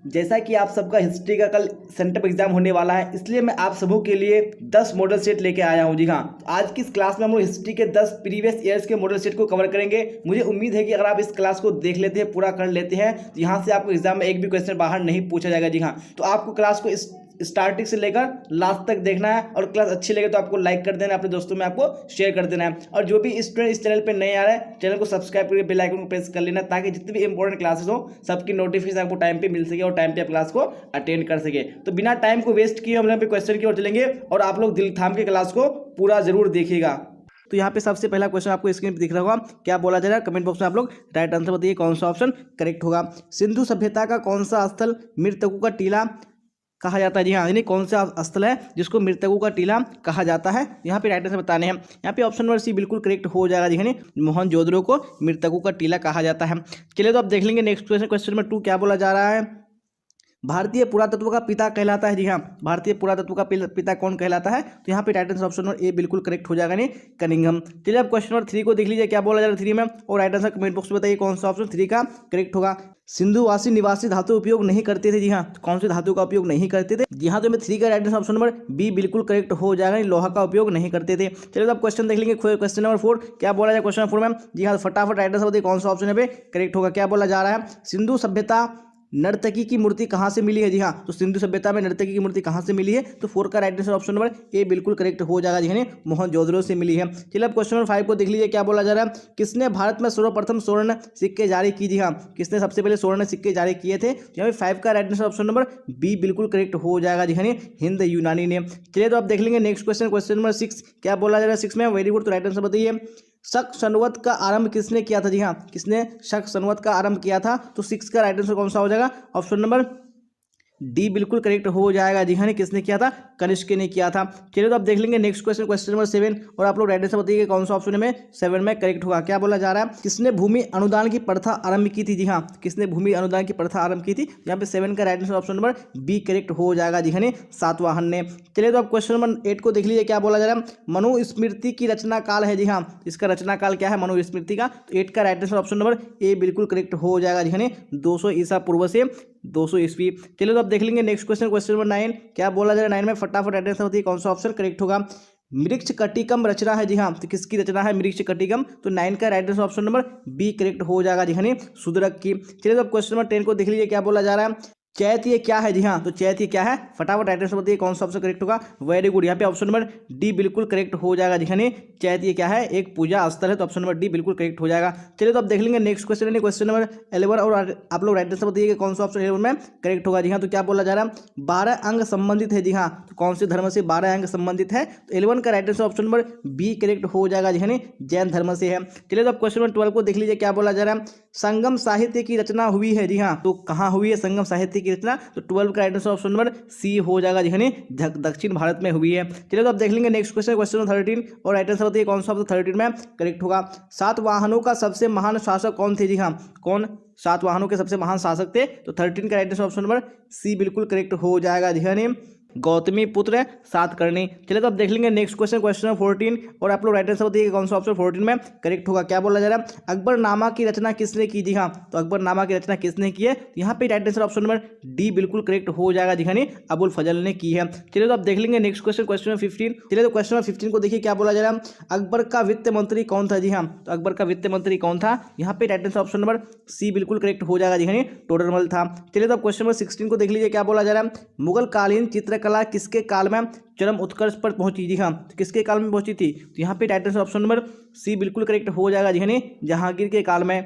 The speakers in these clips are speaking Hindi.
जैसा कि आप सबका हिस्ट्री का कल सेंटअप एग्जाम होने वाला है, इसलिए मैं आप सबों के लिए 10 मॉडल सेट लेके आया हूं। जी हाँ, आज की इस क्लास में हम लोग हिस्ट्री के 10 प्रीवियस ईयर्स के मॉडल सेट को कवर करेंगे। मुझे उम्मीद है कि अगर आप इस क्लास को देख लेते हैं, पूरा कर लेते हैं, तो यहाँ से आपको एग्जाम में एक भी क्वेश्चन बाहर नहीं पूछा जाएगा। जी हाँ, तो आपको क्लास को स्टार्टिंग से लेकर लास्ट तक देखना है, और क्लास अच्छी लगे तो आपको लाइक कर देना है, अपने दोस्तों में आपको शेयर कर देना है। और जो भी स्टूडेंट इस चैनल पे नए आ रहे हैं, चैनल को सब्सक्राइब करके बेल आइकन को प्रेस कर लेना, ताकि जितनी भी इंपॉर्टेंट क्लासेस हो सबकी नोटिफिकेशन आपको टाइम पे मिल सके और टाइम पे आप क्लास को अटेंड कर सके। तो बिना टाइम को वेस्ट किए हम लोग क्वेश्चन की ओर चलेंगे, और आप लोग दिल थाम के क्लास को पूरा जरूर देखिएगा। तो यहाँ पे सबसे पहला क्वेश्चन आपको स्क्रीन पे दिख रहा होगा, क्या बोला जा रहा है कमेंट बॉक्स में आप लोग राइट आंसर बताइए, कौन सा ऑप्शन करेक्ट होगा। सिंधु सभ्यता का कौन सा स्थल मृतकों का टीला कहा जाता है। जी हाँ, यानी कौन सा स्थल है जिसको मृतकों का टीला कहा जाता है, यहाँ पे राइट आंसर बताने हैं। यहाँ पे ऑप्शन नंबर सी बिल्कुल करेक्ट हो जाएगा। जी हाँ, मोहनजोदड़ो को मृतकों का टीला कहा जाता है। चलिए तो अब देख लेंगे नेक्स्ट क्वेश्चन, क्वेश्चन नंबर 2 क्या बोला जा रहा है। भारतीय पुरातत्व का पिता कहलाता है। जी हाँ, भारतीय पुरातत्व का पिता कौन कहलाता है, तो यहाँ पे right answer option number A बिल्कुल करेक्ट हो जाएगा, नहीं कनिंघम। चलिए अब क्वेश्चन नंबर 3 को देख लीजिए, क्या बोला जा रहा है 3 में, और राइट आंसर कमेंट बॉक्स में बताइए कौन सा ऑप्शन 3 का करेक्ट होगा। सिंधुवासी निवासी धातु उपयोग नहीं करते थे। जी हाँ, कौन से धातु का उपयोग नहीं करते थे। जी हाँ, तो मैं 3 का right answer option number B बिल्कुल करेक्ट हो जाएगा, लोहा का उपयोग नहीं करते थे। चलिए तो अब क्वेश्चन देख लेंगे, क्वेश्चन नंबर 4 क्या बोला जाए क्वेश्चन नंबर 4 में। जी हाँ, फटाफट राइट आंसर बताइए कौन सा ऑप्शन है करेक्ट होगा। क्या बोला जा रहा है, सिंधु सभ्यता नर्तकी की मूर्ति कहाँ से मिली है। जी हाँ, तो सिंधु सभ्यता में नर्तकी की मूर्ति कहाँ से मिली है, तो 4 का right answer option number A बिल्कुल करेक्ट हो जाएगा। जी हाँ, मोहनजोदड़ो से मिली है। चलिए अब क्वेश्चन नंबर 5 को देख लीजिए, क्या बोला जा रहा है, किसने भारत में सर्वप्रथम स्वर्ण सिक्के जारी की। जी हाँ, किसने सबसे पहले स्वर्ण सिक्के जारी किए थे, यहाँ पे 5 का right answer option number B बिल्कुल करेक्ट हो जाएगा। जी हाँ, हिंद यूनानी ने। चलिए तो आप देख लेंगे नेक्स्ट क्वेश्चन, क्वेश्चन नंबर 6 क्या बोला जा रहा है 6 में, वेरी गुड, तो राइट आंसर बताइए, शक संवत का आरंभ किसने किया था। जी हाँ, किसने शक संवत का आरंभ किया था, तो 6 का राइट आंसर कौन सा हो जाएगा, ऑप्शन नंबर डी बिल्कुल करेक्ट हो जाएगा। जी हाँ, किसने किया था, कनिष्क ने किया था। चलिए तो आप देख लेंगे नेक्स्ट क्वेश्चन, क्वेश्चन नंबर 7, और आप लोग राइट आंसर बताइए कौन सा ऑप्शन में 7 में करेक्ट होगा। क्या बोला जा रहा है, किसने भूमि अनुदान की प्रथा आरंभ की थी। जी हाँ, किसने भूमि अनुदान की प्रथा आरंभ की थी, यहाँ पे 7 का right answer option number B correct हो जाएगा। जी हाँ, सातवाहन ने। चलिए तो आप क्वेश्चन नंबर 8 को देख लीजिए, क्या बोला जा रहा है, मनुस्मृति की रचना काल है। जी हाँ, इसका रचना काल क्या है मनुस्मृति का, तो 8 का right answer option number A बिल्कुल करेक्ट हो जाएगा। जी हाँ, 200 ईसा पूर्व से 200 ईस्वी। चलिए तो आप देख लेंगे नेक्स्ट क्वेश्चन, क्वेश्चन नंबर 9 क्या बोला जा रहा है 9 में, फटाफट राइट आंसर बताइए कौन सा ऑप्शन करेक्ट होगा। मृक्ष कटिकम रचना है। जी हाँ, तो किसकी रचना है मृक्ष कटिकम, तो 9 का right answer option number B correct हो जाएगा। जी हाँ, शूद्रक की। चलिए तो आप क्वेश्चन नंबर 10 को देख लीजिए, क्या बोला जा रहा है, चैत ये क्या है। जी हाँ, तो चैत ये क्या है, फटाफट राइट आंसर बताइए कौन सा ऑप्शन करेक्ट होगा। वेरी गुड, यहाँ पे ऑप्शन नंबर डी बिल्कुल करेक्ट हो जाएगा। जी हाँ, चैत ये क्या है, एक पूजा स्थल है, तो ऑप्शन नंबर डी बिल्कुल करेक्ट हो जाएगा। चलिए तो आप देख लेंगे नेक्स्ट क्वेश्चन है क्वेश्चन नंबर 11, और आप लोग राइट आंसर बताइए कौन सा ऑप्शन 11 में करेक्ट होगा। जी हाँ, तो क्या बोला जा रहा है, 12 अंग संबंधित है। जी हाँ, तो कौन से धर्म से 12 अंग संबंधित है, तो 11 का right answer option number B correct हो जाएगा। जी हाँ, जैन धर्म से है। चलिए तो आप क्वेश्चन नंबर 12 को देख लीजिए, क्या बोला जा रहा है, संगम साहित्य की रचना हुई है। जी हाँ, तो कहाँ हुई है संगम साहित्य की रचना, तो 12 का right answer option number C हो जाएगा। जी हाँ, दक्षिण भारत में हुई है। चलिए तो आप देख लेंगे नेक्स्ट क्वेश्चन, क्वेश्चन नंबर 13, और राइट आंसर बताइए कौन सा ऑप्शन 13 में करेक्ट होगा। सातवाहनों का सबसे महान शासक कौन थे। जी हाँ, कौन सातवाहनों के सबसे महान शासक थे, तो 13 का right answer option number C बिल्कुल करेक्ट हो जाएगा। जी हाँ, गौतमी पुत्र सातकर्णी। चलिए तो आप देख लेंगे नेक्स्ट क्वेश्चन, क्वेश्चन नंबर 14, और आप लोग राइट आंसर बताइए कौन सा ऑप्शन 14 में करेक्ट होगा। क्या बोला जा रहा है, अकबरनामा की रचना किसने की। जी हाँ, तो अकबरनामा की रचना किसने की है, तो यहाँ पे right answer option number D बिल्कुल करेक्ट हो जाएगा। जी हाँ, अबुल फजल ने की है। चलिए तो आप देख लेंगे नेक्स्ट क्वेश्चन, क्वेश्चन नंबर 15। चलिए तो क्वेश्चन नंबर 15 को देखिए, क्या बोला जा रहा है, अकबर का वित्त मंत्री कौन था। जी हाँ, तो अकबर का वित्त मंत्री कौन था, यहाँ पे right answer option number C बिल्कुल करेक्ट हो जाएगा। जी हाँ, टोडरमल था। चलिए तो आप क्वेश्चन नंबर 16 को देख लीजिए, क्या बोला जा रहा है, मुगल कालीन चित्रकला किसके काल में चरम उत्कर्ष पर पहुंची। जी हाँ, तो किसके काल में पहुंची थी, तो यहाँ पे right answer option number C बिल्कुल करेक्ट हो जाएगा। जी हाँ, जहांगीर के काल में।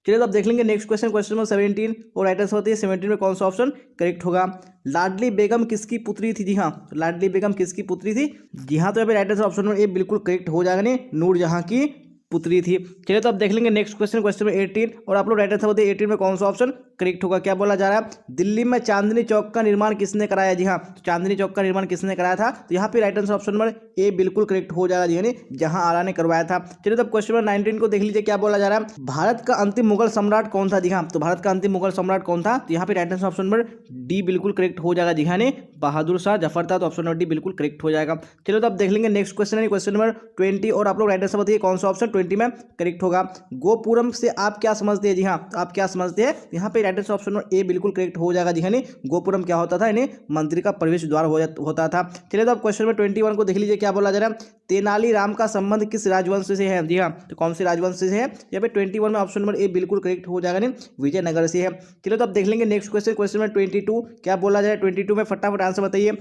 चलिए तो आप देख लेंगे नेक्स्ट क्वेश्चन, क्वेश्चन नंबर 17, और राइट आंसर होती है 17 में कौन सा ऑप्शन करेक्ट होगा। लाडली बेगम किसकी पुत्री थी। जी हाँ, तो लाडली बेगम किसकी पुत्री थी, जी हाँ, तो यहाँ पे right answer option number A बिल्कुल करेक्ट हो जाएगा, नहीं नूरजहां की पुत्री थी। चलिए तो आप देख लेंगे नेक्स्ट क्वेश्चन, क्वेश्चन नंबर 18, और आप लोग राइट आंसर बताइए 18 में कौन सा ऑप्शन करेक्ट होगा। क्या बोला जा रहा है, दिल्ली में चांदनी चौक का निर्माण किसने कराया। जी हाँ, तो चांदनी चौक का निर्माण किसने कराया था, तो यहाँ पे right answer option number A बिल्कुल करेक्ट हो जाएगा। यानी जहां आला ने करवाया था। चलिए तो क्वेश्चन नंबर 19 को देख लीजिए, क्या बोला जा रहा है, भारत का अंतिम मुगल सम्राट कौन था। जी हाँ, तो भारत का अंतिम मुगल सम्राट कौन था, तो यहाँ पे right answer option number D बिल्कुल करेक्ट हो जाएगा। जी हाँ, बहादुर शाह जफर था, तो ऑप्शन नंबर डी बिल्कुल करेक्ट हो जाएगा। चलिए तो आप देख लेंगे नेक्स्ट क्वेश्चन है क्वेश्चन नंबर 20, और आप लोग राइट आंसर बताइए कौन सा ऑप्शन 20 में करेक्ट होगा। गोपुरम से आप क्या समझते हैं? जी हाँ, आप क्या समझते हैं? यहाँ पे right answer option number A बिल्कुल करेक्ट हो जाएगा। जी हाँ, गोपुरम क्या होता था? इन्हें मंदिर का प्रवेश द्वार होता था। चलिए तो अब क्वेश्चन नंबर 21 को देख लीजिए, क्या बोला जा रहा है? तेनालीराम का संबंध किस राजवंश से है? जी हाँ, तो कौन से राजवंश से है? यहाँ पे 21 में ऑप्शन नंबर ए बिल्कुल करेक्ट हो जाएगा, विजयनगर से है। चलिए तो अब देख लेंगे नेक्स्ट क्वेश्चन, क्वेश्चन नंबर 22 क्या बोला जाए? 22 में फटाफट आंसर बताइए।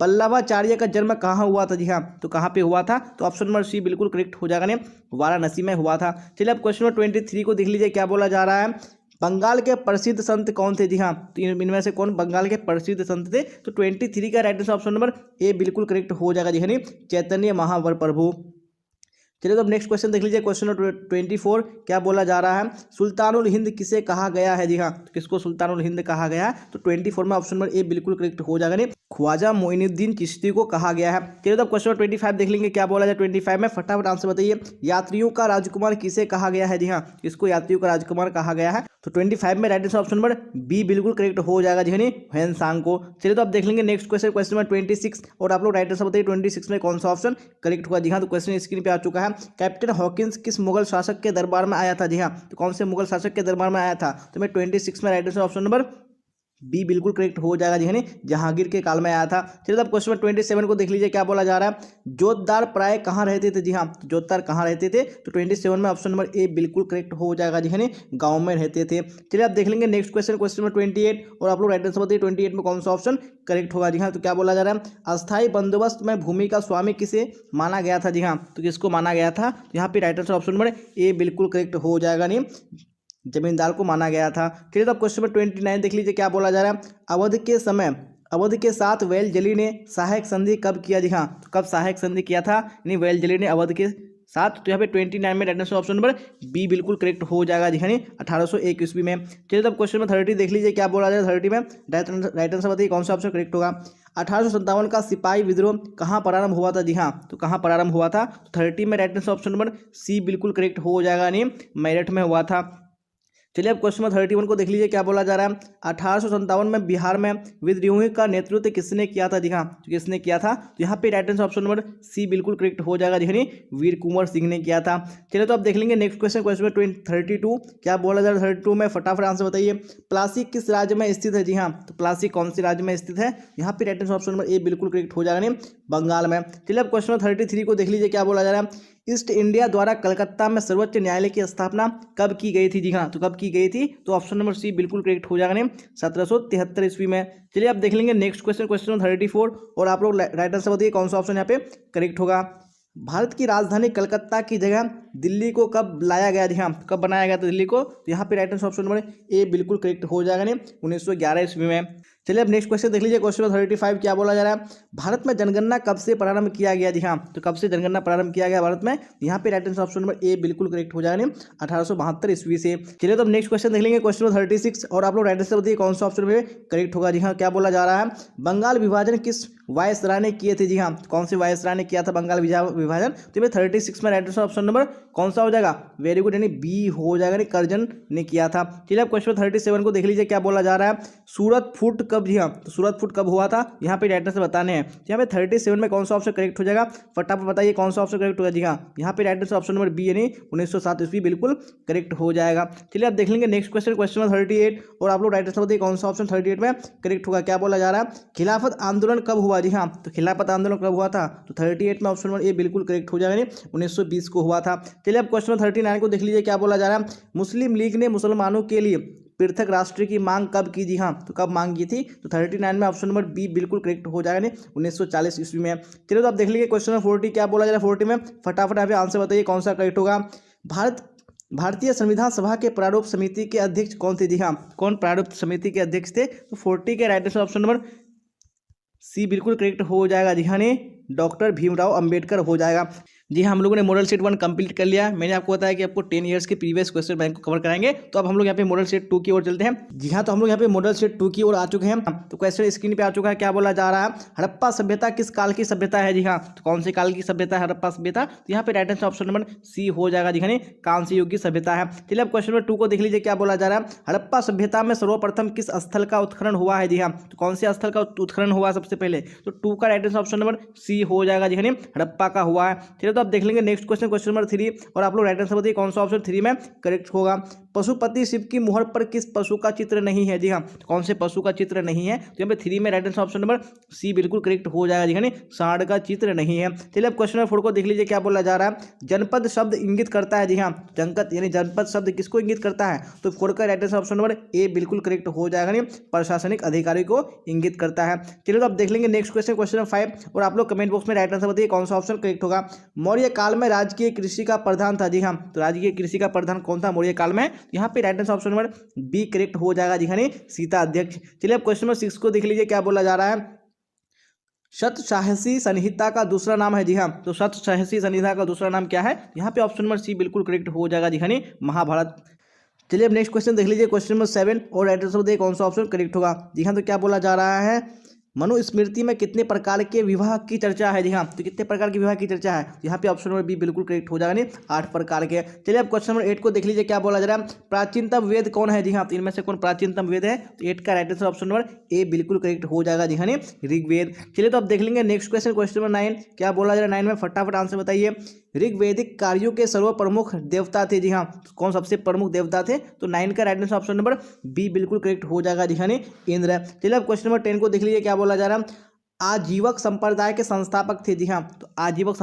वल्लभाचार्य का जन्म कहाँ हुआ था? जी हाँ, तो कहाँ पे हुआ था? तो ऑप्शन नंबर सी बिल्कुल करेक्ट हो जाएगा, वाराणसी में हुआ था। चलिए अब क्वेश्चन नंबर 23 को देख लीजिए, क्या बोला जा रहा है? बंगाल के प्रसिद्ध संत कौन थे? जी हाँ, तो इनमें से कौन बंगाल के प्रसिद्ध संत थे? तो 23 का right answer option number A बिल्कुल करेक्ट हो जाएगा। जी हाँ, चैतन्य महाप्रभु। चलिए तो अब नेक्स्ट क्वेश्चन देख लीजिए, क्वेश्चन नंबर 24 क्या बोला जा रहा है? सुल्तानुल हिंद किसे कहा गया है? जी हाँ, तो किसको सुल्तानुल हिंद कहा गया है? तो 24 में ऑप्शन नंबर ए बिल्कुल करेक्ट हो जाएगा, ख्वाजा मोइनुद्दीन चिश्ती को कहा गया है। चलिए तो क्वेश्चन 25 देख लेंगे, क्या बोला जाए? 25 में फटाफट आंसर बताइए। यात्रियों का राजकुमार किसे कहा गया है? जी हाँ, इसको यात्रियों का राजकुमार कहा गया है। तो 25 में right answer option number B बिल्कुल करेक्ट हो जाएगा, जी हाँ, ह्वेनसांग को। चलिए तो अब देख लेंगे नेक्स्ट क्वेश्चन, क्वेश्चन नंबर 26 और आप लोग राइट आंसर बताइए 26 में कौन सा ऑप्शन करेक्ट होगा। जी हाँ, तो क्वेश्चन स्क्रीन पे आ चुका है। कैप्टन हॉकिंस किस मुगल शासक के दरबार में आया था? जी हाँ, तो कौन से मुगल शासक के दरबार में आया था? तो मैं 26 में right answer option number B बिल्कुल करेक्ट हो जाएगा, जी हाँ, जहांगीर के काल में आया था। चलिए अब क्वेश्चन नंबर 27 को देख लीजिए, क्या बोला जा रहा है? जोतदार प्राय कहाँ रहते थे? जी हाँ, जोतदार कहाँ रहते थे? तो 27 में ऑप्शन नंबर ए बिल्कुल करेक्ट हो जाएगा, जी हाँ, गाँव में रहते थे। चलिए आप देख लेंगे नेक्स्ट क्वेश्चन, क्वेश्चन नंबर 28 और आप लोग राइट आंसर बताइए 28 में कौन सा ऑप्शन करेक्ट होगा। जी हाँ, तो क्या बोला जा रहा है? अस्थायी बंदोबस्त में भूमि का स्वामी किसे माना गया था? जी हाँ, तो किसको माना गया था? यहाँ पे right answer option number A बिल्कुल करेक्ट हो जाएगा, जमींदार को माना गया था। चलिए तो क्वेश्चन नंबर 29 देख लीजिए, क्या बोला जा रहा है? अवध के साथ वेलजली ने सहायक संधि कब किया? जी हाँ, तो कब सहायक संधि किया था वेलजली ने अवध के साथ? तो यहाँ पे 29 में right answer option number B बिल्कुल करेक्ट हो जाएगा, जी हाँ, 1801 ईस्वी में। चलिए तब क्वेश्चन नंबर 30 देख लीजिए, क्या बोला जाए? 30 में राइट आंसर बताइए कौन सा ऑप्शन करेक्ट होगा। 1857 का सिपाही विद्रोह कहाँ प्रारंभ हुआ था? जी हाँ, तो कहाँ प्रारंभ हुआ था? तो 30 में right answer option number C बिल्कुल करेक्ट हो जाएगा, मेरठ में हुआ था। चलिए अब क्वेश्चन नंबर 31 को देख लीजिए, क्या बोला जा रहा है? 1857 में बिहार में विद्रोह का नेतृत्व किसने किया था? जी हाँ, तो किसने किया था? तो यहाँ पे right answer option number C बिल्कुल करेक्ट हो जाएगा, जी हाँ, वीर कुंवर सिंह ने किया था। चलिए तो अब देख लेंगे नेक्स्ट क्वेश्चन, क्वेश्चन नंबर 32 क्या बोला जा रहा है? 32 में फटाफट आंसर बताइए। प्लासी किस राज्य में स्थित है? जी हाँ, तो प्लासी कौन से राज्य में स्थित है? यहाँ पे right answer option number A बिल्कुल करेक्ट हो जाएगा, बंगाल में। चलिए अब क्वेश्चन नंबर 33 को देख लीजिए, क्या बोला जा रहा है? ईस्ट इंडिया द्वारा कलकत्ता में सर्वोच्च न्यायालय की स्थापना कब की गई थी? जी हाँ, तो कब की गई थी? तो ऑप्शन नंबर सी बिल्कुल करेक्ट हो जाएगा, 1773 ईस्वी में। चलिए अब देख लेंगे नेक्स्ट क्वेश्चन, क्वेश्चन नंबर 34 और आप लोग राइट आंसर बताइए कौन सा ऑप्शन यहाँ पे करेक्ट होगा। भारत की राजधानी कलकत्ता की जगह दिल्ली को कब लाया गया? जी हाँ, कब बनाया गया था दिल्ली को? तो यहाँ पे right answer option number A बिल्कुल करेक्ट हो जाएगा, 1911 ईस्वी में। चलिए अब नेक्स्ट क्वेश्चन देख लीजिए, क्वेश्चन नंबर 35 क्या बोला जा रहा है? भारत में जनगणना कब से प्रारंभ किया गया? जी हाँ, तो कब से जनगणना प्रारंभ किया गया भारत में? यहाँ पे right answer option number A बिल्कुल करेक्ट हो जाएगा, 1872 ईस्वी से। चलिए तो अब नेक्स्ट क्वेश्चन देख लेंगे, क्वेश्चन नंबर 36 और आप लोग राइट आंसर बताइए कौन सा ऑप्शन में करेक्ट होगा। जी हाँ, क्या बोला जा रहा है? बंगाल विभाजन किस वायसराय ने किए थे? जी हाँ, कौन से वायसराय ने किया था बंगाल विभाजन? तो 36 में राइट आंसर ऑप्शन नंबर कौन सा हो जाएगा? वेरी गुड, यानी बी हो जाएगा, कर्जन ने किया था। चलिए अब क्वेश्चन 37 को देख लीजिए, क्या बोला जा रहा है? सूरत फूट कब? जी हाँ, तो सूरत फूट कब हुआ था? यहाँ पे राइट आंसर बताने हैं। यहाँ पे 37 में कौन सा ऑप्शन करेक्ट हो जाएगा? फटाफट बताइए कौन सा ऑप्शन करेक्ट होगा। जी हाँ, यहाँ पे right answer option number B, यानी 1907 ईस्वी बिल्कुल करेक्ट हो जाएगा। चलिए अब देख लेंगे नेक्स्ट क्वेश्चन, क्वेश्चन नंबर 38 और आप लोग राइट आंसर बताइए कौन सा ऑप्शन 38 में करेक्ट होगा। क्या बोला जा रहा है? खिलाफत आंदोलन कब हुआ? जी हाँ, तो खिलाफत आंदोलन कब हुआ था? तो 38 में ऑप्शन नंबर ए बिल्कुल करेक्ट हो जाएगा, 1920 को हुआ था। चलिए अब क्वेश्चन नंबर 39 को देख लीजिए, क्या बोला जा रहा है? मुस्लिम लीग ने मुसलमानों के लिए पृथक राष्ट्र की मांग कब की? जी हाँ, तो कब मांग की थी? तो 39 में ऑप्शन नंबर बी बिल्कुल करेक्ट हो जाएगा, 1940 ईस्वी में। चलिए तो आप देख लीजिए क्वेश्चन नंबर 40 क्या बोला जा रहा है? 40 में फटाफट यहाँ पे आंसर बताइए कौन सा करेक्ट होगा। भारतीय संविधान सभा के प्रारूप समिति के अध्यक्ष कौन थे? जी हाँ, कौन प्रारूप समिति के अध्यक्ष थे? तो 40 के right answer option number C बिल्कुल करेक्ट हो जाएगा, जी हाँ, डॉक्टर भीमराव अंबेडकर हो जाएगा। जी हाँ, हम लोगों ने मॉडल सेट 1 कंप्लीट कर लिया। मैंने आपको बताया कि आपको 10 ईयर्स के प्रीवियस क्वेश्चन बैंक को कवर कराएंगे। तो अब हम लोग यहाँ पे मॉडल सेट 2 की ओर चलते हैं। जी हाँ, तो हम लोग यहाँ पे मॉडल सेट 2 की ओर आ चुके हैं। तो क्वेश्चन स्क्रीन पे आ चुका है, क्या बोला जा रहा है? हड़प्पा सभ्यता किस काल की सभ्यता है? जी हाँ, तो कौन से काल की सभ्यता है हड़प्पा सभ्यता? तो यहाँ पे right answer option number C हो जाएगा, जी हाँ, कांस्य युग की सभ्यता है। चलिए अब क्वेश्चन नंबर 2 को देख लीजिए, क्या बोला जा रहा है? हड़प्पा सभ्यता में सर्वप्रथम किस स्थल का उत्खनन हुआ है? जी हाँ, तो कौन से स्थल का उत्खनन हुआ सबसे पहले? तो 2 का right answer option number C हो जाएगा, जी हाँ, हड़प्पा का हुआ है। चलिए तो तो आप देख लेंगे नेक्स्ट क्वेश्चन, क्वेश्चन नंबर 3, और आप लोग राइट आंसर बताइए कौन सा ऑप्शन 3 में करेक्ट होगा। पशुपति शिव की मुहर पर किस पशु का चित्र नहीं है? जी हाँ, कौन से पशु का चित्र नहीं है? तो यहाँ पे 3 में right answer option number C बिल्कुल करेक्ट हो जाएगा जी, यानी सांड का चित्र नहीं है। चलिए अब क्वेश्चन नंबर 4 को देख लीजिए क्या बोला जा रहा है। जनपद शब्द इंगित करता है, जी हाँ, जनपद यानी जनपद शब्द किसको इंगित करता है? तो 4 का right answer option number A बिल्कुल करेक्ट हो जाएगा, यानी प्रशासनिक अधिकारी को इंगित करता है। चलिए तो अब देख लेंगे नेक्स्ट क्वेश्चन, क्वेश्चन नंबर 5, और आप लोग कमेंट बॉक्स में राइट आंसर बताइए कौन सा ऑप्शन करेक्ट होगा। मौर्य काल में राजकीय कृषि का प्रधान था, जी हाँ, तो राजकीय कृषि का प्रधान कौन था मौर्य काल में? यहाँ पे right answer option number B correct हो जाएगा जी, यानी सीता अध्यक्ष। चलिए अब क्वेश्चन नंबर 6 को देख लीजिए क्या बोला जा रहा है। शतसाहसी संहिता का दूसरा नाम है, जी हाँ, तो शतसाहसी संहिता का दूसरा नाम क्या है? यहाँ पे ऑप्शन नंबर सी बिल्कुल करेक्ट हो जाएगा जी, यानी महाभारत। चलिए अब नेक्स्ट क्वेश्चन देख लीजिए, क्वेश्चन नंबर 7, और राइट आंसर बताइए कौन सा ऑप्शन करेक्ट होगा। जी हाँ, तो क्या बोला जा रहा है, मनुस्मृति में कितने प्रकार के विवाह की चर्चा है? जी हाँ, तो कितने प्रकार के विवाह की चर्चा है? यहाँ पे ऑप्शन नंबर बी बिल्कुल करेक्ट हो जाएगा, नहीं 8 प्रकार के। चलिए अब क्वेश्चन नंबर 8 को देख लीजिए क्या बोला जा रहा है। प्राचीनतम वेद कौन है? जी हाँ, तो इनमें से कौन प्राचीनतम वेद है? तो 8 का right answer option number A बिल्कुल करेक्ट हो जाएगा जी, हाँ, ऋग्वेद। चलिए तो अब देख लेंगे नेक्स्ट क्वेश्चन, क्वेश्चन नंबर 9, क्या बोला जा रहा है 9 में, फटाफट आंसर बताइए। ऋग्वेदिक कार्यों के सर्वप्रमुख देवता थे, जी हाँ, कौन सबसे प्रमुख देवता थे? तो 9 का right answer option number B बिल्कुल करेक्ट हो जाएगा जी, हाँ, इंद्र। चलिए अब क्वेश्चन नंबर 10 को देख लीजिए क्या बोला जा रहा है। आजीवक संप्रदाय के संस्थापक थे, जी हाँ, तो आजीवक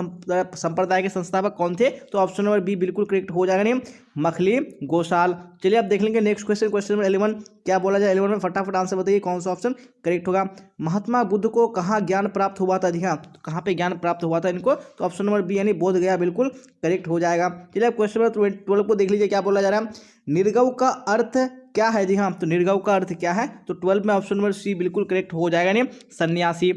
संप्रदाय के संस्थापक कौन थे? तो ऑप्शन नंबर बी बिल्कुल करेक्ट हो जाएगा, नहीं मखली गोसाल। चलिए अब देख लेंगे नेक्स्ट क्वेश्चन, क्वेश्चन नंबर 11, क्या बोला जाए 11 में, फटाफट आंसर बताइए कौन सा ऑप्शन करेक्ट होगा। महात्मा बुद्ध को कहाँ ज्ञान प्राप्त हुआ था? जी हाँ, तो कहाँ पे ज्ञान प्राप्त हुआ था इनको? तो ऑप्शन नंबर बी यानी बोध गया बिल्कुल करेक्ट हो जाएगा। चलिए अब क्वेश्चन नंबर 12 को देख लीजिए क्या बोला जा रहा है। निर्गव का अर्थ क्या है? जी हाँ, तो निर्गव का अर्थ क्या है? तो 12 में ऑप्शन नंबर सी बिल्कुल करेक्ट हो जाएगा, नहीं सन्यासी।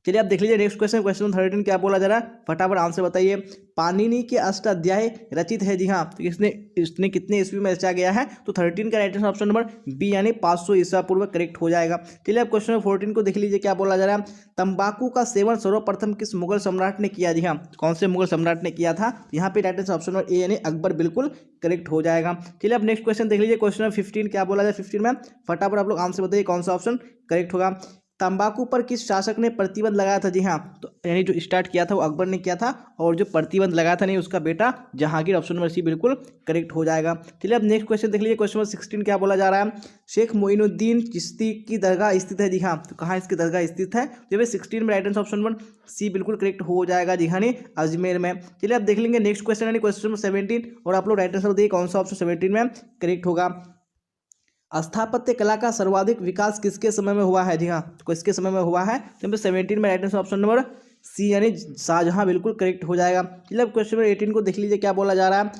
चलिए आप देख लीजिए नेक्स्ट क्वेश्चन, क्वेश्चन 13 क्या बोला जा रहा है, फटाफट आंसर बताइए। पाणिनि के अष्टाध्याय रचित है, जी हाँ, तो इसने कितने ईस्वी में रचा गया है? तो 13 का right answer option number B यानी 500 ईसा पूर्व करेक्ट हो जाएगा। चलिए अब क्वेश्चन 14 को देख लीजिए क्या बोला जा रहा है। तंबाकू का सेवन सर्वप्रथम किस मुगल सम्राट ने किया? जी हाँ, कौन से मुगल सम्राट ने किया था? यहाँ पे right answer option number A यानी अकबर बिल्कुल करेक्ट हो जाएगा। चलिए अब नेक्स्ट क्वेश्चन देख लीजिए, क्वेश्चन 15 क्या बोला जाए 15 में, फटाफट आप लोग आंसर बताइए कौन सा ऑप्शन करेक्ट होगा। तंबाकू पर किस शासक ने प्रतिबंध लगाया था? जी हाँ, तो यानी जो स्टार्ट किया था वो अकबर ने किया था, और जो प्रतिबंध लगाया था नहीं उसका बेटा जहांगीर, ऑप्शन नंबर सी बिल्कुल करेक्ट हो जाएगा। चलिए अब नेक्स्ट क्वेश्चन देख लीजिए, क्वेश्चन नंबर 16 क्या बोला जा रहा है। शेख मोइनुद्दीन चिश्ती की दरगाह स्थित है, जी हाँ, तो कहाँ इसकी दरगाह स्थित है? तो 16 में right answer option number C बिल्कुल करेक्ट हो जाएगा जी, हाँ, अजमेर में। चलिए अब देख लेंगे नेक्स्ट क्वेश्चन यानी क्वेश्चन नंबर 17, और आप लोग राइट आंसर दिए कौन सा ऑप्शन 17 में करेक्ट होगा। स्थापत्य कला का सर्वाधिक विकास किसके समय में हुआ है? जी हाँ, तो किसके समय में हुआ है? तो 17 में right answer option number C Shahjahan शाहजहां बिल्कुल करेक्ट हो जाएगा। चलिए अब क्वेश्चन नंबर 18 को देख लीजिए क्या बोला जा रहा है।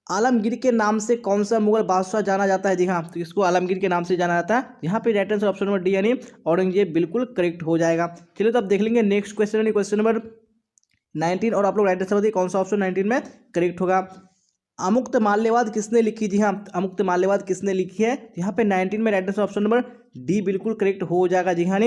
आलमगीर के नाम से कौन सा मुगल बादशाह जाना जाता है? जी हाँ, तो इसको आलमगीर के नाम से जाना जाता है। यहाँ पे right answer option number D यानी औरंगजेब बिल्कुल करेक्ट हो जाएगा। चलिए तो अब देख लेंगे नेक्स्ट क्वेश्चन यानी क्वेश्चन नंबर 19, और आप लोग राइट आंसर बताइए कौन सा ऑप्शन 19 में करेक्ट होगा। अमुक्त माल्यवाद किसने लिखी? जी हाँ, अमुक्त माल्यवाद किसने लिखी है? यहाँ पे 19 में right answer option number D बिल्कुल करेक्ट हो जाएगा जी, हाँ,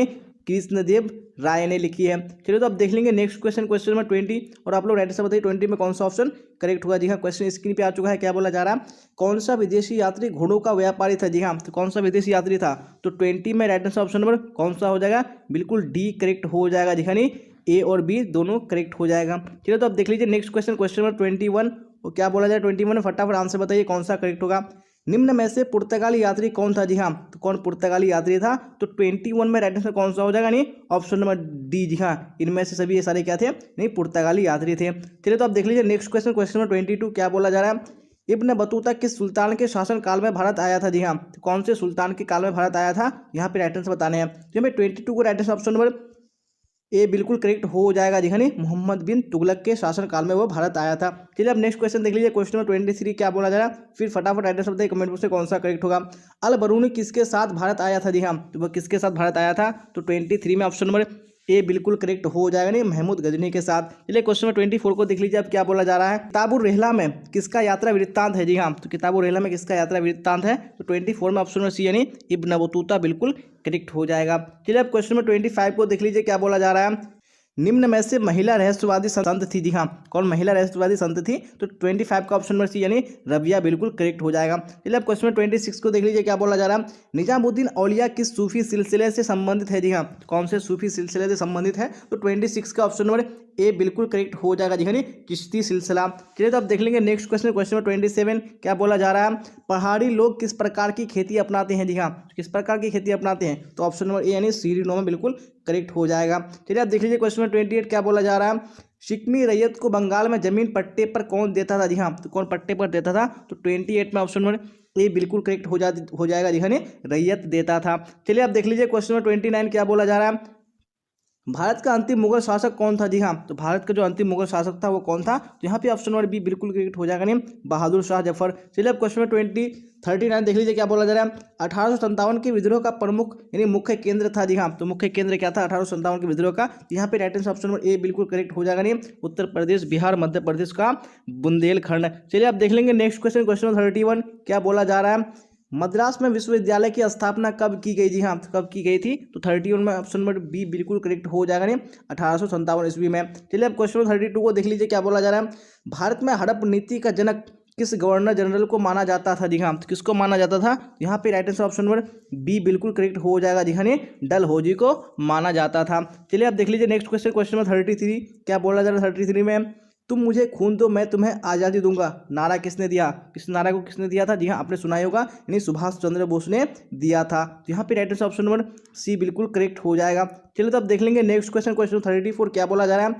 कृष्णदेव राय ने लिखी है। चलिए तो अब देख लेंगे नेक्स्ट क्वेश्चन, क्वेश्चन नंबर 20, और आप लोग राइट आंसर बताइए 20 में कौन सा ऑप्शन करेक्ट होगा। जी हाँ, क्वेश्चन स्क्रीन पे आ चुका है, क्या बोला जा रहा है। कौन सा विदेशी यात्री घोड़ों का व्यापारी था? जी हाँ, तो कौन सा विदेशी यात्री था? तो 20 में राइट आंसर ऑप्शन नंबर कौन सा हो जाएगा? बिल्कुल डी करेक्ट हो जाएगा जी, हाँ, ए और बी दोनों करेक्ट हो जाएगा। चलिए तो अब देख लीजिए नेक्स्ट क्वेश्चन, क्वेश्चन नंबर 21, और क्या बोला जाए 21 में, फटाफट आंसर बताइए कौन सा करेक्ट होगा। निम्न में से पुर्तगाली यात्री कौन था? जी हाँ, तो कौन पुर्तगाली यात्री था? तो 21 में राइट आंसर कौन सा हो जाएगा? नहीं ऑप्शन नंबर डी, जी हाँ, इनमें से सभी ये सारे क्या थे? नहीं पुर्तगाली यात्री थे। चलिए तो आप देख लीजिए नेक्स्ट क्वेश्चन, क्वेश्चन नंबर 22, क्या बोला जा रहा है। इब्न बतूता किस सुल्तान के शासन काल में भारत आया था? जी हाँ, तो कौन से सुल्तान के काल में भारत आया था? यहाँ पे राइट आंसर बताने हैं। तो हमें 22 को right answer option number A बिल्कुल करेक्ट हो जाएगा जी, हाँ, मोहम्मद बिन तुगलक के शासनकाल में वो भारत आया था। चलिए अब नेक्स्ट क्वेश्चन देख लीजिए, क्वेश्चन नंबर 23, क्या बोला जा रहा है। फिर फटाफट राइट आंसर बताइए कमेंट बॉक्स में कौन सा करेक्ट होगा। अल बरूनी किसके साथ भारत आया था? जी हाँ, तो वो किसके साथ भारत आया था? तो 23 में ऑप्शन नंबर ए बिल्कुल करेक्ट हो जाएगा, नहीं महमूद गजनी के साथ। चलिए क्वेश्चन नंबर 24 को देख लीजिए, अब क्या बोला जा रहा है। किताबुर रहला में किसका यात्रा वृत्तांत है? जी हाँ, तो किताबुर रहला में किसका यात्रा वृत्तांत है? तो 24 में ऑप्शन नंबर सी यानी इब्न बतूता बिल्कुल करेक्ट हो जाएगा। चलिए अब क्वेश्चन नंबर 25 को देख लीजिए, क्या बोला जा रहा है। निम्न में से महिला रहस्यवादी संत थी? जी हाँ, कौन महिला रहस्यवादी संत थी? तो 25 का ऑप्शन नंबर सी यानी रबिया बिल्कुल करेक्ट हो जाएगा। चलिए अब क्वेश्चन नंबर 26 को देख लीजिए, क्या बोला जा रहा है। निजामुद्दीन औलिया किस सूफी सिलसिले से संबंधित है? जी हाँ, कौन से सूफी सिलसिले से संबंधित है? तो 26 का ऑप्शन नंबर ए बिल्कुल करेक्ट हो जाएगा जी हाँ जी, चिश्ती सिलसिला। चलिए तो अब देख लेंगे नेक्स्ट क्वेश्चन, क्वेश्चन नंबर 27 क्या बोला जा रहा है, पहाड़ी लोग किस प्रकार की खेती अपनाते हैं जी हाँ, किस प्रकार की खेती अपनाते हैं, तो ऑप्शन नंबर ए यानी सीरीनो में बिल्कुल करेक्ट हो जाएगा। चलिए आप देख लीजिए क्वेश्चन नंबर 28 क्या बोला जा रहा है, सिक्किमी रैयत को बंगाल में जमीन पट्टे पर कौन देता था जी हाँ, तो कौन पट्टे पर देता था, तो 28 में ऑप्शन नंबर ए बिल्कुल करेक्ट हो जाएगा जी हाँ, रैयत देता था। चलिए आप देख लीजिए क्वेश्चन नंबर 29 क्या बोला जा रहा है, भारत का अंतिम मुगल शासक कौन था जी हाँ, तो भारत का जो अंतिम मुगल शासक था वो कौन था, तो यहाँ पे ऑप्शन नंबर बी बिल्कुल करेक्ट हो जाएगा नहीं, बहादुर शाह जफर। चलिए अब क्वेश्चन नंबर 39 देख लीजिए क्या बोला जा रहा है, 1857 के विद्रोह का प्रमुख यानी मुख्य केंद्र था जी हाँ, तो मुख्य केंद्र क्या था 1857 के विद्रोह का, यहाँ पे right answer option number A बिल्कुल करेक्ट हो जाएगा नहीं, उत्तर प्रदेश बिहार मध्य प्रदेश का बुंदेलखंड। चलिए आप देख लेंगे नेक्स्ट क्वेश्चन, क्वेश्चन नंबर 31 क्या बोला जा रहा है, मद्रास में विश्वविद्यालय की स्थापना कब की गई जी हाँ, तो कब की गई थी, तो 31 में ऑप्शन नंबर बी बिल्कुल करेक्ट हो जाएगा नहीं, 1857 ईस्वी में। चलिए अब क्वेश्चन नंबर 32 को देख लीजिए क्या बोला जा रहा है, भारत में हड़प नीति का जनक किस गवर्नर जनरल को माना जाता था जी हाँ, तो किसको माना जाता था, यहाँ पे right answer option number B बिल्कुल करेक्ट हो जाएगा जी हाँ, डलहौजी को माना जाता था। चलिए आप देख लीजिए नेक्स्ट क्वेश्चन, क्वेश्चन नंबर 33 क्या बोला जा रहा है, 33 में तुम मुझे खून दो मैं तुम्हें आज़ादी दूंगा, नारा किसने दिया, किस नारा को किसने दिया था जी हाँ, आपने सुना ही होगा, यानी सुभाष चंद्र बोस ने दिया था। तो यहाँ पे right answer option number C बिल्कुल करेक्ट हो जाएगा। चलिए तो अब देख लेंगे नेक्स्ट क्वेश्चन, क्वेश्चन 34 क्या बोला जा रहा है,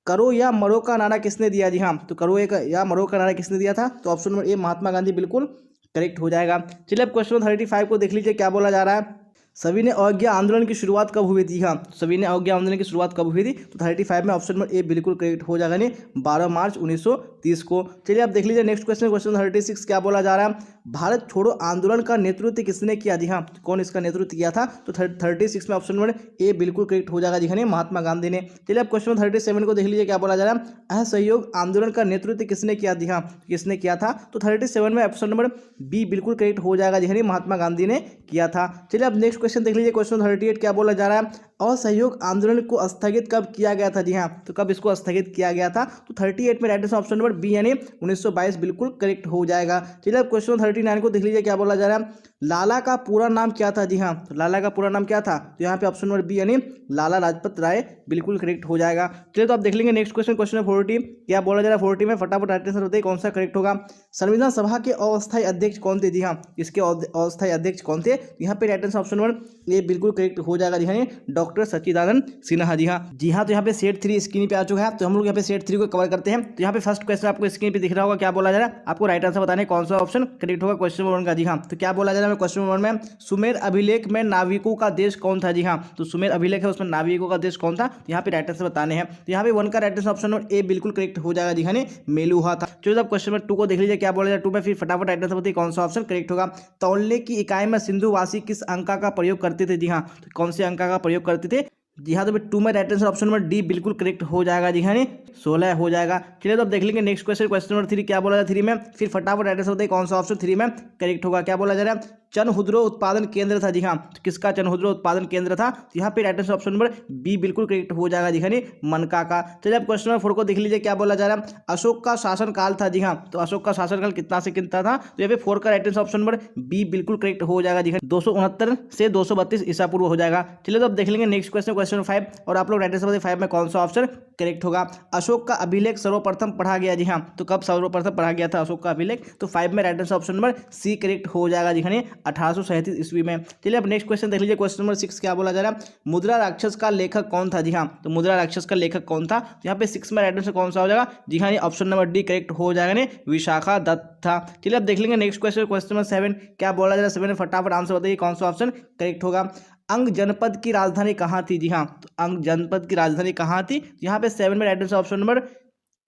करो या मरो का नारा किसने दिया जी हाँ, तो करो या मरो का नारा किसने दिया था, तो option number A Mahatma Gandhi बिल्कुल करेक्ट हो जाएगा। चलिए अब क्वेश्चन 35 को देख लीजिए क्या बोला जा रहा है, सविनय अवज्ञा आंदोलन की शुरुआत कब हुई थी, हाँ सविनय अवज्ञा आंदोलन की शुरुआत कब हुई थी, तो 35 में ऑप्शन नंबर ए बिल्कुल करेक्ट हो जाएगा नहीं, 12 मार्च 1930 को। चलिए आप देख लीजिए नेक्स्ट क्वेश्चन, क्वेश्चन 36 क्या बोला जा रहा है, भारत छोड़ो आंदोलन का नेतृत्व किसने किया जी हाँ, कौन इसका नेतृत्व किया था, तो 36 में ऑप्शन नंबर ए बिल्कुल करेक्ट हो जाएगा जी हाँ, महात्मा गांधी ने। चलिए आप क्वेश्चन 37 को देख लीजिए क्या बोला जा रहा है, असहयोग आंदोलन का नेतृत्व किसने किया जी हाँ, किसने किया था, तो 37 में ऑप्शन नंबर बी बिल्कुल करेक्ट हो जाएगा जी हाँ, महात्मा गांधी ने किया था। चलिए अब नेक्स्ट क्वेश्चन देख लीजिए क्वेश्चन 38 क्या बोला जा रहा है, असहयोग आंदोलन को स्थगित कब किया गया था जी हाँ, तो कब इसको स्थगित किया गया था, तो 38 में right answer option number B यानी 1922 बिल्कुल करेक्ट हो जाएगा। चलिए अब क्वेश्चन 39 को देख लीजिए क्या बोला जा रहा है, लाला का पूरा नाम क्या था जी हाँ, तो लाला का पूरा नाम क्या था, तो यहाँ पे ऑप्शन नंबर बी यानी लाला लाजपत राय बिल्कुल करेक्ट हो जाएगा। चलिए तो आप देख लेंगे नेक्स्ट क्वेश्चन, क्वेश्चन 40 क्या बोला जा रहा है, 40 में फटाफट राइट आंसर बताइए कौन सा करेक्ट होगा, संविधान सभा के अस्थायी अध्यक्ष कौन थे जी हाँ, इसके अस्थायी अध्यक्ष कौन थे, यहाँ पे राइट आंसर ऑप्शन नंबर ये बिल्कुल करेक्ट हो जाएगा जी हाँ, डॉक्टर सच्चिदानंद सिन्हा जी हाँ। जी हाँ तो यहाँ पे सेट 3 स्क्रीन पे आ चुका है, तो हम लोग यहाँ पे सेट 3 को कवर करते हैं। तो यहाँ पे फर्स्ट क्वेश्चन आपको स्क्रीन पे दिख रहा होगा, क्या बोला जा रहा है, आपको राइट आंसर बताने कौन सा ऑप्शन करेक्ट होगा क्वेश्चन नंबर 1 का जी हाँ। तो क्या बोला जा रहा है क्वेश्चन नंबर 1 में, सुमेर अभिलेख में नाविकों का देश कौन था जी हाँ, तो सुमेर अभिलेख है उसमें नाविकों का देश कौन था, तो यहाँ पे राइट आंसर बताने हैं। तो यहाँ पे 1 का right answer option number A बिल्कुल करेक्ट हो जाएगा जी हाँ, मेलुहा था। चलिए अब क्वेश्चन नंबर 2 को देख लीजिए क्या बोला जा रहा है, 2 में फिर फटाफट राइट आंसर बताइए कौन सा ऑप्शन करेक्ट होगा, तौलने की इकाई में सिंधुवासी किस अंका का प्रयोग करते थे जी हाँ, तो कौन से अंका का प्रयोग करते थे जी हाँ, तो 2 में right answer option number D बिल्कुल करेक्ट हो जाएगा जी हाँ, 16 हो जाएगा। चलिए तो अब देख लेंगे नेक्स्ट क्वेश्चन, क्वेश्चन नंबर 3 क्या बोला जा रहा है, 3 में फिर फटाफट राइट आंसर बताइए कौन सा ऑप्शन 3 में करेक्ट होगा, क्या बोला जा रहा है, चनहुद्रो उत्पादन केंद्र था जी हाँ, तो किसका चनहुद्रो उत्पादन केंद्र था, तो यहाँ पे right answer option number B बिल्कुल करेक्ट हो जाएगा जी हाँ, मनका का। चलिए अब क्वेश्चन नंबर 4 को देख लीजिए क्या बोला जा रहा है, अशोक का शासनकाल था जी हाँ, तो अशोक का शासनकाल कितना से कितना था, तो यहाँ पे 4 का right answer option number B बिल्कुल करेक्ट हो जाएगा जी हाँ, 269 से 232 ईसा पूर्व हो जाएगा। चलिए तो अब देख लेंगे नेक्स्ट क्वेश्चन, क्वेश्चन 5, और आप लोग राइट आंसर बताइए 5 में कौन सा ऑप्शन करेक्ट होगा। अशोक का अभिलेख सर्वप्रथम पढ़ा गया जी हाँ, तो कब सर्वप्रथम पढ़ा गया था अशोक का अभिलेख, तो 5 में right answer option number C correct हो जाएगा जी हाँ, 1837 ईस्वी में। चलिए अब नेक्स्ट क्वेश्चन देख लीजिए, क्वेश्चन नंबर 6 क्या बोला जा रहा है, मुद्रा राक्षस का लेखक कौन था जी हाँ, तो मुद्रा राक्षस का लेखक कौन था, तो यहाँ पे 6 में राइट आंसर कौन सा हो जाएगा जी हाँ, ऑप्शन नंबर डी करेक्ट हो जाएगा, विशाखा दत्त था। चलिए अब देख लेंगे नेक्स्ट क्वेश्चन, क्वेश्चन नंबर 7 क्या बोला जा रहा है, 7 में फटाफट आंसर बताइए कौन सा ऑप्शन करेक्ट होगा। अंग जनपद की राजधानी कहाँ थी जी हाँ, तो अंग जनपद की राजधानी कहाँ थी, यहाँ पे 7 में right answer option number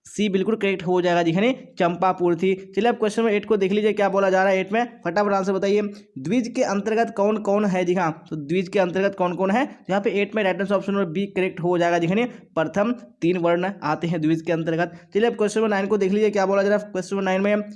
C बिल्कुल करेक्ट हो जाएगा जी हाँ, चंपापुर थी। चलिए अब क्वेश्चन नंबर 8 को देख लीजिए क्या बोला जा रहा है, 8 में फटाफट आंसर बताइए, द्विज के अंतर्गत कौन कौन है जी हाँ, तो द्विज के अंतर्गत कौन कौन है, यहाँ पे 8 में right answer option number B correct हो जाएगा जी हाँ, प्रथम 3 वर्ण आते हैं द्विज के अंतर्गत। चलिए अब क्वेश्चन नंबर 9 को देख लीजिए क्या बोला जा रहा है, क्वेश्चन नंबर 9 में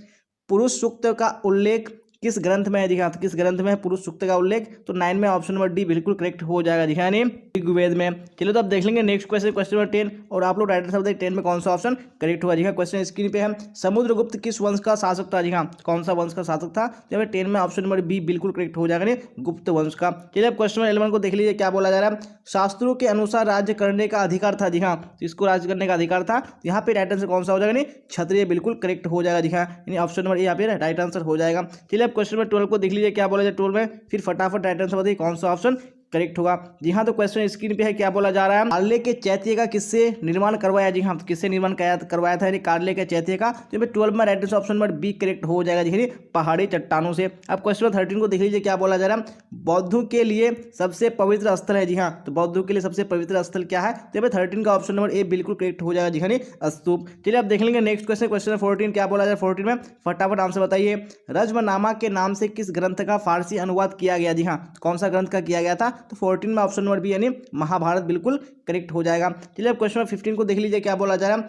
पुरुष सूक्त का उल्लेख किस ग्रंथ में है जी हाँ, तो किस ग्रंथ में है पुरुष सूक्त का उल्लेख, तो 9 में ऑप्शन नंबर डी बिल्कुल करेक्ट हो जाएगा जी हाँ, यानी ऋग्वेद में। चलो तो अब देख लेंगे नेक्स्ट क्वेश्चन, क्वेश्चन नंबर 10, और आप लोग राइट आंसर बताइए 10 में कौन सा ऑप्शन करेक्ट हुआ जी हाँ। क्वेश्चन स्क्रीन पे है, समुद्रगुप्त किस वंश का शासक था जी हाँ, कौन सा वंश का शासक था, तो यहाँ पे 10 में ऑप्शन नंबर बी बिल्कुल करेक्ट हो जाएगा, गुप्त वंश का। चलिए अब क्वेश्चन नंबर 11 को देख लीजिए, क्या बोला जा रहा है, शास्त्रों के अनुसार राज्य करने का अधिकार था जी हाँ, तो इसको राज्य करने का अधिकार था, तो यहाँ पे राइट आंसर कौन सा हो जाएगा, क्षत्रिय बिल्कुल करेक्ट हो जाएगा जी हाँ, यानी ऑप्शन नंबर ए यहाँ पे राइट आंसर हो जाएगा। चलिए अब क्वेश्चन नंबर 12 को देख लीजिए, क्या बोला जाए 12 में, फिर फटाफट राइट आंसर बताइए कौन सा ऑप्शन करेक्ट होगा जी हाँ। तो क्वेश्चन स्क्रीन पे है, क्या बोला जा रहा है, कार्ले के चैत्य का किससे निर्माण करवाया जी हाँ, तो किससे निर्माण करवाया था, यानी कार्ले के चैत्य का, तो यहाँ पे 12 में right answer option number B correct हो जाएगा जी, पहाड़ी चट्टानों से। अब क्वेश्चन नंबर 13 को देख लीजिए, क्या बोला जा रहा है, बौद्धों के लिए सबसे पवित्र स्थल है जी हाँ, तो बौद्धों के लिए सबसे पवित्र स्थल क्या है, तो यहाँ पे 13 का ऑप्शन नंबर ए बिल्कुल करेक्ट हो जाएगा जी हाँ, स्तूप। चलिए अब देख लेंगे नेक्स्ट क्वेश्चन, क्वेश्चन 14, क्या बोला जाए 14 में, फटाफट आंसर बताइए, रज्मनामा के नाम से किस ग्रंथ का फारसी अनुवाद किया गया जी हाँ, कौन सा ग्रंथ का किया गया था, तो 14 में ऑप्शन नंबर बी यानी महाभारत बिल्कुल करेक्ट हो जाएगा। चलिए अब क्वेश्चन 15 को देख लीजिए, क्या बोला जा रहा है,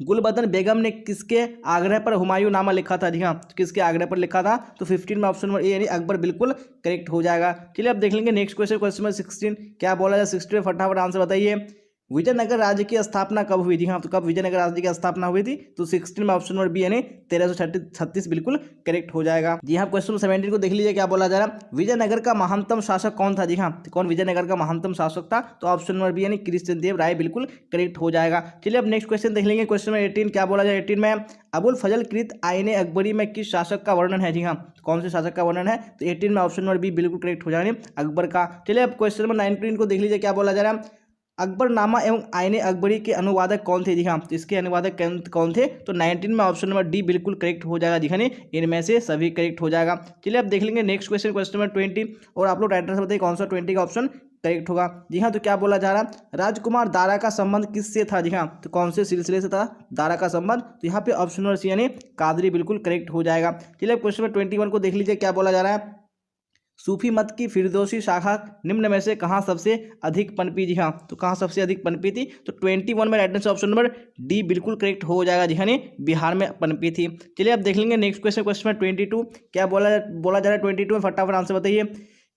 गुलबदन बेगम ने किसके आग्रह पर हुमायूं नामा लिखा था जी हाँ, तो किसके आग्रह पर लिखा था, तो 15 में ऑप्शन नंबर ए यानी अकबर बिल्कुल करेक्ट हो जाएगा। चलिए अब देख लेंगे नेक्स्ट क्वेश्चन, क्वेश्चन नंबर 16, क्या बोला जाए 16 में फटाफट आंसर बताइए, विजयनगर राज्य की स्थापना कब हुई थी हाँ, तो कब विजयनगर राज्य की स्थापना हुई थी, तो 16 में ऑप्शन नंबर बी यानी 1336 बिल्कुल करेक्ट हो जाएगा जी हाँ। क्वेश्चन 17 को देख लीजिए, क्या बोला जा रहा है, विजयनगर का महानतम शासक कौन था जी हाँ, तो कौन विजयनगर का महानतम शासक था, तो ऑप्शन नंबर बी यानी कृष्णदेव राय बिल्कुल करेक्ट हो जाएगा। चलिए अब नेक्स्ट क्वेश्चन देख लेंगे, क्वेश्चन नंबर 18, क्या बोला जाए 18 में, अबुल फजल कृत आईने अकबरी में किस शासक का वर्णन है जी हाँ, कौन से शासक का वर्णन है, तो 18 में ऑप्शन नंबर बी बिल्कुल करेक्ट हो जाएगा, अकबर का। चलिए अब क्वेश्चन नंबर 19 को देख लीजिए, क्या बोला जा रहा है, अकबरनामा एवं आईने अकबरी के अनुवादक कौन थे जी हाँ, तो इसके अनुवादक कौन थे, तो 19 में ऑप्शन नंबर डी बिल्कुल करेक्ट हो जाएगा जी हाँ, इनमें से सभी करेक्ट हो जाएगा। चलिए अब देख लेंगे नेक्स्ट क्वेश्चन, क्वेश्चन नंबर 20, और आप लोग राइट आंसर बताइए कौन सा 20 का ऑप्शन करेक्ट होगा जी हाँ। तो क्या बोला जा रहा है, राजकुमार दारा का संबंध किससे था जी हाँ, तो कौन से सिलसिले से था दारा का संबंध, तो यहाँ पे ऑप्शन नंबर सी यानी कादरी बिल्कुल करेक्ट हो जाएगा। चलिए क्वेश्चन नंबर 21 को देख लीजिए, क्या बोला जा रहा है, सूफी मत की फिरदौसी शाखा निम्न में से कहाँ सबसे अधिक पनपी जी हाँ, तो कहाँ सबसे अधिक पनपी थी, तो 21 में right answer option number D बिल्कुल करेक्ट हो जाएगा जी हाँ, बिहार में पनपी थी। चलिए अब देख लेंगे नेक्स्ट क्वेश्चन, क्वेश्चन नंबर 22, क्या बोला जा रहा है 22 में फटाफट आंसर बताइए,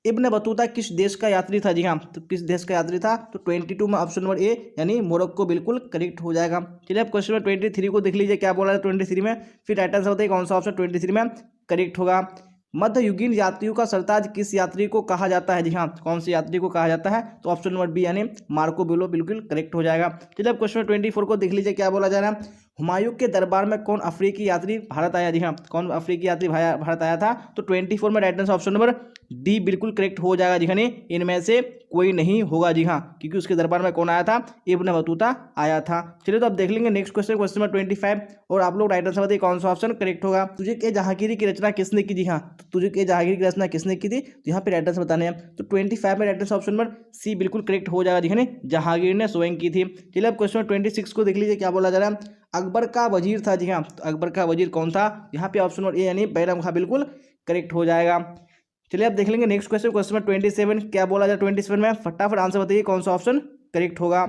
इब्न बतूता किस देश का यात्री था जी हाँ, तो किस देश का यात्री था, तो 22 में ऑप्शन नंबर ए यानी मोरक्को बिल्कुल करेक्ट हो जाएगा। चलिए अब क्वेश्चन नंबर 23 को देख लीजिए, क्या बोला है 23 में, फिर राइट आंसर बताइए कौन सा ऑप्शन 23 में करेक्ट होगा। मध्ययुगीन यात्रियों का सरताज किस यात्री को कहा जाता है जी हाँ, कौन से यात्री को कहा जाता है, तो ऑप्शन नंबर बी यानी मार्को पोलो बिल्कुल करेक्ट हो जाएगा। चलिए अब क्वेश्चन 24 को देख लीजिए, क्या बोला जा रहा है, हुमायूं के दरबार में कौन अफ्रीकी यात्री भारत आया जी हाँ, कौन अफ्रीकी यात्री भारत आया था, तो 24 में right answer option number D बिल्कुल करेक्ट हो जाएगा जी हाँ, इनमें से कोई नहीं होगा जी हाँ, क्योंकि उसके दरबार में कौन आया था, इब्न बतूता आया था। चलिए तो अब देख लेंगे नेक्स्ट क्वेश्चन, क्वेश्चन नंबर 25, और आप लोग राइट आंसर बताइए कौन सा ऑप्शन करेक्ट होगा। तुझे के जहांगीरी की रचना किसने की जी हाँ, तो तुझे के जहांगीरी की रचना किसने की थी, तो यहाँ पे राइट आंसर बताने हैं, तो 25 में right answer option number C बिल्कुल करेक्ट हो जाएगा जी हाँ, जहांगीर ने स्वयं की थी। चलिए अब क्वेश्चन 26 को देख लीजिए, क्या बोला जा रहा है, अकबर का वजीर था जी हाँ, तो अकबर का वजीर कौन था, यहाँ पे ऑप्शन नंबर ए यानी बैरम खां बिल्कुल करेक्ट हो जाएगा। चलिए अब देख लेंगे नेक्स्ट क्वेश्चन, क्वेश्चन नंबर 27, क्या बोला जाए 27 में, फटाफट आंसर बताइए कौन सा ऑप्शन करेक्ट होगा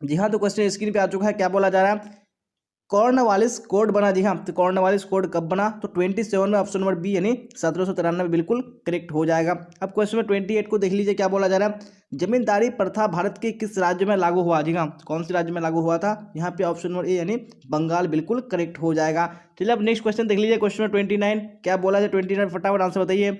जी हाँ। तो क्वेश्चन स्क्रीन पे आ चुका है, क्या बोला जा रहा है, कॉर्नवालिस कोड बना जी हाँ, तो कॉर्नवालिस कोड कब बना, तो 27 में ऑप्शन नंबर बी यानी 1793 बिल्कुल करेक्ट हो जाएगा। अब क्वेश्चन नंबर 28 को देख लीजिए, क्या बोला जा रहा है, जमींदारी प्रथा भारत के किस राज्य में लागू हुआ जी हाँ, कौन से राज्य में लागू हुआ था, यहाँ पे ऑप्शन नंबर ए यानी बंगाल बिल्कुल करेक्ट हो जाएगा। चलिए अब नेक्स्ट क्वेश्चन देख लीजिए, क्वेश्चन नंबर 29, क्या बोला जाए 29 फटाफट आंसर बताइए,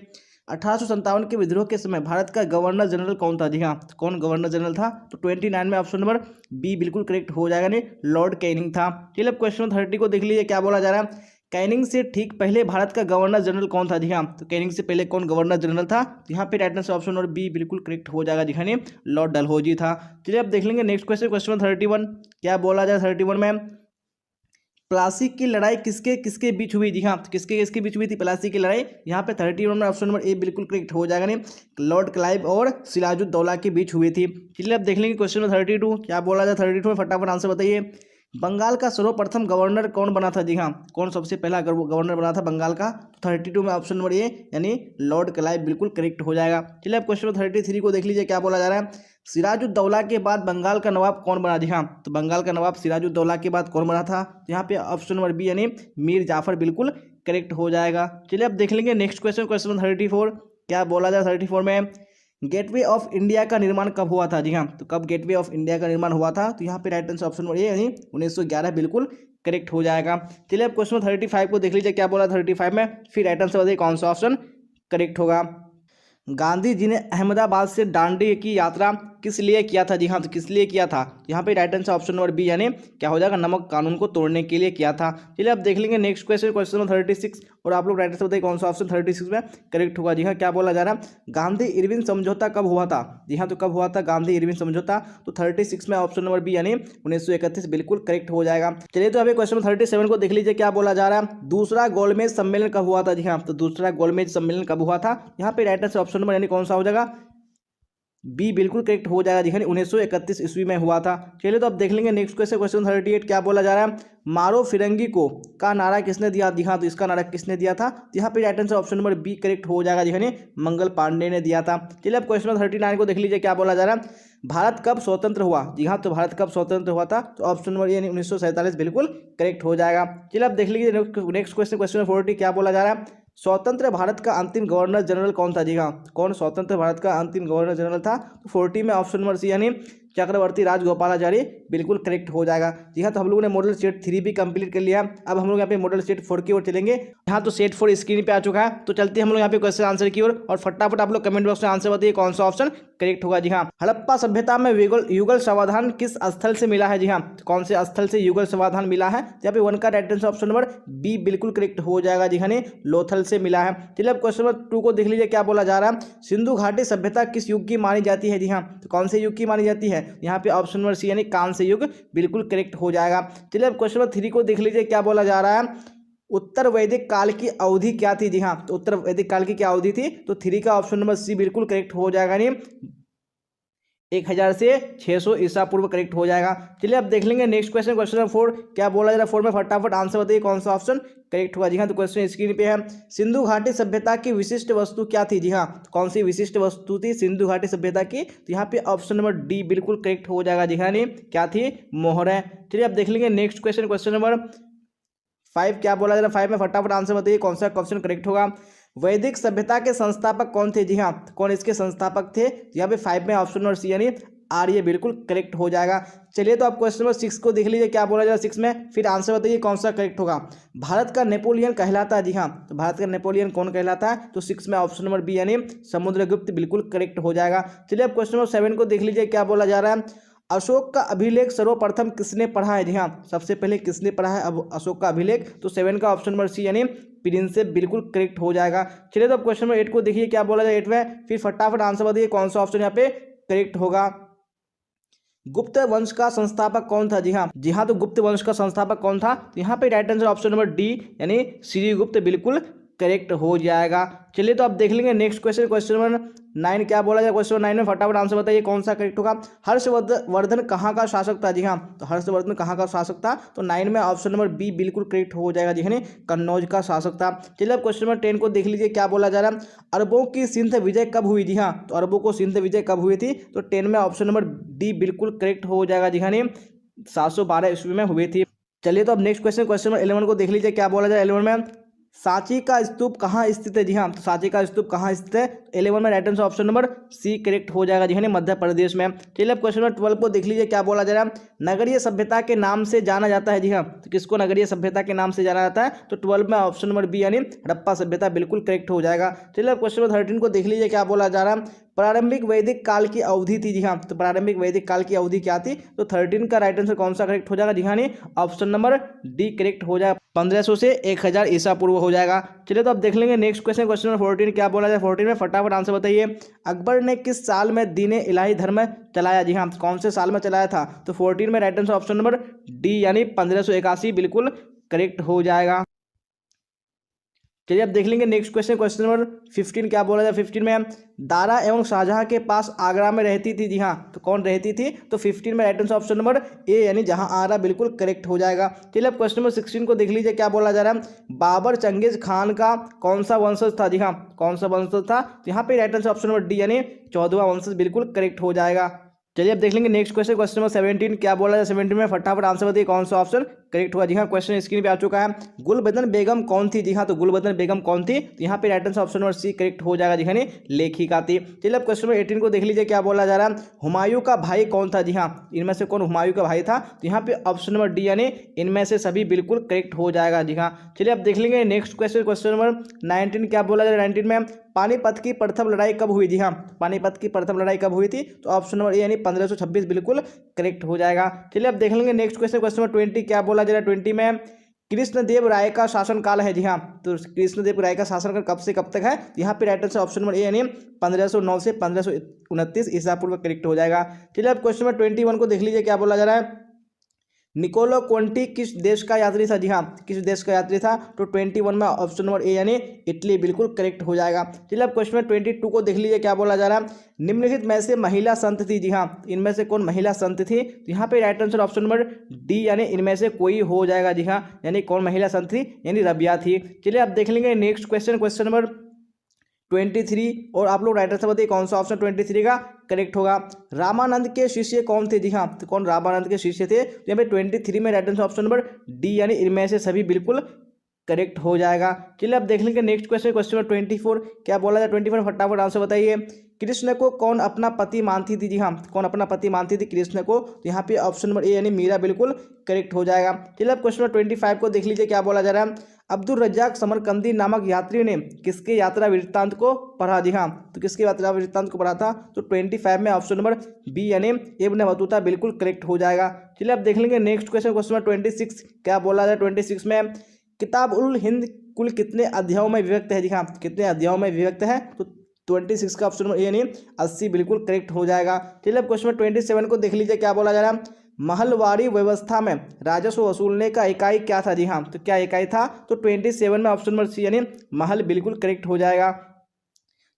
1857 के विद्रोह के समय भारत का गवर्नर जनरल कौन था जी हाँ, कौन गवर्नर जनरल था, तो 29 में ऑप्शन नंबर बी बिल्कुल करेक्ट हो जाएगा, नहीं लॉर्ड कैनिंग था। चलिए अब क्वेश्चन 30 को देख लीजिए, क्या बोला जा रहा है, कैनिंग से ठीक पहले भारत का गवर्नर जनरल कौन था जी हाँ, तो कैनिंग से पहले कौन गवर्नर जनरल था, यहाँ पे right answer option number B बिल्कुल करेक्ट हो जाएगा जी हाँ, लॉर्ड डलहौजी था। चलिए अब देख लेंगे नेक्स्ट क्वेश्चन, क्वेश्चन 31, क्या बोला जाए 31 में, प्लासी की लड़ाई किसके किसके बीच हुई जी हाँ, तो किसके किसके बीच हुई थी प्लासी की लड़ाई, यहाँ पे 31 में ऑप्शन नंबर ए बिल्कुल करेक्ट हो जाएगा, नहीं लॉर्ड क्लाइव और सिराजुद्दौला के बीच हुई थी। चलिए अब देख लेंगे क्वेश्चन नंबर 32, क्या बोला जाए 32 में फटाफट आंसर बताइए, बंगाल का सर्वप्रथम गवर्नर कौन बना था जी हाँ, कौन सबसे पहला गवर्नर बना था बंगाल का, तो 32 में ऑप्शन नंबर ए यानी लॉर्ड क्लाइव बिल्कुल करेक्ट हो जाएगा। चलिए अब क्वेश्चन नंबर 33 को देख लीजिए, क्या बोला जा रहा है, सिराजुद्दौला के बाद बंगाल का नवाब कौन बना जी हाँ, तो बंगाल का नवाब सिराजुद्दौला के बाद कौन बना था, तो यहाँ पे ऑप्शन नंबर बी यानी मीर जाफर बिल्कुल करेक्ट हो जाएगा। चलिए अब देख लेंगे नेक्स्ट क्वेश्चन, क्वेश्चन नंबर 34 क्या बोला जाए 34 में, गेटवे ऑफ इंडिया का निर्माण कब हुआ था। जी हाँ, तो कब गेटवे ऑफ इंडिया का निर्माण हुआ था, तो यहाँ पे right answer option number A यानी 1911 बिल्कुल करेक्ट हो जाएगा। चलिए अब क्वेश्चन 35 को देख लीजिए क्या बोला 35 में, फिर राइट आंसर बताइए कौन सा ऑप्शन करेक्ट होगा। गांधी जी ने अहमदाबाद से दांडी की यात्रा किस लिए किया था। जी हाँ, तो किस लिए किया था, यहाँ पे right answer option number B यानी क्या हो जाएगा, नमक कानून को तोड़ने के लिए किया था। चलिए अब देख लेंगे नेक्स्ट क्वेश्चन, क्वेश्चन नंबर 36 और आप लोग राइट आंसर बताइए कौन सा ऑप्शन 36 में करेक्ट होगा। जी हाँ, क्या बोला जा रहा है, गांधी इरविन समझौता कब हुआ था। जी हाँ, तो कब हुआ था गांधी इरविन समझौता, तो 36 में ऑप्शन नंबर बी यानी 1931 बिल्कुल करेक्ट हो जाएगा। चलिए तो अभी क्वेश्चन नंबर 37 को देख लीजिए क्या बोला जा रहा है, दूसरा गोलमेज सम्मेलन कब हुआ था। जी हाँ, तो दूसरा गोलमेज सम्मेलन कब हुआ था, यहाँ पे राइट आंसर ऑप्शन नंबर यानी कौन सा हो जाएगा, बी बिल्कुल करेक्ट हो जाएगा। जी 1931 ईस्वी में हुआ था। चलिए तो अब देख लेंगे नेक्स्ट क्वेश्चन, क्वेश्चन 38 क्या बोला जा रहा है, मारो फिरंगी को का नारा किसने दिया। जी हाँ, तो इसका नारा किसने दिया था, यहाँ पे right answer option number B correct हो जाएगा। जी मंगल पांडे ने दिया था। चलिए अब क्वेश्चन नंबर 39 को देख लीजिए क्या बोला जा रहा है, भारत कब स्वतंत्र हुआ। जी हाँ, तो भारत कब स्वतंत्र हुआ था, तो ऑप्शन नंबर यानी 1947 बिल्कुल करेक्ट हो जाएगा। चलिए अब देख लीजिए नेक्स्ट क्वेश्चन, क्वेश्चन नंबर 40 क्या बोला जा रहा है, स्वतंत्र भारत का अंतिम गवर्नर जनरल कौन था। जी हाँ, कौन स्वतंत्र भारत का अंतिम गवर्नर जनरल था, तो 40 में ऑप्शन नंबर सी यानी चक्रवर्ती राजगोपालाचारी बिल्कुल करेक्ट हो जाएगा। जी हाँ, तो हम लोगों ने मॉडल सेट 3 भी कंप्लीट कर लिया। अब हम लोग यहाँ पे मॉडल सेट 4 की ओर चलेंगे। यहाँ तो सेट 4 स्क्रीन पे आ चुका है, तो चलते हैं हम लोग यहाँ पे क्वेश्चन आंसर की ओर, और फटाफट आप लोग कमेंट बॉक्स में आंसर बताइए कौन सा ऑप्शन करेक्ट होगा। जी हाँ, हड़प्पा सभ्यता में युगल समाधान किस स्थल से मिला है। जी हाँ, तो कौन से स्थल से युगल समाधान मिला है, यहाँ पे 1 का right answer option number B बिल्कुल करेक्ट हो जाएगा। जी हाँ, लोथल से मिला है। चलिए अब क्वेश्चन नंबर 2 को देख लीजिए क्या बोला जा रहा है, सिंधु घाटी सभ्यता किस युग की मानी जाती है। जी हाँ, तो कौन से युग की मानी जाती है, यहाँ पे ऑप्शन नंबर सी यानी कांस्य युग बिल्कुल करेक्ट हो जाएगा। चलिए अब क्वेश्चन नंबर 3 को देख लीजिए क्या बोला जा रहा है, उत्तर वैदिक काल की अवधि क्या थी। जी हाँ, तो उत्तर वैदिक काल की क्या अवधि थी, तो 3 का ऑप्शन नंबर सी बिल्कुल करेक्ट हो जाएगा, यानी 1000 से 600 ईसा पूर्व करेक्ट हो जाएगा। चलिए अब देख लेंगे नेक्स्ट क्वेश्चन, क्वेश्चन नंबर 4 क्या बोला जा रहा है, 4 में फटाफट आंसर बताइए कौन सा ऑप्शन करेक्ट होगा। जी हाँ, तो क्वेश्चन स्क्रीन पे है, सिंधु घाटी सभ्यता की विशिष्ट वस्तु क्या थी। जी हाँ, कौन सी विशिष्ट वस्तु थी सिंधु घाटी सभ्यता की, तो यहाँ पे ऑप्शन नंबर डी बिल्कुल करेक्ट हो जाएगा। जी हाँ, क्या थी, मोहरें। चलिए अब देख लेंगे नेक्स्ट क्वेश्चन, क्वेश्चन नंबर 5 क्या बोला जा रहा है, 5 में फटाफट आंसर बताइए कौन सा क्वेश्चन करेक्ट होगा। वैदिक सभ्यता के संस्थापक कौन थे। जी हाँ, कौन इसके संस्थापक थे, यहाँ पे 5 में ऑप्शन नंबर सी यानी आर्य बिल्कुल करेक्ट हो जाएगा। चलिए तो आप क्वेश्चन नंबर 6 को देख लीजिए क्या बोला जा रहा है 6 में, फिर आंसर बताइए कौन सा करेक्ट होगा। भारत का नेपोलियन कहलाता है। जी हाँ, तो भारत का नेपोलियन कौन कहलाता है, तो 6 में ऑप्शन नंबर बी यानी समुद्रगुप्त बिल्कुल करेक्ट हो जाएगा। चलिए अब क्वेश्चन नंबर 7 को देख लीजिए क्या बोला जा रहा है, अशोक का अभिलेख सर्वप्रथम किसने पढ़ा है। जी हाँ, सबसे पहले किसने पढ़ा है अब अशोक का अभिलेख, तो 7 का ऑप्शन नंबर सी यानी प्रिंसेप बिल्कुल करेक्ट हो जाएगा। चलिए तो अब क्वेश्चन नंबर 8 को देखिए क्या बोला जाए 8 में, फिर फटाफट आंसर बताइए कौन सा ऑप्शन यहाँ पे करेक्ट होगा। गुप्त वंश का संस्थापक कौन था। जी हाँ, तो गुप्त वंश का संस्थापक कौन था, तो यहाँ पे right answer option number D यानी श्रीगुप्त बिल्कुल करेक्ट हो जाएगा। चलिए तो अब देख लेंगे नेक्स्ट क्वेश्चन, क्वेश्चन नंबर 9 क्या बोला जाए, क्वेश्चन नंबर 9 में फटाफट आंसर बताइए कौन सा करेक्ट होगा। हर्षवर्धन कहाँ का शासक था। जी हाँ, तो हर्षवर्धन कहाँ का शासक था, तो 9 में ऑप्शन नंबर बी बिल्कुल करेक्ट हो जाएगा। जी हाँ, कन्नौज का शासक था। चलिए अब क्वेश्चन नंबर 10 को देख लीजिए क्या बोला जा रहा है, अरबों की सिंध विजय कब हुई। जी हाँ, तो अरबों को सिंध विजय कब हुई थी, तो 10 में ऑप्शन नंबर डी बिल्कुल करेक्ट हो जाएगा। जी हाँ, 712 ईस्वी में हुई थी। चलिए तो अब नेक्स्ट क्वेश्चन, क्वेश्चन नंबर 11 को देख लीजिए क्या बोला जाए 11 में, सांची का स्तूप कहाँ स्थित है। जी हाँ, तो सांची का स्तूप कहाँ स्थित है, 11 में right answer option number C correct हो जाएगा। जी हाँ, मध्य प्रदेश में। चलिए अब क्वेश्चन नंबर 12 को देख लीजिए क्या बोला जा रहा है, नगरीय सभ्यता के नाम से जाना जाता है। जी हाँ, तो किसको नगरीय सभ्यता के नाम से जाना जाता है, तो 12 में ऑप्शन नंबर बी यानी हड़प्पा सभ्यता बिल्कुल करेक्ट हो जाएगा। चलिए अब क्वेश्चन नंबर 13 को देख लीजिए क्या बोला जा रहा है, प्रारंभिक वैदिक काल की अवधि थी। जी हाँ, तो प्रारंभिक वैदिक काल की अवधि क्या थी, तो 13 का राइट आंसर कौन सा करेक्ट हो जाएगा। जी हाँ, ऑप्शन नंबर डी करेक्ट हो जाएगा, 1500 से 1000 ईसा पूर्व हो जाएगा। चलिए तो अब देख लेंगे नेक्स्ट क्वेश्चन, क्वेश्चन नंबर 14 क्या बोला जाए 14 में फटाफट आंसर बताइए, अकबर ने किस साल में दीन इलाही धर्म चलाया। जी हाँ, कौन से साल में चलाया था, तो 14 में right answer option number D यानी 1581 बिल्कुल करेक्ट हो जाएगा। चलिए अब देख लेंगे नेक्स्ट क्वेश्चन, क्वेश्चन नंबर 15 क्या बोला जाए 15 में, दारा एवं शाहजहां के पास आगरा में रहती थी। जी हाँ, तो कौन रहती थी, तो 15 में right answer option number A यानी जहां आगरा बिल्कुल करेक्ट हो जाएगा। चलिए अब क्वेश्चन नंबर 16 को देख लीजिए क्या बोला जा रहा है, बाबर चंगेज खान का कौन सा वंशज था। जी हाँ, कौन सा वंशज था, तो यहाँ पे right answer option number D यानी 14वां वंशज बिल्कुल करेक्ट हो जाएगा। चलिए अब देख लेंगे नेक्स्ट क्वेश्चन, क्वेश्चन नंबर 17 क्या बोला जाए 17 में फटाफट आंसर बताइए कौन सा ऑप्शन करेक्ट होगा। जी हाँ, क्वेश्चन स्क्रीन पे आ चुका है। गुलबदन बेगम कौन थी? जी हाँ, तो गुलबदन बेगम कौन थी? तो यहाँ पे right answer option number C correct हो जाएगा। जी हाँ, लेखिका थी। चलिए अब क्वेश्चन नंबर 18 को देख लीजिए, क्या बोला जा रहा है। हुमायूं का भाई कौन था? जी हाँ, इनमें से कौन हुमायूं का भाई था? तो यहाँ पे ऑप्शन नंबर डी यानी इनमें से सभी बिल्कुल करेक्ट हो जाएगा। जी हाँ, चलिए अब देख लेंगे नेक्स्ट क्वेश्चन, क्वेश्चन नंबर 19 क्या बोला जा रहा है। 19 में पानीपत की प्रथम लड़ाई कब हुई? जी हाँ, पानीपत की प्रथम लड़ाई कब हुई थी? तो ऑप्शन नंबर ए यानी 1526 बिल्कुल करेक्ट हो जाएगा। चलिए अब देख लेंगे नेक्स्ट क्वेश्चन, क्वेश्चन नंबर 20 क्या बोला जा रहा है। 20 में कृष्णदेव राय का शासनकाल है। जी हाँ, तो कृष्णदेव राय का शासनकाल कब से कब तक है? यहाँ पे right answer option number A यानी 1509 से 1529 ईसा पूर्व करेक्ट हो जाएगा। चलिए अब क्वेश्चन नंबर 21 को देख लीजिए, क्या बोला जा रहा है। निकोलो कोंटी किस देश का यात्री था? जी हाँ, किस देश का यात्री था? तो 21 में ऑप्शन नंबर ए यानी इटली बिल्कुल करेक्ट हो जाएगा। चलिए अब क्वेश्चन नंबर 22 को देख लीजिए, क्या बोला जा रहा है। निम्नलिखित में से महिला संत थी? जी हाँ, इनमें से कौन महिला संत थी? तो यहाँ पे right answer option number D यानी इनमें से कोई हो जाएगा। जी हाँ, यानी कौन महिला संत थी? यानी रबिया थी। चलिए अब देख लेंगे नेक्स्ट क्वेश्चन, क्वेश्चन नंबर 23 और आप लोग राइट आंसर बताइए कौन सा ऑप्शन 23 का करेक्ट होगा। रामानंद के शिष्य कौन थे? जी हाँ, तो कौन रामानंद के शिष्य थे? तो यहाँ पे 23 में right answer option number D यानी इनमें से सभी बिल्कुल करेक्ट हो जाएगा। चलिए अब देख लेंगे नेक्स्ट क्वेश्चन, क्वेश्चन नंबर 24 क्या बोला जाए। 24 फटाफट आंसर बताइए। कृष्ण को कौन अपना पति मानती थी? जी हाँ, कौन अपना पति मानती थी कृष्ण को? तो यहाँ पे ऑप्शन नंबर ए यानी मीरा बिल्कुल करेक्ट हो जाएगा। चलिए अब क्वेश्चन नंबर 25 को देख लीजिए, क्या बोला जा रहा है। अब्दुल रज्जाक समरकंदी नामक यात्री ने किसके यात्रा वृत्तांत को पढ़ा? जी हाँ, तो किसके यात्रा वृत्तांत को पढ़ा था? तो 25 में ऑप्शन नंबर बी यानी इब्न बतूता बिल्कुल करेक्ट हो जाएगा। चलिए अब देख लेंगे नेक्स्ट क्वेश्चन, क्वेश्चन नंबर 26 क्या बोला जाए। 26 में किताब उल हिंद कुल कितने अध्यायों में विभक्त है? जी हाँ, कितने अध्यायों में विभक्त है? तो 26 का ऑप्शन नंबर ए यानी 80 बिल्कुल करेक्ट हो जाएगा। चलिए अब क्वेश्चन नंबर 27 को देख लीजिए, क्या बोला जा रहा है। महलवाड़ी व्यवस्था में राजस्व वसूलने का इकाई क्या था? जी हाँ, तो क्या इकाई था? तो 27 में ऑप्शन नंबर सी यानी महल बिल्कुल करेक्ट हो जाएगा।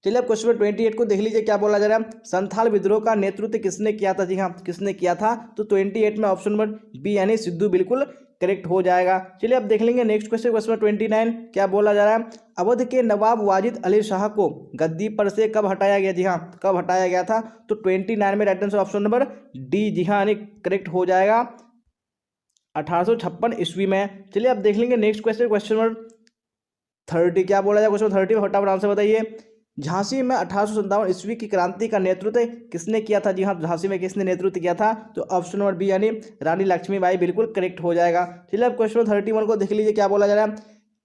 चलिए अब क्वेश्चन नंबर 28 को देख लीजिए, क्या बोला जा रहा है। संथाल विद्रोह का नेतृत्व किसने किया था? जी हाँ, किसने किया था? तो 28 में ऑप्शन नंबर बी यानी सिद्धू बिल्कुल करेक्ट हो जाएगा। चलिए अब देख लेंगे नेक्स्ट क्वेश्चन, क्वेश्चन नंबर 29 क्या बोला जा रहा है। अवध के नवाब वाजिद अली शाह को गद्दी पर से कब हटाया गया? जी हाँ, कब हटाया गया था? तो 29 में right answer option number D G हाँ यानी करेक्ट हो जाएगा 1856 ईस्वी में। चलिए अब देख लेंगे नेक्स्ट क्वेश्चन, क्वेश्चन नंबर 30 क्या बोला जाए। क्वेश्चन 30 फटाफट आंसर बताइए। झांसी में 1857 ईस्वी की क्रांति का नेतृत्व किसने किया था? जी हाँ, झांसी में किसने नेतृत्व किया था? तो ऑप्शन नंबर बी यानी रानी लक्ष्मीबाई बिल्कुल करेक्ट हो जाएगा। चलिए अब क्वेश्चन 31 को देख लीजिए, क्या बोला जा रहा है।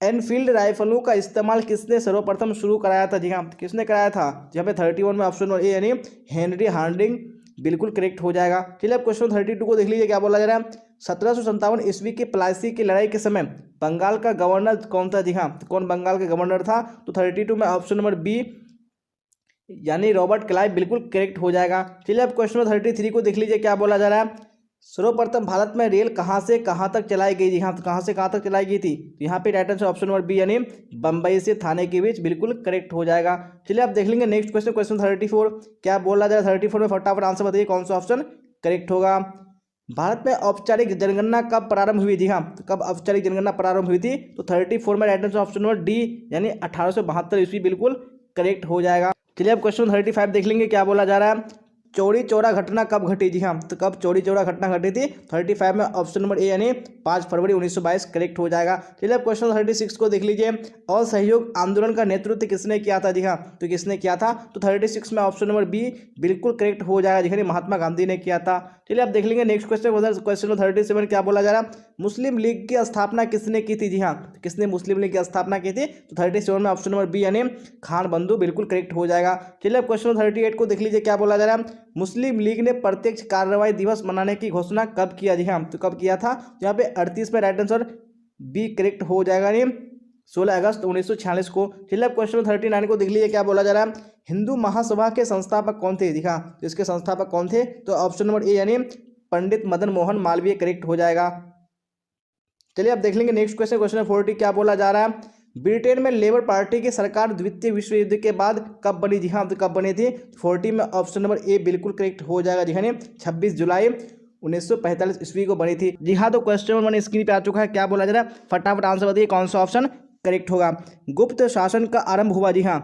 एनफील्ड राइफलों का इस्तेमाल किसने सर्वप्रथम शुरू कराया था? जी हाँ, किसने कराया था? यहाँ पे 31 में ऑप्शन नंबर ए यानी हेनरी हार्डिंग बिल्कुल करेक्ट हो जाएगा। चलिए अब क्वेश्चन 32 को देख लीजिए, क्या बोला जा रहा है। 1757 ईस्वी की प्लासी की लड़ाई के समय बंगाल का गवर्नर कौन था? जी हाँ, तो कौन बंगाल का गवर्नर था? तो 32 में ऑप्शन नंबर बी यानी रॉबर्ट क्लाइव बिल्कुल करेक्ट हो जाएगा। चलिए अब क्वेश्चन नंबर 33 को देख लीजिए, क्या बोला जा रहा है। सर्वप्रथम भारत में रेल कहाँ से कहाँ तक चलाई गई? जी हाँ, तो कहाँ से कहाँ तक चलाई गई थी? तो यहाँ पे right answer option number B यानी बम्बई से थाने के बीच बिल्कुल करेक्ट हो जाएगा। चलिए अब देख लेंगे नेक्स्ट क्वेश्चन, क्वेश्चन 34 क्या बोला जा रहा है। 34 में फटाफट आंसर बताइए कौन सा ऑप्शन करेक्ट होगा। भारत में औपचारिक जनगणना कब प्रारंभ हुई? जी हाँ, तो कब औपचारिक जनगणना प्रारंभ हुई थी? तो 34 में right answer option number D यानी 1872 ईस्वी बिल्कुल करेक्ट हो जाएगा। चलिए अब क्वेश्चन 35 देख लेंगे, क्या बोला जा रहा है। चौरी चौरा घटना कब घटी? जी हाँ, तो कब चौरी चौरा घटना घटी थी? 35 में ऑप्शन नंबर ए यानी 5 फरवरी 1922 करेक्ट हो जाएगा। चलिए अब क्वेश्चन 36 को देख लीजिए। असहयोग आंदोलन का नेतृत्व किसने किया था? जी हाँ, तो किसने किया था? तो 36 में ऑप्शन नंबर बी बिल्कुल करेक्ट हो जाएगा, जिसे महात्मा गांधी ने किया था। चलिए अब देख लेंगे नेक्स्ट क्वेश्चन, क्वेश्चन नंबर 37 क्या बोला जा रहा है। मुस्लिम लीग की स्थापना किसने की थी? जी हाँ, तो किसने मुस्लिम लीग की स्थापना की थी? तो 37 में ऑप्शन नंबर बी यानी खान बंधु बिल्कुल करेक्ट हो जाएगा। चलिए अब क्वेश्चन 38 को देख लीजिए, क्या बोला जा रहा है। मुस्लिम लीग ने प्रत्यक्ष कार्रवाई दिवस मनाने की घोषणा कब किया? जी हाँ, तो कब किया था? यहाँ पे 38 में राइट आंसर बी करेक्ट हो जाएगा, यानी 16 अगस्त 1946 को। चलिए अब क्वेश्चन 39 को देख लीजिए, क्या बोला जा रहा है। हिंदू महासभा के संस्थापक कौन थे? दिखा, तो इसके संस्थापक कौन थे? तो ऑप्शन नंबर ए यानी पंडित मदन मोहन मालवीय करेक्ट हो जाएगा। चलिए अब देख लेंगे नेक्स्ट क्वेश्चन, क्वेश्चन 40 क्या बोला जा रहा है। ब्रिटेन में लेबर पार्टी की सरकार द्वितीय विश्व युद्ध के बाद कब बनी? जी हाँ, तो कब बनी थी? 40 में ऑप्शन नंबर ए बिल्कुल करेक्ट हो जाएगा, जी हाँ 26 जुलाई 1945 ईस्वी को बनी थी। जी हाँ, तो क्वेश्चन नंबर 1 स्क्रीन पे आ चुका है, क्या बोला जा रहा है। फटाफट आंसर बताइए कौन सा ऑप्शन करेक्ट होगा। गुप्त शासन का आरंभ हुआ, जी हाँ,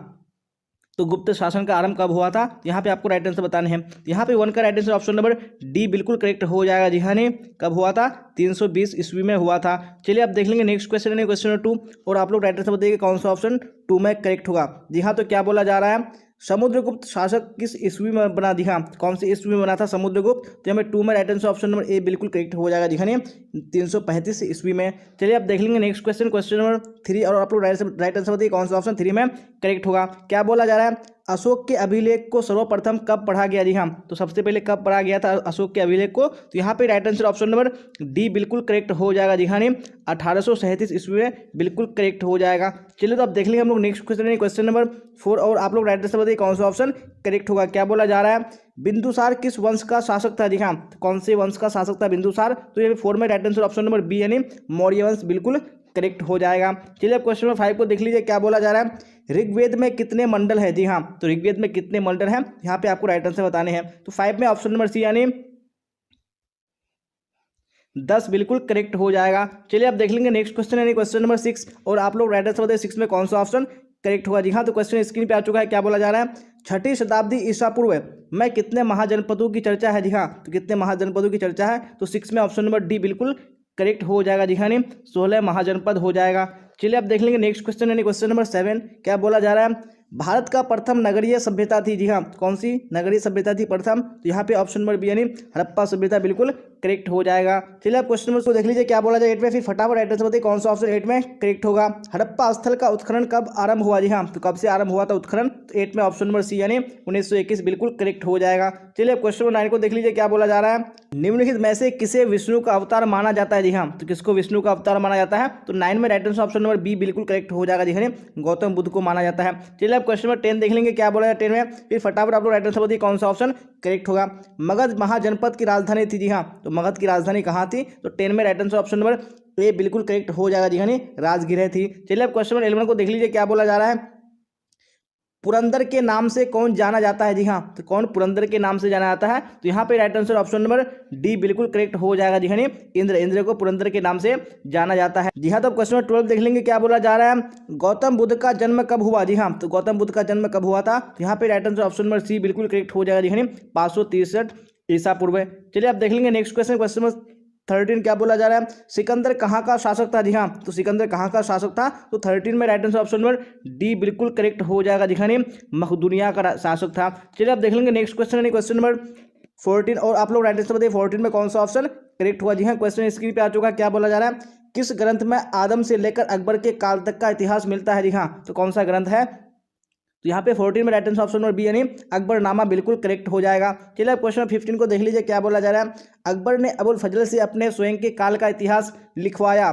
तो गुप्त शासन का आरंभ कब हुआ था? यहाँ पे आपको राइट आंसर बताने हैं। यहाँ पे 1 का right answer option number D बिल्कुल करेक्ट हो जाएगा। जी हाँ, ने कब हुआ था? 320 ईस्वी में हुआ था। चलिए आप देख लेंगे नेक्स्ट क्वेश्चन है क्वेश्चन नंबर 2, और आप लोग राइट आंसर बताइए कौन सा ऑप्शन 2 में करेक्ट होगा। जी हाँ, तो क्या बोला जा रहा है? समुद्रगुप्त शासक किस ईस्वी में बना? जी हाँ, कौन से ईस्वी में बना था समुद्रगुप्त? तो हमें 2 में right answer option number A बिल्कुल करेक्ट हो जाएगा। जी हाँ, 335 ईस्वी में। चलिए आप देख लेंगे नेक्स्ट क्वेश्चन क्वेश्चन नंबर 3, और आप लोग राइट आंसर बताइए कौन सा ऑप्शन 3 में करेक्ट होगा। क्या बोला जा रहा है? अशोक के अभिलेख को सर्वप्रथम कब पढ़ा गया? जी हाँ, तो सबसे पहले कब पढ़ा गया था अशोक के अभिलेख को? तो यहाँ पे right answer option number D बिल्कुल करेक्ट हो जाएगा। जी हाँ, 1837 ईस्वी में बिल्कुल करेक्ट हो जाएगा। चलिए तो आप देख लेंगे हम लोग नेक्स्ट क्वेश्चन क्वेश्चन नंबर 4, और आप लोग राइट आंसर बताइए कौन सा ऑप्शन करेक्ट होगा। क्या बोला जा रहा है? बिंदुसार किस वंश का शासक था? जी हाँ, तो कौन से वंश का शासक था बिंदुसार? तो ये 4 में right answer option number B यानी मौर्य वंश बिल्कुल करेक्ट हो जाएगा। चलिए अब क्वेश्चन नंबर 5 को देख लीजिए। क्या बोला जा रहा है? ऋग्वेद में कितने मंडल है? जी हाँ, तो ऋग्वेद में कितने मंडल हैं यहाँ पे आपको राइट आंसर बताने हैं। तो 5 में ऑप्शन नंबर सी यानी 10 बिल्कुल करेक्ट हो जाएगा। चलिए आप देख लेंगे नेक्स्ट क्वेश्चन यानी क्वेश्चन नंबर 6, और आप लोग राइट आंसर बताइए 6 में कौन सा ऑप्शन करेक्ट होगा। जी हाँ, तो क्वेश्चन स्क्रीन पे आ चुका है। क्या बोला जा रहा है? 6ठी शताब्दी ईसा पूर्व में कितने महाजनपदों की चर्चा है? जी हाँ, तो कितने महाजनपदों की चर्चा है? तो 6 में ऑप्शन नंबर डी बिल्कुल करेक्ट हो जाएगा। जी हाँ, 16 महाजनपद हो जाएगा। चलिए आप देख लेंगे नेक्स्ट क्वेश्चन यानी क्वेश्चन नंबर 7। क्या बोला जा रहा है? भारत का प्रथम नगरीय सभ्यता थी? जी हाँ, कौन सी नगरीय सभ्यता थी प्रथम? तो यहाँ पे ऑप्शन नंबर बी यानी हड़प्पा सभ्यता बिल्कुल करेक्ट हो जाएगा। चलिए आप क्वेश्चन नंबर को देख लीजिए। क्या बोला जाए 8 में, फिर फटाफट राइट आंसर बताइए कौन सा ऑप्शन 8 में करेक्ट होगा। हड़प्पा स्थल का उत्खनन कब आरंभ हुआ? जी हाँ, तो कब से आरंभ हुआ था उत्खनन? तो 8 में ऑप्शन नंबर सी यानी 1921 बिल्कुल करेक्ट हो जाएगा। चलिए अब क्वेश्चन नंबर 9 को देख लीजिए। क्या बोला जा रहा है? निम्नलिखित में से किसे विष्णु का अवतार माना जाता है? जी हाँ, तो किसको विष्णु का अवतार माना जाता है? तो 9 में right answer option number B बिल्कुल करेक्ट हो जाएगा। जी हाँ, गौतम बुद्ध को माना जाता है। चलिए अब क्वेश्चन नंबर 10 देख लेंगे। क्या बोला है 10 में, फिर फटाफट आप लोग राइट आंसर बताइए कौन सा ऑप्शन करेक्ट होगा। मगध महाजनपद की राजधानी थी? जी हाँ, तो मगध की राजधानी कहाँ थी? तो 10 में right answer option number A बिल्कुल करेक्ट हो जाएगा। जी हाँ, राजगृह थी। चलिए अब क्वेश्चन नंबर 11 को देख लीजिए। क्या बोला जा रहा है? पुरंदर के नाम से कौन जाना जाता है? जी हाँ, तो कौन पुरंदर के नाम से जाना जाता है? तो यहाँ पे right answer option number D बिल्कुल करेक्ट हो जाएगा। जी हाँ, इंद्र को पुरंदर के नाम से जाना जाता है। जी हाँ, तो क्वेश्चन नंबर 12 देख लेंगे। क्या बोला जा रहा है? गौतम बुद्ध का जन्म कब हुआ? जी हाँ, तो गौतम बुद्ध का जन्म कब हुआ था? तो यहाँ पे right answer option number C बिल्कुल करेक्ट हो जाएगा। जी हाँ, 563 ईसा पूर्व। चलिए आप देख लेंगे नेक्स्ट क्वेश्चन क्वेश्चन नंबर 13। क्या बोला जा रहा है? सिकंदर कहाँ का शासक था? जी हाँ, तो सिकंदर कहाँ का शासक था? तो 13 में right answer option number D बिल्कुल करेक्ट हो जाएगा। जी हाँ, मकदूनिया का शासक था। चलिए आप देख लेंगे नेक्स्ट क्वेश्चन क्वेश्चन नंबर 14, और आप लोग राइट आंसर बताइए 14 में कौन सा ऑप्शन करेक्ट हुआ। जी हाँ, क्वेश्चन स्क्रीन पे आ चुका है। क्या बोला जा रहा है? किस ग्रंथ में आदम से लेकर अकबर के काल तक का इतिहास मिलता है? जी हाँ, तो कौन सा ग्रंथ है? तो यहाँ पे 14 में right answer option number B यानी अकबरनामा बिल्कुल करेक्ट हो जाएगा। चलिए अब क्वेश्चन 15 को देख लीजिए। क्या बोला जा रहा है? अकबर ने अबुल फजल से अपने स्वयं के काल का इतिहास लिखवाया।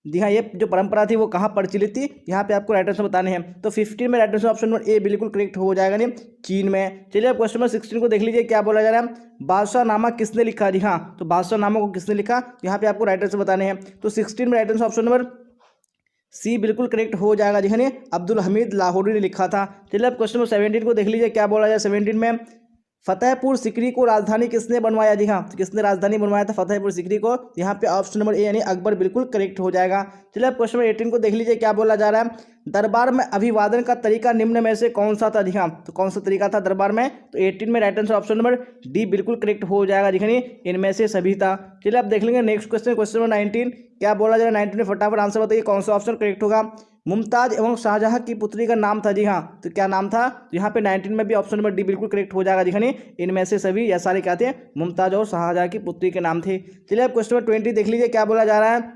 जी हाँ, ये जो परंपरा थी वो कहाँ प्रचलित थी? यहाँ पे आपको राइट आंसर बताने हैं। तो 15 में right answer option number A बिल्कुल करेक्ट हो जाएगा नहीं, चीन में। चलिए अब क्वेश्चन नंबर 16 को देख लीजिए। क्या बोला जा रहा है? बादशाह नामा किसने लिखा? जी हाँ, तो बादशाह नामा को किसने लिखा? यहाँ पे आपको राइट आंसर बताने हैं। तो 16 में right answer option number C बिल्कुल करेक्ट हो जाएगा। जी हाँ, अब्दुल हमीद लाहौरी ने लिखा था। चलिए अब क्वेश्चन नंबर 17 को देख लीजिए। क्या बोला जाए 17 में? फतेहपुर सिकरी को राजधानी किसने बनवाया? जी हाँ, तो किसने राजधानी बनवाया था फतेहपुर सिकरी को? यहाँ पे ऑप्शन नंबर ए यानी अकबर बिल्कुल करेक्ट हो जाएगा। चलिए अब क्वेश्चन नंबर 18 को देख लीजिए। क्या बोला जा रहा है? दरबार में अभिवादन का तरीका निम्न में से कौन सा था? जी हाँ, तो कौन सा तरीका था दरबार में? तो 18 में right answer option number D बिल्कुल करेक्ट हो जाएगा। जी हाँ, इनमें से सभी था। चलिए अब देख लेंगे नेक्स्ट क्वेश्चन क्वेश्चन नंबर 19। क्या बोला जा रहा है 19 में? फटाफट आंसर बताइए कौन सा ऑप्शन करेक्ट होगा। मुमताज एवं शाहजहां की पुत्री का नाम था। जी हाँ, तो क्या नाम था? तो यहाँ पे 19 में भी ऑप्शन नंबर डी बिल्कुल करेक्ट हो जाएगा। जी हाँ, इनमें से सभी या सारे क्या थे? मुमताज और शाहजहां की पुत्री के नाम थे। चलिए अब क्वेश्चन नंबर 20 देख लीजिए। क्या बोला जा रहा है?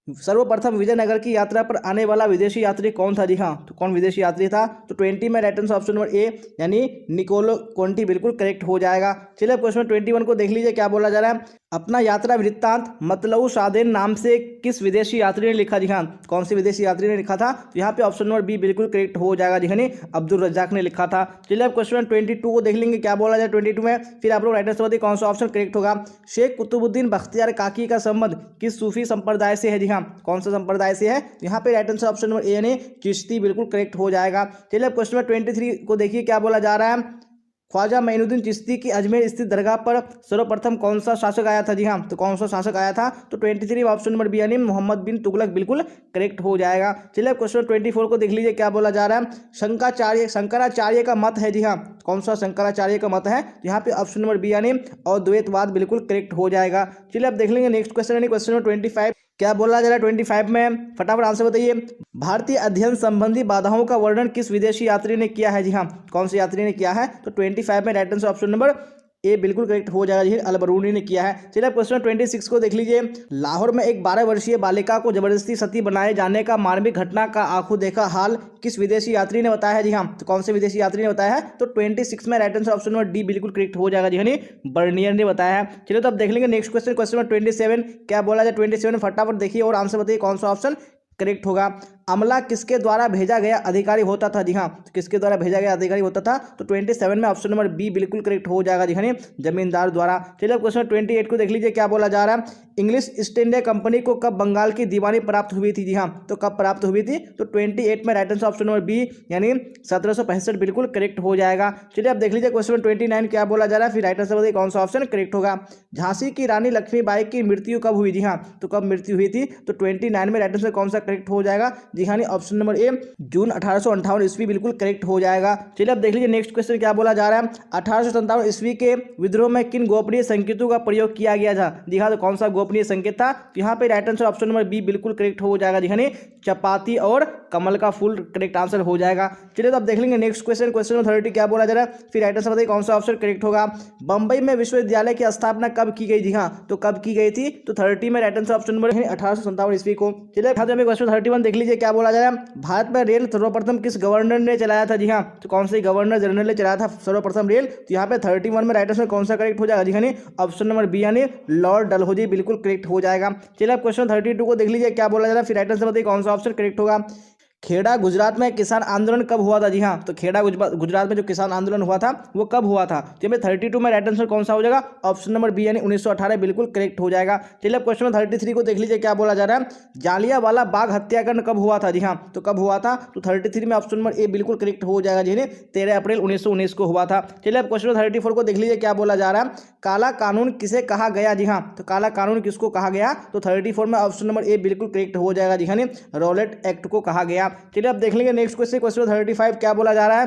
सर्वप्रथम विजयनगर की यात्रा पर आने वाला विदेशी यात्री कौन था? जी हाँ, तो कौन विदेशी यात्री था? तो 20 में right answer option number A यानी निकोलो कोंटी बिल्कुल करेक्ट हो जाएगा। चलिए अब क्वेश्चन 21 को देख लीजिए। क्या बोला जा रहा है? अपना यात्रा वृत्तांत मतलऊ सादेन नाम से किस विदेशी यात्री ने लिखा? जी हाँ, कौन से विदेशी यात्री ने लिखा था? तो यहाँ पे ऑप्शन नंबर बी बिल्कुल करेक्ट हो जाएगा। जी हाँ, अब्दुल रज्जाक ने लिखा था। चलिए अब क्वेश्चन 22 को देख लेंगे। क्या बोला जाए 22 में? फिर आप लोग राइट आंसर बताइए कौन सा ऑप्शन करेक्ट होगा। शेख कुतुबुद्दीन बख्तियार काकी का संबंध किस सूफी संप्रदाय से है? जी हाँ, कौन सा संप्रदाय से है? यहाँ पे right answer option number A यानी चिश्ती बिल्कुल करेक्ट हो जाएगा। चलिए अब क्वेश्चन नंबर 23 को देखिए। क्या बोला जा रहा है? ख्वाजा मोइनुद्दीन चिश्ती की अजमेर स्थित दरगाह पर सर्वप्रथम कौन सा शासक आया था? जी हाँ, तो कौन सा शासक आया था? तो 23 ऑप्शन नंबर बी यानी मोहम्मद बिन तुगलक बिल्कुल करेक्ट हो जाएगा। चलिए क्वेश्चन 24 को देख लीजिए क्या बोला जा रहा है। शंकराचार्य का मत है। जी हाँ, कौन सा शंकराचार्य का मत है? यहाँ पे ऑप्शन नंबर बी यानी अद्वैतवाद बिल्कुल करेक्ट हो जाएगा। चलिए अब देख लेंगे नेक्स्ट क्वेश्चन यानी क्वेश्चन नंबर 25 क्या बोला जा रहा है 25 में, फटाफट आंसर बताइए। भारतीय अध्ययन संबंधी बाधाओं का वर्णन किस विदेशी यात्री ने किया है? जी हाँ, कौन से यात्री ने किया है? तो 25 में right answer option number A बिल्कुल करेक्ट हो जाएगा जी, अल-बरूनी ने किया है। चलिए क्वेश्चन 26 को देख लीजिए। लाहौर में एक 12 वर्षीय बालिका को जबरदस्ती सती बनाए जाने का मानवीय घटना का आंखों देखा हाल किस विदेशी यात्री ने बताया है? जी हाँ, तो कौन से विदेशी यात्री ने बताया है? तो 26 में right answer option number D बिल्कुल करेक्ट हो जाएगा जी, बर्नियर ने बताया है। चलिए तो अब देख लेंगे नेक्स्ट क्वेश्चन, क्वेश्चन नंबर 27 क्या बोला जाए 27 फटाफट देखिए और आंसर बताइए कौन सा ऑप्शन करेक्ट होगा। अमला किसके द्वारा भेजा गया अधिकारी होता था? जी हाँ, तो किसके द्वारा भेजा गया अधिकारी होता था? तो 27 में ऑप्शन नंबर बी बिल्कुल करेक्ट हो जाएगा जी, जमींदार द्वारा। चलिए क्वेश्चन 28 को देख लीजिए क्या बोला जा रहा है। इंग्लिश ईस्ट इंडिया कंपनी को कब बंगाल की दीवानी प्राप्त हुई थी? जी हाँ, तो कब प्राप्त हुई थी? तो 28 में right answer option number B यानी 1765 बिल्कुल करेक्ट हो जाएगा। चलिए अब देख लीजिए क्वेश्चन 29 क्या बोला जा रहा है, फिर राइट आंसर बताइए कौन सा ऑप्शन करेक्ट होगा। झांसी की रानी लक्ष्मीबाई की मृत्यु कब हुई? जी हाँ, तो कब मृत्यु हुई थी? तो 29 में राइट आंसर कौन सा करेक्ट हो जाएगा? जी हाँ, ऑप्शन नंबर ए जून 1858 ईस्वी बिल्कुल करेक्ट हो जाएगा। चलिए अब देख लीजिए नेक्स्ट क्वेश्चन क्या बोला जा रहा है। 1857 ईस्वी के विद्रोह में किन गोपनीय संकेतों का प्रयोग किया गया था? जी हाँ, तो कौन सा गोपनीय संकेत था? तो यहाँ पे right answer option number B बिल्कुल करेक्ट हो जाएगा जी, चपाती और कमल का फूल करेक्ट आंसर हो जाएगा। चलिए तो अब देख लेंगे नेक्स्ट क्वेश्चन, क्वेश्चन नंबर 30 क्या बोला जा रहा है, फिर राइट आंसर बताइए कौन सा ऑप्शन करेक्ट होगा। बंबई में विश्वविद्यालय की स्थापना कब की गई? जी हाँ, तो कब की गई थी? तो 30 में राइट आंसर ऑप्शन नंबर 1857 ईस्वी को। चलिए क्वेश्चन 31 देख लीजिए क्या बोला जा रहा है। भारत में रेल सर्वप्रथम किस गवर्नर ने चलाया था? जी हाँ, तो कौन से गवर्नर जनरल ने चलाया था सर्वप्रथम रेल? तो यहाँ पे 31 में राइट आंसर कौन सा करेक्ट हो जाएगा? जी ऑप्शन नंबर बी यानी लॉर्ड डलहौजी बिल्कुल करेक्ट हो जाएगा। चलिए अब क्वेश्चन 32 को देख लीजिए क्या बोला जा रहा है, फिर राइट आंसर बताइए कौन सा ऑप्शन करेक्ट होगा। खेड़ा गुजरात में किसान आंदोलन कब हुआ था? जी हाँ, तो खेड़ा गुजरात में जो किसान आंदोलन हुआ था वो कब हुआ था? तो 32 में राइट आंसर कौन सा हो जाएगा? ऑप्शन नंबर बी यानी 1918 बिल्कुल करेक्ट हो जाएगा। चलिए क्वेश्चन नंबर 33 को देख लीजिए क्या बोला जा रहा है। जालियांवाला बाग हत्याकांड कब हुआ था? जी हाँ, तो कब हुआ था? तो 33 में ऑप्शन नंबर ए बिल्कुल करेक्ट हो जाएगा जी, 13 अप्रैल 1919 को हुआ था। चलिए अब क्वेश्चन नंबर 34 को देख लीजिए क्या बोला जा रहा है। काला कानून किसे कहा गया? जी हाँ, तो काला कानून किसको कहा गया? तो 34 में ऑप्शन नंबर ए बिल्कुल करेक्ट हो जाएगा जी, रॉलेट एक्ट को कहा गया। चलिए अब देख लेंगे नेक्स्ट क्वेश्चन, क्वेश्चन 35 क्या बोला जा रहा है।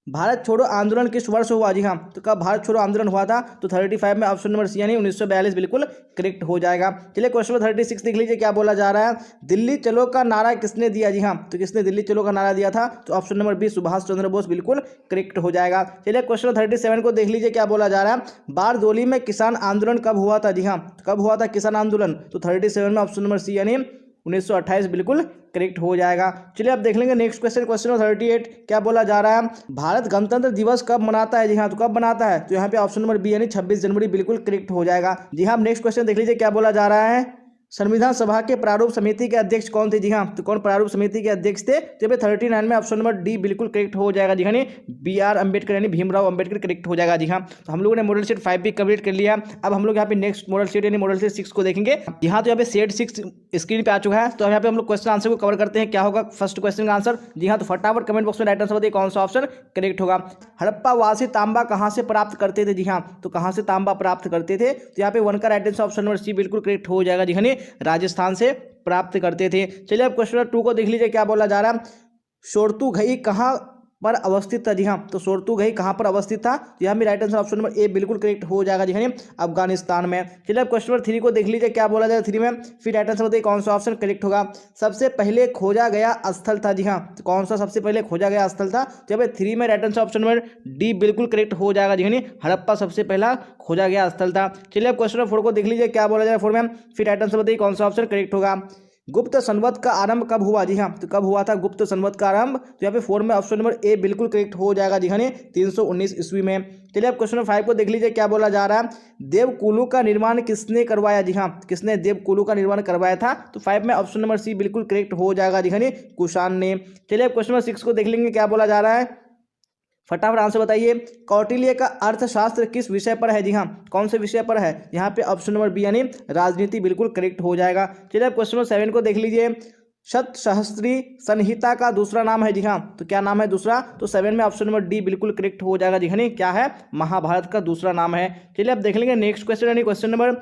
भारत छोड़ो आंदोलन किस वर्ष हुआ? जी हाँ, तो कब भारत छोड़ो आंदोलन हुआ था? तो 35 में ऑप्शन नंबर सी यानी 1942 बिल्कुल करेक्ट हो जाएगा। चलिए क्वेश्चन 36 देख लीजिए क्या बोला जा रहा है। दिल्ली चलो का नारा किसने दिया? जी हाँ, तो किसने दिल्ली चलो का नारा दिया था? तो option number B Subhash Chandra Bose बिल्कुल करेक्ट हो जाएगा। चलिए क्वेश्चन 37 को देख लीजिए क्या बोला जा रहा है। बारदोली में किसान आंदोलन कब हुआ था? जी हाँ, कब हुआ था किसान आंदोलन? तो 37 में ऑप्शन नंबर सी यानी 1928 बिल्कुल करेक्ट हो जाएगा। चलिए अब देख लेंगे नेक्स्ट क्वेश्चन, क्वेश्चन नंबर 38 क्या बोला जा रहा है। भारत गणतंत्र दिवस कब मनाता है? जी हाँ, तो कब मनाता है? तो यहाँ पे ऑप्शन नंबर बी यानी 26 जनवरी बिल्कुल करेक्ट हो जाएगा। जी हाँ, नेक्स्ट क्वेश्चन देख लीजिए क्या बोला जा रहा है। संविधान सभा के प्रारूप समिति के अध्यक्ष कौन थे? जी हाँ, तो कौन प्रारूप समिति के अध्यक्ष थे? तो 39 में ऑप्शन नंबर डी बिल्कुल करेक्ट हो जाएगा जी, BR अम्बेडकर यानी भीमराव अम्बेडकर करेक्ट हो जाएगा। जी हाँ, तो हम लोगों ने मॉडल सेट 5 भी कंप्लीट कर लिया। अब हम लोग यहाँ पे नेक्स्ट मॉडल सेट यानी मॉडल सेट 6 को देखेंगे। यहाँ तो यहाँ पे सेट 6 स्क्रीन पे आ चुका है, तो यहाँ पे हम लोग क्वेश्चन आंसर को कवर करते हैं। क्या होगा फर्स्ट क्वेश्चन का आंसर? जी हाँ, तो फटाफट कमेंट बॉक्स में राइट आंसर बताइए कौन सा ऑप्शन करेक्ट होगा। हड़प्पा वासी तांबा कहाँ से प्राप्त करते थे? जी हाँ, तो कहाँ से तांबा प्राप्त करते थे? तो यहाँ पे 1 का right answer option number C बिल्कुल करेक्ट हो जाएगा जी, राजस्थान से प्राप्त करते थे। चलिए अब क्वेश्चन 2 को देख लीजिए क्या बोला जा रहा है। सोरतुघई कहाँ पर अवस्थित था? जी हाँ, तो सोरतुघई कहाँ पर अवस्थित था? तो यहाँ भी right answer option number A बिल्कुल करेक्ट हो जाएगा जी, अफगानिस्तान में। चलिए अब क्वेश्चन नंबर 3 को देख लीजिए क्या बोला जाएगा 3 में, फिर राइट आंसर बताइए कौन सा ऑप्शन करेक्ट होगा। सबसे पहले खोजा गया स्थल था? जी हाँ, तो कौन सा सबसे पहले खोजा गया स्थल था? तो यहाँ पे 3 में right answer option number D बिल्कुल करेक्ट हो जाएगा जी, हड़प्पा सबसे पहला खोजा गया स्थल था। चलिए अब क्वेश्चन नंबर 4 को देख लीजिए क्या बोला जाएगा 4 में, फिर राइट आंसर बताइए कौन सा ऑप्शन करेक्ट होगा। गुप्त संवत का आरंभ कब हुआ? जी हाँ, तो कब हुआ था गुप्त संवत का आरंभ? तो यहाँ पे 4 में ऑप्शन नंबर ए बिल्कुल करेक्ट हो जाएगा जी, 319 ईस्वी में। चलिए अब क्वेश्चन नंबर 5 को देख लीजिए क्या बोला जा रहा है। देवकुलू का निर्माण किसने करवाया? जी हाँ, किसने देवकुलू का निर्माण करवाया था? तो 5 में ऑप्शन नंबर सी बिल्कुल करेक्ट हो जाएगा जी, कुषाण ने। चलिए अब क्वेश्चन नंबर 6 को देख लेंगे क्या बोला जा रहा है, फटाफट आंसर बताइए। कौटिल्य का अर्थशास्त्र किस विषय पर है? जी हाँ, कौन से विषय पर है? यहाँ पे ऑप्शन नंबर बी यानी राजनीति बिल्कुल करेक्ट हो जाएगा। चलिए अब क्वेश्चन नंबर 7 को देख लीजिए। शतसहस्त्री संहिता का दूसरा नाम है जी हाँ, तो क्या नाम है दूसरा? तो 7 में ऑप्शन नंबर डी बिल्कुल करेक्ट हो जाएगा जी हाँ। क्या है? महाभारत का दूसरा नाम है। चलिए अब देख लेंगे नेक्स्ट क्वेश्चन, यानी क्वेश्चन नंबर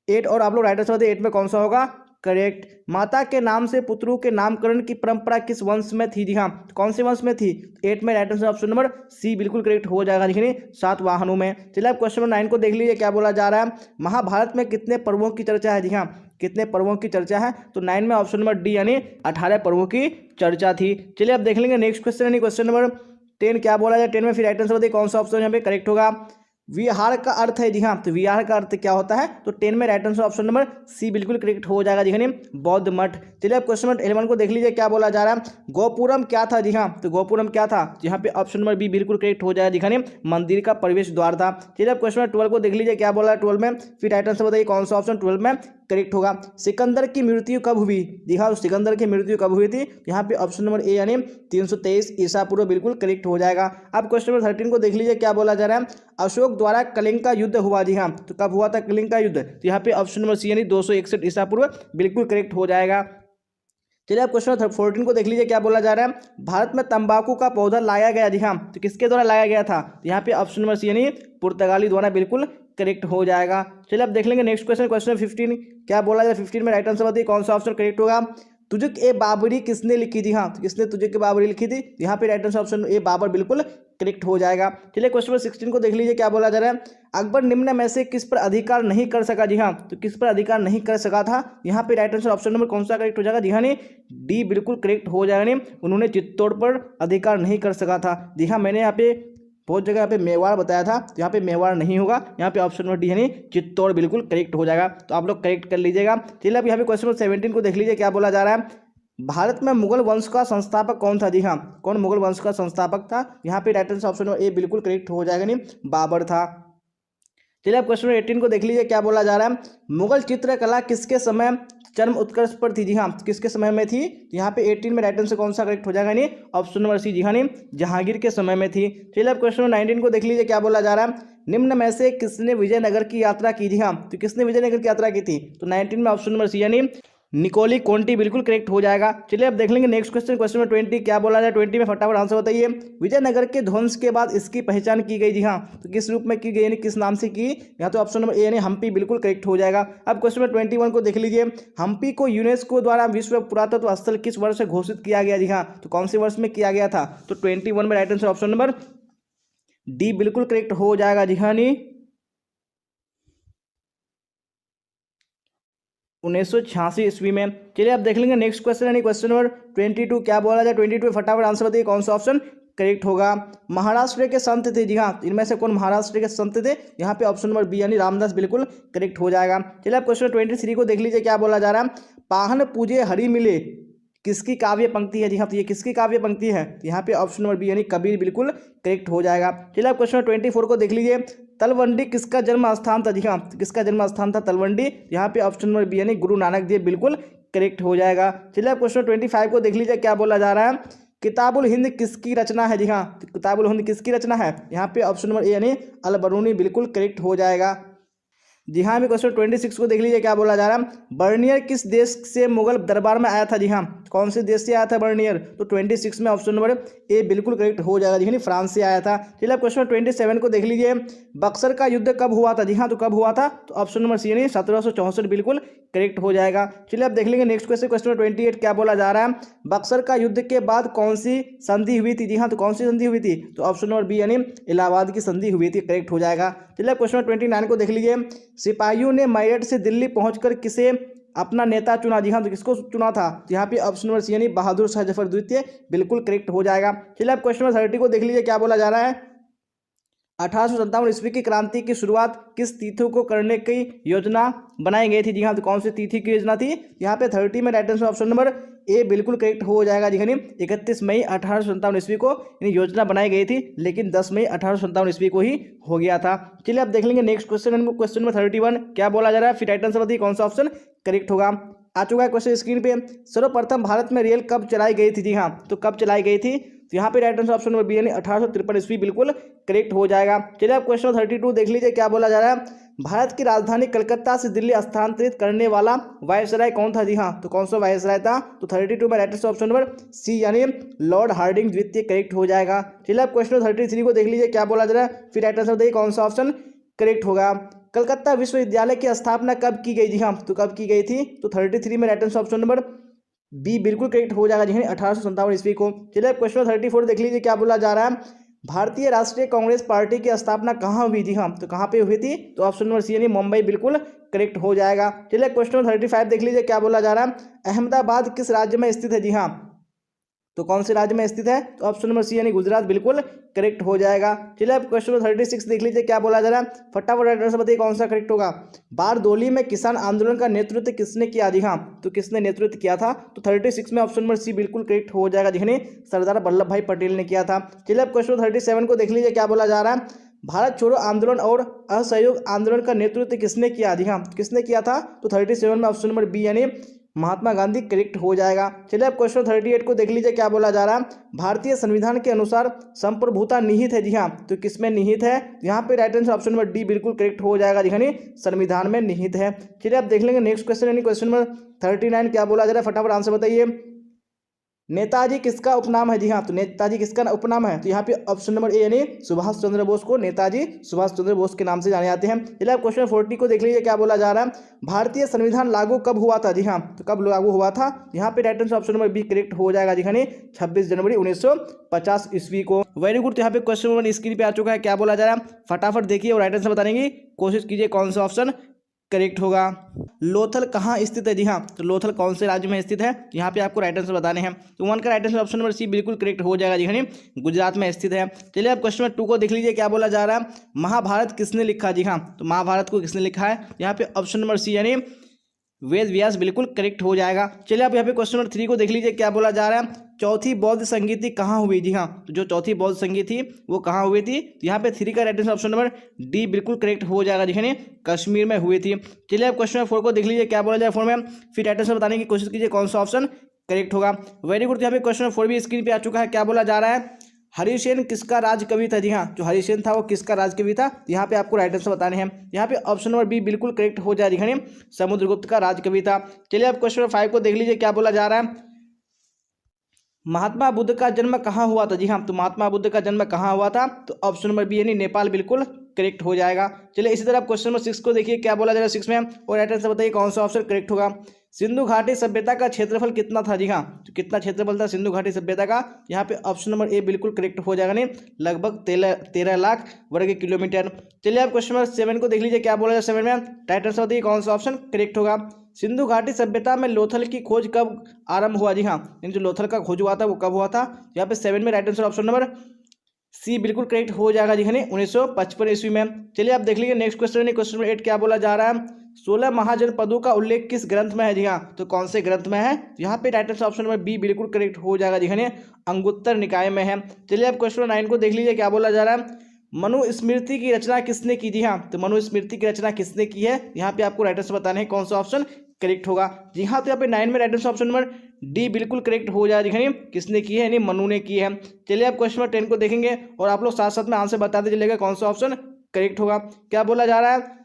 8, और आप लोग राइट आंसर बताइए 8 में कौन सा होगा करेक्ट। माता के नाम से पुत्रों के नामकरण की परंपरा किस वंश में थी जी हाँ, कौन से वंश में थी? 8 में right answer option number C बिल्कुल करेक्ट हो जाएगा जी, सातवाहनों में। चलिए अब क्वेश्चन नंबर 9 को देख लीजिए, क्या बोला जा रहा है? महाभारत में कितने पर्वों की चर्चा है जी हाँ, कितने पर्वों की चर्चा है? तो 9 में ऑप्शन नंबर डी यानी 18 पर्वों की चर्चा थी। चलिए अब देख लेंगे नेक्स्ट क्वेश्चन, यानी क्वेश्चन नंबर 10, क्या बोला जाए 10 में? फिर राइट आंसर बताइए कौन सा ऑप्शन यहाँ पे करेक्ट होगा। विहार का अर्थ है जी हाँ, तो विहार का अर्थ क्या होता है? तो 10 में right answer option number C बिल्कुल करेक्ट हो जाएगा जी हाँ, बौद्ध मठ। चलिए अब क्वेश्चन नंबर 11 को देख लीजिए, क्या बोला जा रहा है? गोपुरम क्या था जी हाँ, तो गोपुरम क्या था? यहाँ पे ऑप्शन नंबर बी बिल्कुल करेक्ट हो जाएगा जी हाँ, मंदिर का प्रवेश द्वार था। चलिए अब क्वेश्चन नंबर 12 को देख लीजिए, क्या बोला है 12 में? फिर राइट आंसर बताइए कौन सा ऑप्शन 12 में करेक्ट होगा। सिकंदर की मृत्यु कब हुई जी हाँ, सिकंदर की मृत्यु कब हुई थी? यहाँ पे ऑप्शन नंबर ए यानी 323 ईसा पूर्व बिल्कुल करेक्ट हो जाएगा। अब क्वेश्चन नंबर 13 को देख लीजिए, क्या बोला जा रहा है? अशोक द्वारा कलिंग का युद्ध हुआ जी हाँ, तो कब हुआ था कलिंग का युद्ध? तो यहाँ पे ऑप्शन नंबर सी यानी 261 ईसा पूर्व बिल्कुल करेक्ट हो जाएगा। चलिए आप क्वेश्चन नंबर 14 को देख लीजिए, क्या बोला जा रहा है? भारत में तंबाकू का पौधा लाया गया जी हाँ, तो किसके द्वारा लाया गया था? तो यहाँ पे ऑप्शन नंबर सी यानी पुर्तगाली द्वारा बिल्कुल करेक्ट हो जाएगा। चलिए अब देख लेंगे नेक्स्ट क्वेश्चन, क्वेश्चन 15, क्या बोला जाए 15 में? राइट आंसर बताइए कौन सा ऑप्शन करेक्ट होगा। तुजुक ए बाबरी किसने लिखी थी? हाँ, तो किसने तुजुक ए बाबरी लिखी थी? यहाँ पे right answer option A Babur बिल्कुल करेक्ट हो जाएगा। चलिए क्वेश्चन नंबर 16 को देख लीजिए, क्या बोला जा रहा है? अकबर निम्न में से किस पर अधिकार नहीं कर सका जी हाँ, तो किस पर अधिकार नहीं कर सका था? यहाँ पे राइट आंसर ऑप्शन नंबर कौन सा करेक्ट हो जाएगा जी हाँ, डी बिल्कुल करेक्ट हो जाएगा। उन्होंने चित्तौड़ पर अधिकार नहीं कर सका था जी हाँ। मैंने यहाँ पे बहुत जगह यहाँ पे मेवाड़ बताया था, तो यहाँ पे मेवाड़ नहीं होगा, यहाँ पे ऑप्शन नंबर डी यानी चित्तौड़ बिल्कुल करेक्ट हो जाएगा, तो आप लोग करेक्ट कर लीजिएगा। चलिए अब यहाँ पे क्वेश्चन नंबर 17 को देख लीजिए, क्या बोला जा रहा है? भारत में मुगल वंश का संस्थापक कौन था जी हाँ, कौन मुगल वंश का संस्थापक था? यहाँ पे right answer option number A बिल्कुल करेक्ट हो जाएगा, बाबर था। चलिए अब क्वेश्चन 18 को देख लीजिए, क्या बोला जा रहा है? मुगल चित्रकला किसके समय चरम उत्कर्ष पर थी जी हाँ, किसके समय में थी? यहाँ पे 18 में राइट आंसर कौन सा करेक्ट हो जाएगा? नहीं, ऑप्शन नंबर सी जी हाँ, जहांगीर के समय में थी। चलिए अब क्वेश्चन नंबर 19 को देख लीजिए, क्या बोला जा रहा है? निम्न में से किसने विजयनगर की यात्रा की जी हाँ, तो किसने विजयनगर की यात्रा की थी? तो 19 में ऑप्शन नंबर सी यानी निकोली कोंटी बिल्कुल करेक्ट हो जाएगा। चलिए अब देख लेंगे नेक्स्ट क्वेश्चन, क्वेश्चन नंबर 20, क्या बोला जाए 20 में? फटाफट आंसर बताइए। विजयनगर के ध्वंस के बाद इसकी पहचान की गई जी हाँ, तो किस रूप में की गई यानी किस नाम से की? यहाँ तो ऑप्शन नंबर ए यानी हम्पी बिल्कुल करेक्ट हो जाएगा। अब क्वेश्चन नंबर 21 को देख लीजिए, हम्पी को यूनेस्को द्वारा विश्व पुरातत्व स्थल किस वर्ष से घोषित किया गया जी हाँ, तो कौन से वर्ष में किया गया था? तो 21 में right answer option number D बिल्कुल करेक्ट हो जाएगा जी हाँ, 1986 ईस्वी में। चलिए अब देख लेंगे नेक्स्ट क्वेश्चन, यानी क्वेश्चन नंबर 22, क्या बोला जाए 22? फटाफट आंसर बताइए कौन सा ऑप्शन करेक्ट होगा। महाराष्ट्र के संत थे जी हाँ, इनमें से कौन महाराष्ट्र के संत थे? यहाँ पे ऑप्शन नंबर बी यानी रामदास बिल्कुल करेक्ट हो जाएगा। चलिए अब क्वेश्चन 23 को देख लीजिए, क्या बोला जा रहा है? पाहन पूजे हरि मिले किसकी काव्य पंक्ति है जी हाँ, तो ये किसकी काव्य पंक्ति है? यहाँ पे ऑप्शन नंबर बी यानी कबीर बिल्कुल करेक्ट हो जाएगा। चलिए अब क्वेश्चन 24 को देख लीजिए, तलवंडी किसका जन्म स्थान था जी हाँ, किसका जन्म स्थान था तलवंडी? यहाँ पे ऑप्शन नंबर बी यानी गुरु नानक देव बिल्कुल करेक्ट हो जाएगा। चलिए अब क्वेश्चन 25 को देख लीजिए, क्या बोला जा रहा है? किताबुल हिंद किसकी रचना है जी हाँ, किताबुल हिंद किसकी रचना है? यहाँ पे ऑप्शन नंबर ए यानी अल बरूनी बिल्कुल करेक्ट हो जाएगा जी हाँ। अभी क्वेश्चन 26 को देख लीजिए, क्या बोला जा रहा है? बर्नियर किस देश से मुगल दरबार में आया था जी हाँ, कौन से देश से आया था बर्नियर? तो 26 में ऑप्शन नंबर ए बिल्कुल करेक्ट हो जाएगा जी, फ्रांस से आया था। चलिए अब क्वेश्चन 27 को देख लीजिए, बक्सर का युद्ध कब हुआ था जी हाँ, तो कब हुआ था? तो ऑप्शन नंबर सी यानी 1764 बिल्कुल करेक्ट हो जाएगा। चलिए अब देख लेंगे नेक्स्ट क्वेश्चन, क्वेश्चन 28, क्या बोला जा रहा है? बक्सर का युद्ध के बाद कौन सी संधि हुई थी जी हाँ, तो कौन सी संधि हुई थी? तो ऑप्शन नंबर बी यानी इलाहाबाद की संधि हुई थी, करेक्ट हो जाएगा। चलिए क्वेश्चन 29 को देख लीजिए, सिपाहियों ने मेरठ से दिल्ली पहुंचकर किसे अपना नेता चुना जी हाँ, तो किसको चुना था? तो यहाँ पे ऑप्शन नंबर सी यानी बहादुर शाह जफर द्वितीय बिल्कुल करेक्ट हो जाएगा। चलिए अब क्वेश्चन नंबर 30 को देख लीजिए, क्या बोला जा रहा है? 1857 ईस्वी की क्रांति की शुरुआत किस तिथि को करने की योजना बनाई गई थी जी हाँ, तो कौन सी तिथि की योजना थी? यहाँ पे 30 में right answer option number A बिल्कुल करेक्ट हो जाएगा जी हाँ, 31 मई 1857 ईस्वी को योजना बनाई गई थी, लेकिन 10 मई 1857 ईस्वी को ही हो गया था। चलिए अब देख लेंगे नेक्स्ट क्वेश्चन, क्वेश्चन नंबर 31, क्या बोला जा रहा है? फिर राइट आंसर बताइए कौन सा ऑप्शन करेक्ट होगा। आ चुका है क्वेश्चन स्क्रीन पे। सर्वप्रथम भारत में रेल कब चलाई गई थी जी हाँ, तो कब चलाई गई थी? तो यहाँ पे right answer option number B यानी 1853 ईस्वी बिल्कुल करेक्ट हो जाएगा। चलिए अब क्वेश्चन 32 देख लीजिए, क्या बोला जा रहा है? भारत की राजधानी कलकत्ता से दिल्ली स्थानांतरित करने वाला वायसराय कौन था? जी हाँ, तो कौन सा वायसराय था? तो 32 में right answer option number C यानी लॉर्ड हार्डिंग द्वितीय करेक्ट हो जाएगा। चलिए आप क्वेश्चन 33 को देख लीजिए क्या बोला जा रहा है, फिर राइट आंसर बताइए कौन सा ऑप्शन करेक्ट होगा। कलकत्ता विश्वविद्यालय की स्थापना कब की गई? जी हाँ, तो कब की गई थी? तो 33 में right answer option number B बिल्कुल करेक्ट हो जाएगा, जी 1857 ईस्वी को। चलिए क्वेश्चन 34 देख लीजिए क्या बोला जा रहा है, भारतीय राष्ट्रीय कांग्रेस पार्टी की स्थापना कहाँ हुई? जी हाँ, तो कहाँ पे हुई थी? तो ऑप्शन नंबर सी यानी मुंबई बिल्कुल करेक्ट हो जाएगा। चलिए क्वेश्चन 35 देख लीजिए क्या बोला जा रहा है, अहमदाबाद किस राज्य में स्थित है? जी हाँ, तो कौन से राज्य में स्थित है? तो ऑप्शन नंबर सी यानी गुजरात बिल्कुल करेक्ट हो जाएगा। चलिए अब क्वेश्चन नंबर 36 देख लीजिए क्या बोला जा रहा है, फटाफट आंसर बताइए कौन सा करेक्ट होगा। बारदोली में किसान आंदोलन का नेतृत्व किसने किया? जी हाँ, तो किसने नेतृत्व किया था? तो 36 में ऑप्शन नंबर सी बिल्कुल करेक्ट हो जाएगा, जिन्हें सरदार वल्लभ भाई पटेल ने किया था। चलिए अब क्वेश्चन 37 को देख लीजिए क्या बोला जा रहा है, भारत छोड़ो आंदोलन और असहयोग आंदोलन का नेतृत्व किसने किया? जी हाँ, किसने किया था? तो 37 में ऑप्शन नंबर बी यानी महात्मा गांधी करेक्ट हो जाएगा। चलिए अब क्वेश्चन 38 को देख लीजिए क्या बोला जा रहा है, भारतीय संविधान के अनुसार संप्रभुता निहित है? जी हाँ, तो किसमें निहित है? यहाँ पे right answer option number D बिल्कुल करेक्ट हो जाएगा, यानी संविधान में निहित है। चलिए अब देख लेंगे नेक्स्ट क्वेश्चन यानी क्वेश्चन नंबर 39 क्या बोला जा रहा है, फटाफट आंसर बताइए। नेताजी किसका उपनाम है? जी हाँ, तो नेताजी किसका उपनाम है? तो यहाँ पे ऑप्शन नंबर ए यानी सुभाष चंद्र बोस को नेताजी सुभाष चंद्र बोस के नाम से जाने जाते हैं। चलिए अब क्वेश्चन 40 को देख लीजिए क्या बोला जा रहा है, भारतीय संविधान लागू कब हुआ था? जी हाँ, तो कब लागू हुआ था? यहाँ पे right answer option number B correct हो जाएगा, जी यानी 26 जनवरी 1950 ईस्वी को। Very good. तो यहाँ पे क्वेश्चन नंबर स्क्रीन पे आ चुका है, क्या बोला जा रहा है फटाफट देखिए और राइट आंसर बताने की कोशिश कीजिए कौन सा ऑप्शन करेक्ट होगा। लोथल कहाँ स्थित है? जी हाँ, तो लोथल कौन से राज्य में स्थित है? यहाँ पे आपको राइट आंसर बताने हैं। तो वन का right answer option number C बिल्कुल करेक्ट हो जाएगा, जी हाँ गुजरात में स्थित है। चलिए अब क्वेश्चन नंबर 2 को देख लीजिए क्या बोला जा रहा है, महाभारत किसने लिखा? जी हाँ, तो महाभारत को किसने लिखा है? यहाँ पे ऑप्शन नंबर सी यानी वेद व्यास बिल्कुल करेक्ट हो जाएगा। चलिए आप यहाँ पे क्वेश्चन नंबर 3 को देख लीजिए क्या बोला जा रहा है, चौथी बौद्ध संगीति कहाँ हुई? जी हाँ, तो जो चौथी बौद्ध संगीत थी वो कहाँ हुई थी? तो यहाँ पे 3 का right answer option number D बिल्कुल करेक्ट हो जाएगा, जिन्हें कश्मीर में हुई थी। चलिए आप क्वेश्चन नंबर 4 को देख लीजिए क्या बोला जाए 4 में, फिर राइट आंसर बताने की कोशिश कीजिए कौन सा ऑप्शन करेक्ट होगा। Very good. यहाँ पे क्वेश्चन नंबर 4 भी स्क्रीन पे आ चुका है, क्या बोला जा रहा है, हरिसेन किसका राज कवि था? जी हाँ, जो हरिसेन था वो किसका राज कवि था? यहाँ पे आपको राइट आंसर बताने हैं। यहाँ पे ऑप्शन नंबर बी बिल्कुल करेक्ट हो जाएगा, यानी समुद्रगुप्त का राज कवि था। चलिए आप क्वेश्चन नंबर 5 को देख लीजिए क्या बोला जा रहा है, महात्मा बुद्ध का जन्म कहाँ हुआ था? जी हाँ, तो महात्मा बुद्ध का जन्म कहाँ हुआ था? तो ऑप्शन नंबर बी यानी नेपाल बिल्कुल करेक्ट हो जाएगा। चलिए इसी तरह क्वेश्चन नंबर 6 को देखिए क्या बोला जा रहा है 6 में, और राइट आंसर बताइए कौन सा ऑप्शन करेक्ट होगा। सिंधु घाटी सभ्यता का क्षेत्रफल कितना था? जी हाँ, तो कितना क्षेत्रफल था सिंधु घाटी सभ्यता का? यहाँ पे ऑप्शन नंबर ए बिल्कुल करेक्ट हो जाएगा, नहीं लगभग 13 लाख वर्ग किलोमीटर। चलिए आप क्वेश्चन नंबर 7 को देख लीजिए क्या बोला जाए 7 में, राइट आंसर बताइए कौन सा ऑप्शन करेक्ट होगा। सिंधु घाटी सभ्यता में लोथल की खोज कब आरंभ हुआ? जी हाँ, जो लोथल का खोज हुआ था वो कब हुआ था? यहाँ पे 7 में right answer option number C बिल्कुल करेक्ट हो जाएगा, जी हाँ 1955 ईस्वी में। चलिए आप देख लीजिए नेक्स्ट क्वेश्चन क्वेश्चन नंबर 8 क्या बोला जा रहा है, 16 महाजनपदों का उल्लेख किस ग्रंथ में है? जी हाँ, तो कौन से ग्रंथ में है? यहाँ पे right answer option number B बिल्कुल करेक्ट हो जाएगा, जी हाँ अंगुत्तर निकाय में है। चलिए आप क्वेश्चन नंबर 9 को देख लीजिए क्या बोला जा रहा है, मनुस्मृति की रचना किसने की? जी हाँ, तो मनुस्मृति की रचना किसने की है? यहाँ पे आपको राइट आंसर बताने हैं कौन सा ऑप्शन करेक्ट होगा। जी हाँ, तो यहाँ पे 9 में right answer option number D बिल्कुल करेक्ट हो जाएगा, यानी किसने की है? यानी मनु ने की है। चलिए आप क्वेश्चन नंबर 10 को देखेंगे और आप लोग साथ साथ में आंसर बताते चलेगा कौन सा ऑप्शन करेक्ट होगा। क्या बोला जा रहा है,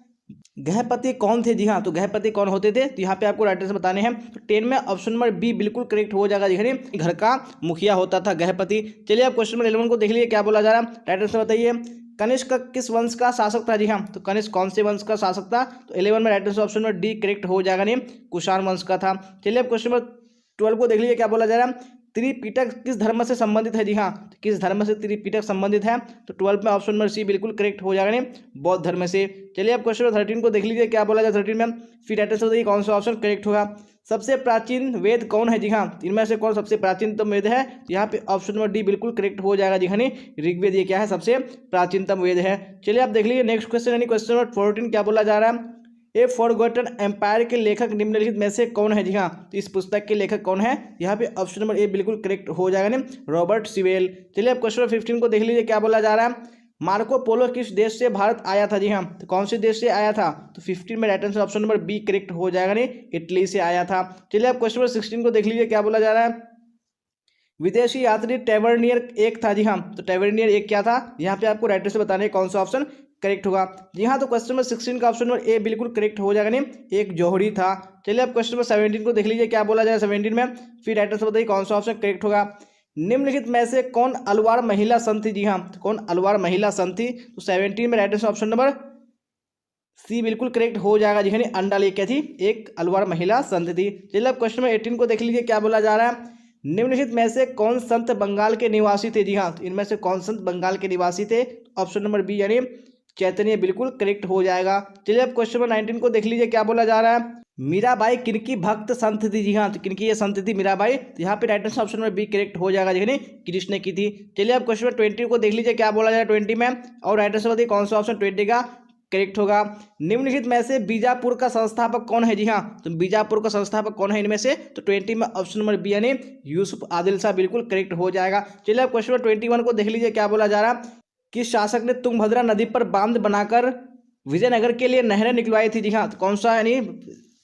गृहपति कौन थे? जी हाँ, तो गृहपति कौन होते थे? तो यहाँ पे आपको राइट आंसर बताने हैं। तो 10 में ऑप्शन नंबर बी बिल्कुल करेक्ट हो जाएगा, यानी घर का मुखिया होता था गृहपति। चलिए आप क्वेश्चन नंबर 11 को देख लीजिए क्या बोला जा रहा है, राइट आंसर बताइए। कनिष्क किस वंश का शासक था? जी हाँ, तो कनिष्क कौन से वंश का शासक था? तो 11 में right answer option number D correct हो जाएगा, नहीं कुषाण वंश का था। चलिए अब क्वेश्चन नंबर 12 को देख लीजिए क्या बोला जा रहा है, त्रिपिटक किस धर्म से संबंधित है? जी हाँ, तो किस धर्म से त्रिपिटक संबंधित है? तो 12 में ऑप्शन नंबर सी बिल्कुल करेक्ट हो जाएगा, नहीं बौद्ध धर्म से। चलिए अब क्वेश्चन नंबर 13 को देख लीजिए क्या बोला जाए 13 में, फिर राइट आंसर बताइए कौन सा ऑप्शन करेक्ट होगा। सबसे प्राचीन वेद कौन है? जी हाँ, इनमें से कौन सबसे प्राचीनतम वेद है? यहाँ पे ऑप्शन नंबर डी बिल्कुल करेक्ट हो जाएगा, जी हाँ ऋग्वेद ये क्या है सबसे प्राचीनतम वेद है। चलिए आप देख लीजिए नेक्स्ट क्वेश्चन यानी क्वेश्चन नंबर 14 क्या बोला जा रहा है, ए फॉरगॉटन एम्पायर के लेखक निम्नलिखित में से कौन है? जी हाँ, तो इस पुस्तक के लेखक कौन है? यहाँ पे ऑप्शन नंबर ए बिल्कुल करेक्ट हो जाएगा, ना रॉबर्ट सिवेल। चलिए अब क्वेश्चन नंबर 15 को देख लीजिए क्या बोला जा रहा है, मार्को पोलो किस देश से भारत आया था? जी हाँ, तो कौन से देश से आया था? तो 15 में right answer option number B correct हो जाएगा, नहीं इटली से आया था। चलिए अब क्वेश्चन नंबर 16 को देख लीजिए क्या बोला जा रहा है, विदेशी यात्री टेवर्नियर एक था। जी हाँ, तो टेवर्नियर एक क्या था, यहाँ पे आपको राइटर से बताने कौन सा ऑप्शन करेक्ट होगा। जी हाँ, तो क्वेश्चन नंबर 16 का ऑप्शन नंबर ए बिल्कुल करेक्ट हो जाएगा, नहीं एक जौहरी था। चलिए अब क्वेश्चन नंबर 17 को देख लीजिए क्या बोला जाए 17 में, फिर राइटर से बताइए कौन सा ऑप्शन करेक्ट होगा। निम्नलिखित में से कौन अलवार महिला संत थी। जी हाँ, तो कौन अलवार महिला संत थी, तो 17 में राइटर से ऑप्शन नंबर सी बिल्कुल करेक्ट हो जाएगा। जी हाँ, अंडाली क्या थी, एक अलवार महिला संत थी। चलिए अब क्वेश्चन नंबर 18 को देख लीजिए क्या बोला जा रहा है। निम्नलिखित में से कौन संत बंगाल के निवासी थे। जी हाँ, तो इनमें से कौन संत बंगाल के निवासी थे, ऑप्शन नंबर बी यानी चैतन्य बिल्कुल करेक्ट हो जाएगा। चलिए अब क्वेश्चन नंबर 19 को देख लीजिए क्या बोला जा रहा है। मीराबाई किनकी भक्त संत थी। जी हाँ, तो किनकी ये संत थी मीराबाई, तो यहाँ पे right answer option number B correct हो जाएगा, यानी कृष्ण की थी। चलिए अब क्वेश्चन नंबर 20 को देख लीजिए क्या बोला जाए 20 में, और राइट आंसर बताइए कौन सा ऑप्शन 20 का करेक्ट होगा। निम्नलिखित में से बीजापुर का संस्थापक कौन है। जी हाँ, तो बीजापुर का संस्थापक कौन है इनमें से, तो 20 में ऑप्शन नंबर बी यानी यूसुफ आदिल शाह बिल्कुल करेक्ट हो जाएगा। चलिए अब क्वेश्चन नंबर 21 को देख लीजिए क्या बोला जा रहा। किस शासक ने तुंगभद्रा नदी पर बांध बनाकर विजयनगर के लिए नहरें निकलवाई थी। जी हाँ, तो कौन सा यानी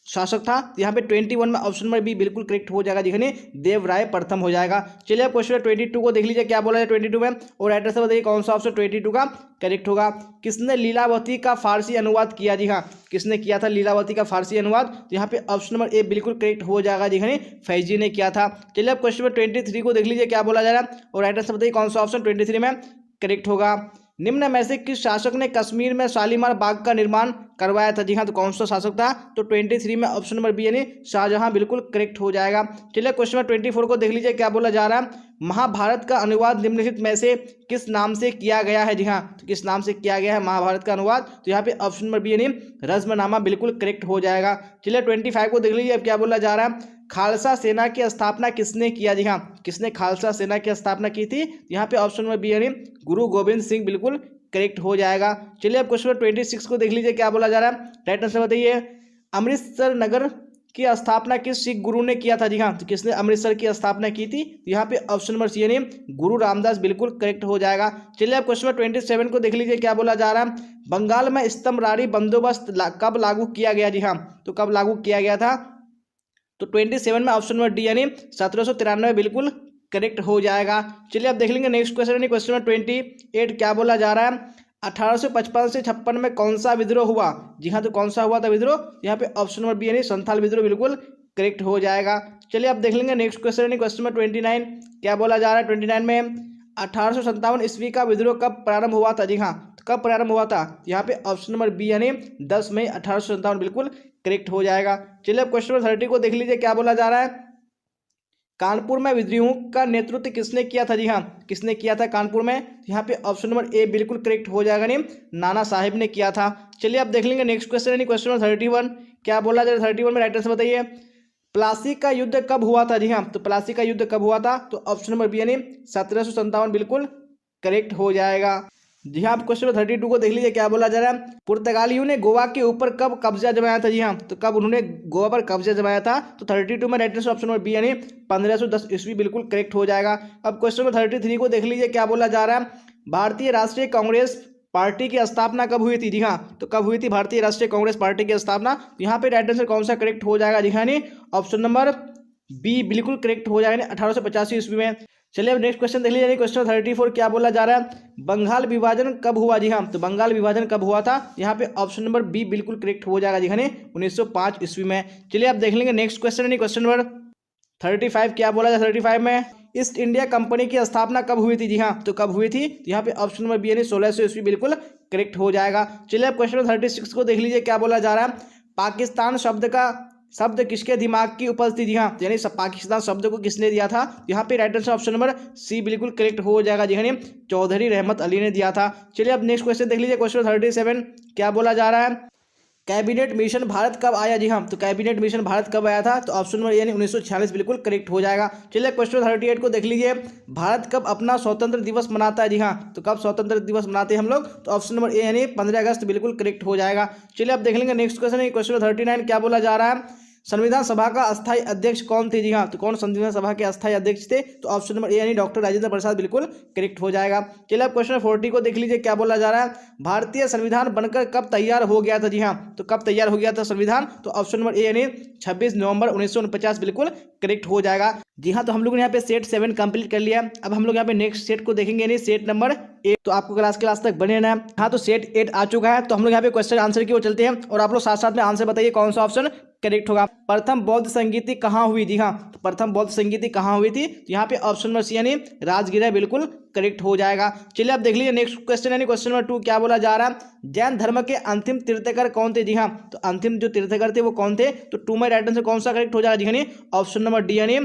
शासक था, यहाँ पे 21 में ऑप्शन नंबर बी बिल्कुल करेक्ट हो जाएगा, जिसने देवराय प्रथम हो जाएगा। चलिए अब क्वेश्चन 22 को देख लीजिए क्या बोला है 22 में, और राइटर से बताइए कौन सा ऑप्शन 22 का करेक्ट होगा। किसने लीलावती का फारसी अनुवाद किया। जी हाँ, किसने किया था लीलावती का फारसी अनुवाद, तो यहाँ पे ऑप्शन नंबर ए बिल्कुल करेक्ट हो जाएगा, जिसने फैजी ने किया था। चलिए अब क्वेश्चन 23 को देख लीजिए क्या बोला जा रहा है, और राइटर से बताइए कौन सा ऑप्शन 23 में करेक्ट होगा। निम्न में से किस शासक ने कश्मीर में शालीमार बाग का निर्माण करवाया था। जी हाँ, तो कौन सा शासक था, तो 23 में ऑप्शन नंबर बी यानी शाहजहां बिल्कुल करेक्ट हो जाएगा। चलिए क्वेश्चन नंबर 24 को देख लीजिए क्या बोला जा रहा है। महाभारत का अनुवाद निम्नलिखित में से किस नाम से किया गया है। जी हाँ, तो किस नाम से किया गया है महाभारत का अनुवाद, तो यहाँ पे ऑप्शन नंबर बी यानी रज्मनामा बिल्कुल करेक्ट हो जाएगा। चलिए 25 को देख लीजिए अब क्या बोला जा रहा है। खालसा सेना की स्थापना किसने किया। जी हाँ, किसने खालसा सेना की स्थापना की थी, यहाँ पे ऑप्शन नंबर बी यानी गुरु गोविंद सिंह बिल्कुल करेक्ट हो जाएगा। चलिए अब क्वेश्चन नंबर 26 को देख लीजिए क्या बोला जा रहा है। राइट आंसर बताइए। अमृतसर नगर की स्थापना किस सिख गुरु ने किया था। जी हाँ, तो किसने अमृतसर की स्थापना की थी, तो यहाँ पे ऑप्शन नंबर सी यानी गुरु रामदास बिल्कुल करेक्ट हो जाएगा। चलिए अब क्वेश्चन नंबर 27 को देख लीजिए क्या बोला जा रहा है। बंगाल में स्तंभरारी बंदोबस्त कब लागू किया गया। जी हाँ, तो कब लागू किया गया था, तो 27 में ऑप्शन नंबर डी यानी 1793 बिल्कुल करेक्ट हो जाएगा। चलिए अब देख लेंगे नेक्स्ट क्वेश्चन यानी क्वेश्चन नंबर 28 क्या बोला जा रहा है। 1855 से 56 में कौन सा विद्रोह हुआ। जी हाँ, तो कौन सा हुआ था विद्रोह, यहाँ पे ऑप्शन नंबर बी यानी संथाल विद्रोह बिल्कुल करेक्ट हो जाएगा। चलिए अब देख लेंगे नेक्स्ट क्वेश्चन यानी क्वेश्चन नंबर 29 क्या बोला जा रहा है। 29 में 1857 ईस्वी का विद्रोह कब प्रारंभ हुआ था। जी हाँ, तो कब प्रारंभ हुआ था, यहाँ पे ऑप्शन नंबर बी यानी 10 मई 1857 बिल्कुल करेक्ट हो जाएगा। चलिए अब क्वेश्चन नंबर 30 को देख लीजिए क्या बोला जा रहा है। कानपुर में विद्रोह का नेतृत्व किसने किया था। जी हाँ, किसने किया था कानपुर में, यहाँ पे ऑप्शन नंबर ए बिल्कुल करेक्ट हो जाएगा, नहीं नाना साहिब ने किया था। चलिए अब देख लेंगे नेक्स्ट क्वेश्चन यानी क्वेश्चन नंबर 31 क्या बोला जा रहा है। 31 में राइटर से बताइए प्लासी का युद्ध कब हुआ था। जी हाँ, तो प्लासी का युद्ध कब हुआ था, तो ऑप्शन नंबर बी यानी 1757 बिल्कुल करेक्ट हो जाएगा। जी हाँ, आप क्वेश्चन नंबर 32 को देख लीजिए क्या बोला जा रहा है। पुर्तगालियों ने गोवा के ऊपर कब कब्जा जमाया था। जी हाँ, तो कब उन्होंने गोवा पर कब्जा जमाया था, तो 32 में right answer option number B यानी 1510 ईस्वी बिल्कुल करेक्ट हो जाएगा। अब क्वेश्चन नंबर 33 को देख लीजिए क्या बोला जा रहा है। भारतीय राष्ट्रीय कांग्रेस पार्टी की स्थापना कब हुई थी। जी हाँ, तो कब हुई थी भारतीय राष्ट्रीय कांग्रेस पार्टी की स्थापना, तो यहाँ पे राइट आंसर कौन सा करेक्ट हो जाएगा। जी हाँ, ऑप्शन नंबर बी बिल्कुल करेक्ट हो जाएगा 1885 ईस्वी में। चलिए अब नेक्स्ट क्वेश्चन देख लीजिए क्वेश्चन 34 क्या बोला जा रहा है। बंगाल विभाजन कब हुआ। जी हाँ, तो बंगाल विभाजन कब हुआ था, यहाँ पे ऑप्शन नंबर बी बिल्कुल करेक्ट हो जाएगा, जी हाँ 1905 ईस्वी में। चलिए अब देख लेंगे नेक्स्ट क्वेश्चन क्वेश्चन नंबर 35 क्या बोला जाए। 35 में ईस्ट इंडिया कंपनी की स्थापना कब हुई थी। जी हाँ, तो कब हुई थी, तो यहाँ पे ऑप्शन नंबर बी यानी 1600 ईस्वी बिल्कुल करेक्ट हो जाएगा। चलिए अब क्वेश्चन नंबर 36 को देख लीजिए क्या बोला जा रहा है। पाकिस्तान शब्द किसके दिमाग की उपज थी। जी हाँ, यानी पाकिस्तान शब्द को किसने दिया था, यहाँ पे right answer option number C बिल्कुल करेक्ट हो जाएगा, जी हाँ चौधरी रहमत अली ने दिया था। चलिए अब नेक्स्ट क्वेश्चन देख लीजिए क्वेश्चन 37 क्या बोला जा रहा है। कैबिनेट मिशन भारत कब आया। जी हाँ, तो कैबिनेट मिशन भारत कब आया था, तो ऑप्शन नंबर यानी 1946 बिल्कुल करेक्ट हो जाएगा। चलिए क्वेश्चन 38 को देख लीजिए। भारत कब अपना स्वतंत्र दिवस मनाता है। जी हाँ, तो कब स्वतंत्र दिवस मनाते हैं हम लोग, तो ऑप्शन नंबर ए यानी 15 अगस्त बिल्कुल करेक्ट हो जाएगा। चलिए अब देख लेंगे नेक्स्ट क्वेश्चन क्वेश्चन 39 क्या बोला जा रहा है। संविधान सभा का अस्थायी अध्यक्ष कौन थे? जी हाँ, तो कौन संविधान सभा के अस्थायी अध्यक्ष थे? तो ऑप्शन नंबर ए यानी डॉक्टर राजेंद्र प्रसाद बिल्कुल करेक्ट हो जाएगा। चलिए अब क्वेश्चन 40 को देख लीजिए, क्या बोला जा रहा है, भारतीय संविधान बनकर कब तैयार हो गया था? जी हाँ, तो कब तैयार हो गया था संविधान? तो ऑप्शन नंबर ए यानी 26 नवंबर 1949 बिल्कुल करेक्ट हो जाएगा। जी हाँ, तो हम लोग ने यहाँ पे सेट 7 कंप्लीट कर लिया। अब हम लोग यहाँ पे नेक्स्ट सेट को देखेंगे, यानी सेट नंबर 8। तो आपको क्लास तक बने रहना है। हाँ, तो सेट 8 आ चुका है, तो हम लोग यहाँ पे क्वेश्चन आंसर की ओर चलते हैं और आप लोग साथ साथ में आंसर बताइए कौन सा ऑप्शन करेक्ट होगा। प्रथम बौद्ध संगीति कहाँ हुई? जी हाँ, तो प्रथम बौद्ध संगीति कहाँ हुई थी? तो यहाँ पे ऑप्शन नंबर सी यानी राजगीर बिल्कुल करेक्ट हो जाएगा। चलिए आप देख लीजिए नेक्स्ट क्वेश्चन यानी क्वेश्चन नंबर 2 क्या बोला जा रहा है, जैन धर्म के अंतिम तीर्थकर कौन थे? जी हाँ, तो अंतिम जो तीर्थकर थे वो कौन थे? तो 2 में राइट आंसर कौन सा करेक्ट हो जाएगा? जी ऑप्शन नंबर डी यानी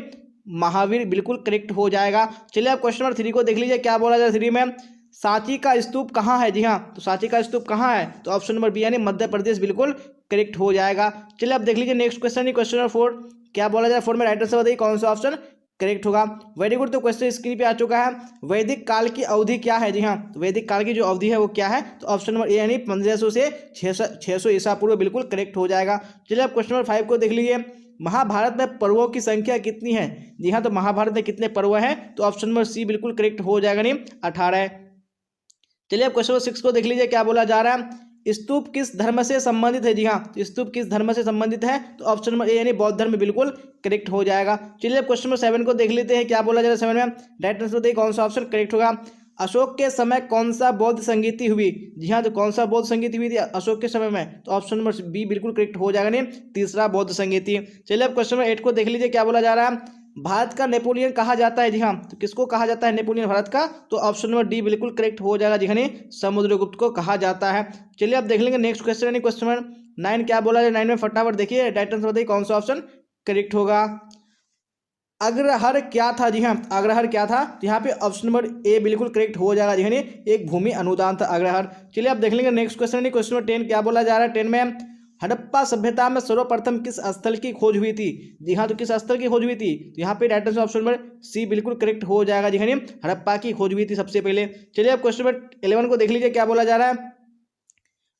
महावीर बिल्कुल करेक्ट हो जाएगा। चलिए आप क्वेश्चन नंबर 3 को देख लीजिए, क्या बोला जाए 3 में, सांची का स्तूप कहाँ है? जी हाँ, तो सांची का स्तूप कहाँ है? तो ऑप्शन नंबर बी यानी मध्य प्रदेश बिल्कुल करेक्ट हो जाएगा। चलिए आप देख लीजिए नेक्स्ट क्वेश्चन क्वेश्चन नंबर 4 क्या बोला जाए 4 में राइट आंसर बताइए कौन सा ऑप्शन करेक्ट होगा। वेरी गुड, तो क्वेश्चन स्क्रीन पे आ चुका है, वैदिक काल की अवधि क्या है? जी हाँ, तो वैदिक काल की जो अवधि है वो क्या है? तो ऑप्शन नंबर ए यानी 1500 से 600 ईसा पूर्व बिल्कुल करेक्ट हो जाएगा। चलिए आप क्वेश्चन नंबर 5 को देख लीजिए, महाभारत में पर्वों की संख्या कितनी है? जी हाँ, तो महाभारत में कितने पर्व हैं? तो ऑप्शन नंबर सी बिल्कुल करेक्ट हो जाएगा, नहीं 18 है। चलिए अब क्वेश्चन नंबर 6 को देख लीजिए, क्या बोला जा रहा है, स्तूप किस धर्म से संबंधित है? जी हाँ, तो स्तूप किस धर्म से संबंधित है? तो ऑप्शन नंबर ए यानी बौद्ध धर्म बिल्कुल करेक्ट हो जाएगा। चलिए अब क्वेश्चन नंबर 7 को देख लेते हैं, क्या बोला जा रहा है 7 में, राइट आंसर बताइए कौन सा ऑप्शन करेक्ट होगा। अशोक के समय कौन सा बौद्ध संगीति हुई? जी हाँ, तो कौन सा बौद्ध संगीति हुई थी अशोक के समय में? तो ऑप्शन नंबर बी बिल्कुल करेक्ट हो जाएगा, नहीं तीसरा बौद्ध संगीति। चलिए अब क्वेश्चन नंबर 8 को देख लीजिए, क्या बोला जा रहा है, भारत का नेपोलियन कहा जाता है? जी हाँ, तो किसको कहा जाता है नेपोलियन भारत का? तो ऑप्शन नंबर डी बिल्कुल करेक्ट हो जाएगा, जी हाँ, समुद्रगुप्त को कहा जाता है। चलिए आप देख लेंगे नेक्स्ट क्वेश्चन यानी क्वेश्चन नंबर 9 क्या बोला जाए 9 में फटाफट देखिए, राइट आंसर बताइए कौन सा ऑप्शन करेक्ट होगा। अग्रहर क्या था? जी हाँ, अग्रहर क्या था? तो यहाँ पे ऑप्शन नंबर ए बिल्कुल करेक्ट हो जाएगा, जी हाँ, एक भूमि अनुदान था अग्रहर। चलिए आप देख लेंगे नेक्स्ट क्वेश्चन क्वेश्चन नंबर 10 क्या बोला जा रहा है 10 में, हड़प्पा सभ्यता में सर्वप्रथम किस स्थल की खोज हुई थी? जी हाँ, तो किस स्थल की खोज हुई थी? तो यहाँ पे right answer option number C बिल्कुल करेक्ट हो जाएगा, जी हाँ, हड़प्पा की खोज हुई थी सबसे पहले। चलिए अब क्वेश्चन नंबर 11 को देख लीजिए, क्या बोला जा रहा है,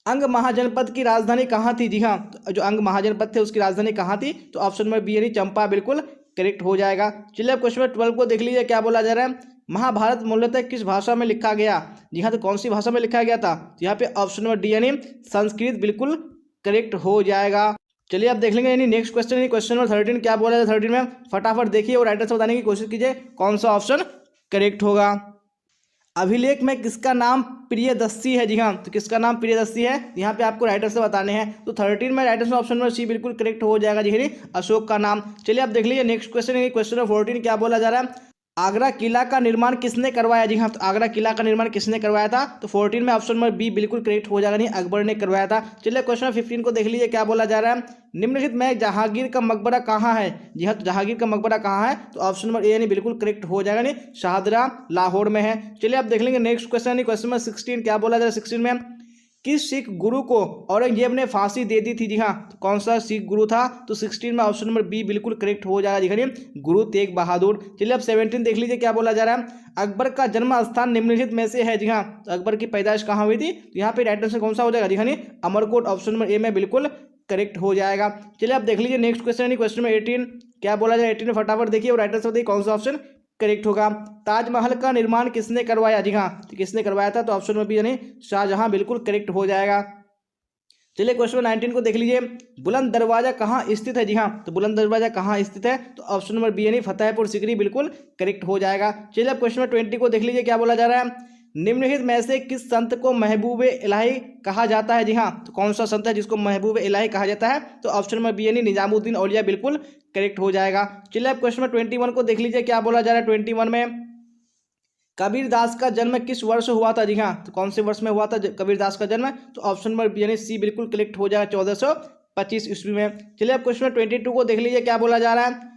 अंग महाजनपद की राजधानी कहाँ थी? जी हाँ, तो जो अंग महाजनपद थे उसकी राजधानी कहाँ थी? तो ऑप्शन नंबर बी यानी चंपा बिल्कुल करेक्ट हो जाएगा। चलिए अब क्वेश्चन नंबर 12 को देख लीजिए, क्या बोला जा रहा है, महाभारत मूलतः किस भाषा में लिखा गया? जी हाँ, तो कौन सी भाषा में लिखा गया था? तो यहाँ पे ऑप्शन नंबर डी यानी संस्कृत बिल्कुल करेक्ट हो जाएगा। चलिए आप देख लेंगे यानी नेक्स्ट क्वेश्चन यानी क्वेश्चन नंबर 13 क्या बोला जाए 13 में फटाफट देखिए और राइट आंसर बताने की कोशिश कीजिए कौन सा ऑप्शन करेक्ट होगा। अभिलेख में किसका नाम प्रियदर्शी है? जी हाँ, तो किसका नाम प्रियदर्शी है? यहाँ पे आपको राइट आंसर बताने हैं। तो 13 में right answer option number C बिल्कुल करेक्ट हो जाएगा, जी हाँ, अशोक का नाम। चलिए आप देख लीजिए नेक्स्ट क्वेश्चन क्वेश्चन नंबर 14 क्या बोला जा रहा है, आगरा किला का निर्माण किसने करवाया? जी हाँ, तो आगरा किला का निर्माण किसने करवाया था? तो 14 में ऑप्शन नंबर बी बिल्कुल करेक्ट हो जाएगा, नहीं अकबर ने करवाया था। चलिए क्वेश्चन नंबर 15 को देख लीजिए, क्या बोला जा रहा है, निम्नलिखित में जहांगीर का मकबरा कहाँ है? जी हाँ, तो जहांगीर का मकबरा कहाँ है? तो ऑप्शन नंबर ए यानी बिल्कुल करेक्ट हो जाएगा, नहीं शाहदरा लाहौर में है। चलिए आप देख लेंगे नेक्स्ट क्वेश्चन क्वेश्चन नंबर 16 क्या बोला जा रहा है 16 में, किस सिख गुरु को औरंगजेब ने फांसी दे दी थी? जी हाँ, तो कौन सा सिख गुरु था? तो 16 में ऑप्शन नंबर बी बिल्कुल करेक्ट हो जाएगा, जी गुरु तेग बहादुर। चलिए अब 17 देख लीजिए, क्या बोला जा रहा है, अकबर का जन्म स्थान निम्नलिखित में से है? जी हाँ, तो अकबर की पैदाइश कहाँ हुई थी? तो यहाँ पे राइट आंसर कौन सा हो जाएगा? जी हाँ, अमरकोट ऑप्शन नंबर ए में बिल्कुल करेक्ट हो जाएगा। चलिए आप देख लीजिए नेक्स्ट क्वेश्चन क्वेश्चन नंबर 18 क्या बोला जाए 18 में फटाफट देखिए और राइट आंसर बताइए कौन सा ऑप्शन करेक्ट होगा। ताजमहल का निर्माण किसने करवाया? जी हाँ, तो किसने करवाया था? तो ऑप्शन नंबर बी यानी शाहजहां बिल्कुल करेक्ट हो जाएगा। चलिए क्वेश्चन 19 को देख लीजिए, बुलंद दरवाजा कहाँ स्थित है? जी हाँ, तो बुलंद दरवाजा कहाँ स्थित है? तो ऑप्शन नंबर बी यानी फतेहपुर सिकरी बिल्कुल करेक्ट हो जाएगा। चलिए अब क्वेश्चन नंबर 20 को देख लीजिए, क्या बोला जा रहा है, निम्नलिखित में से किस संत को महबूब इलाही कहा जाता है? जी हाँ, तो कौन सा संत है जिसको महबूब इलाही कहा जाता है? तो ऑप्शन नंबर बी यानी निजामुद्दीन औलिया बिल्कुल करेक्ट हो जाएगा। चलिए अब क्वेश्चन नंबर 21 को देख लीजिए, क्या बोला जा रहा है 21 में, कबीरदास का जन्म किस वर्ष हुआ था? जी हाँ, तो कौन से वर्ष में हुआ था कबीरदास का जन्म? तो ऑप्शन नंबर यानी सी बिल्कुल करेक्ट हो जाएगा 1425 ईस्वी में। चलिए अब क्वेश्चन नंबर 22 को देख लीजिए, क्या बोला जा रहा है,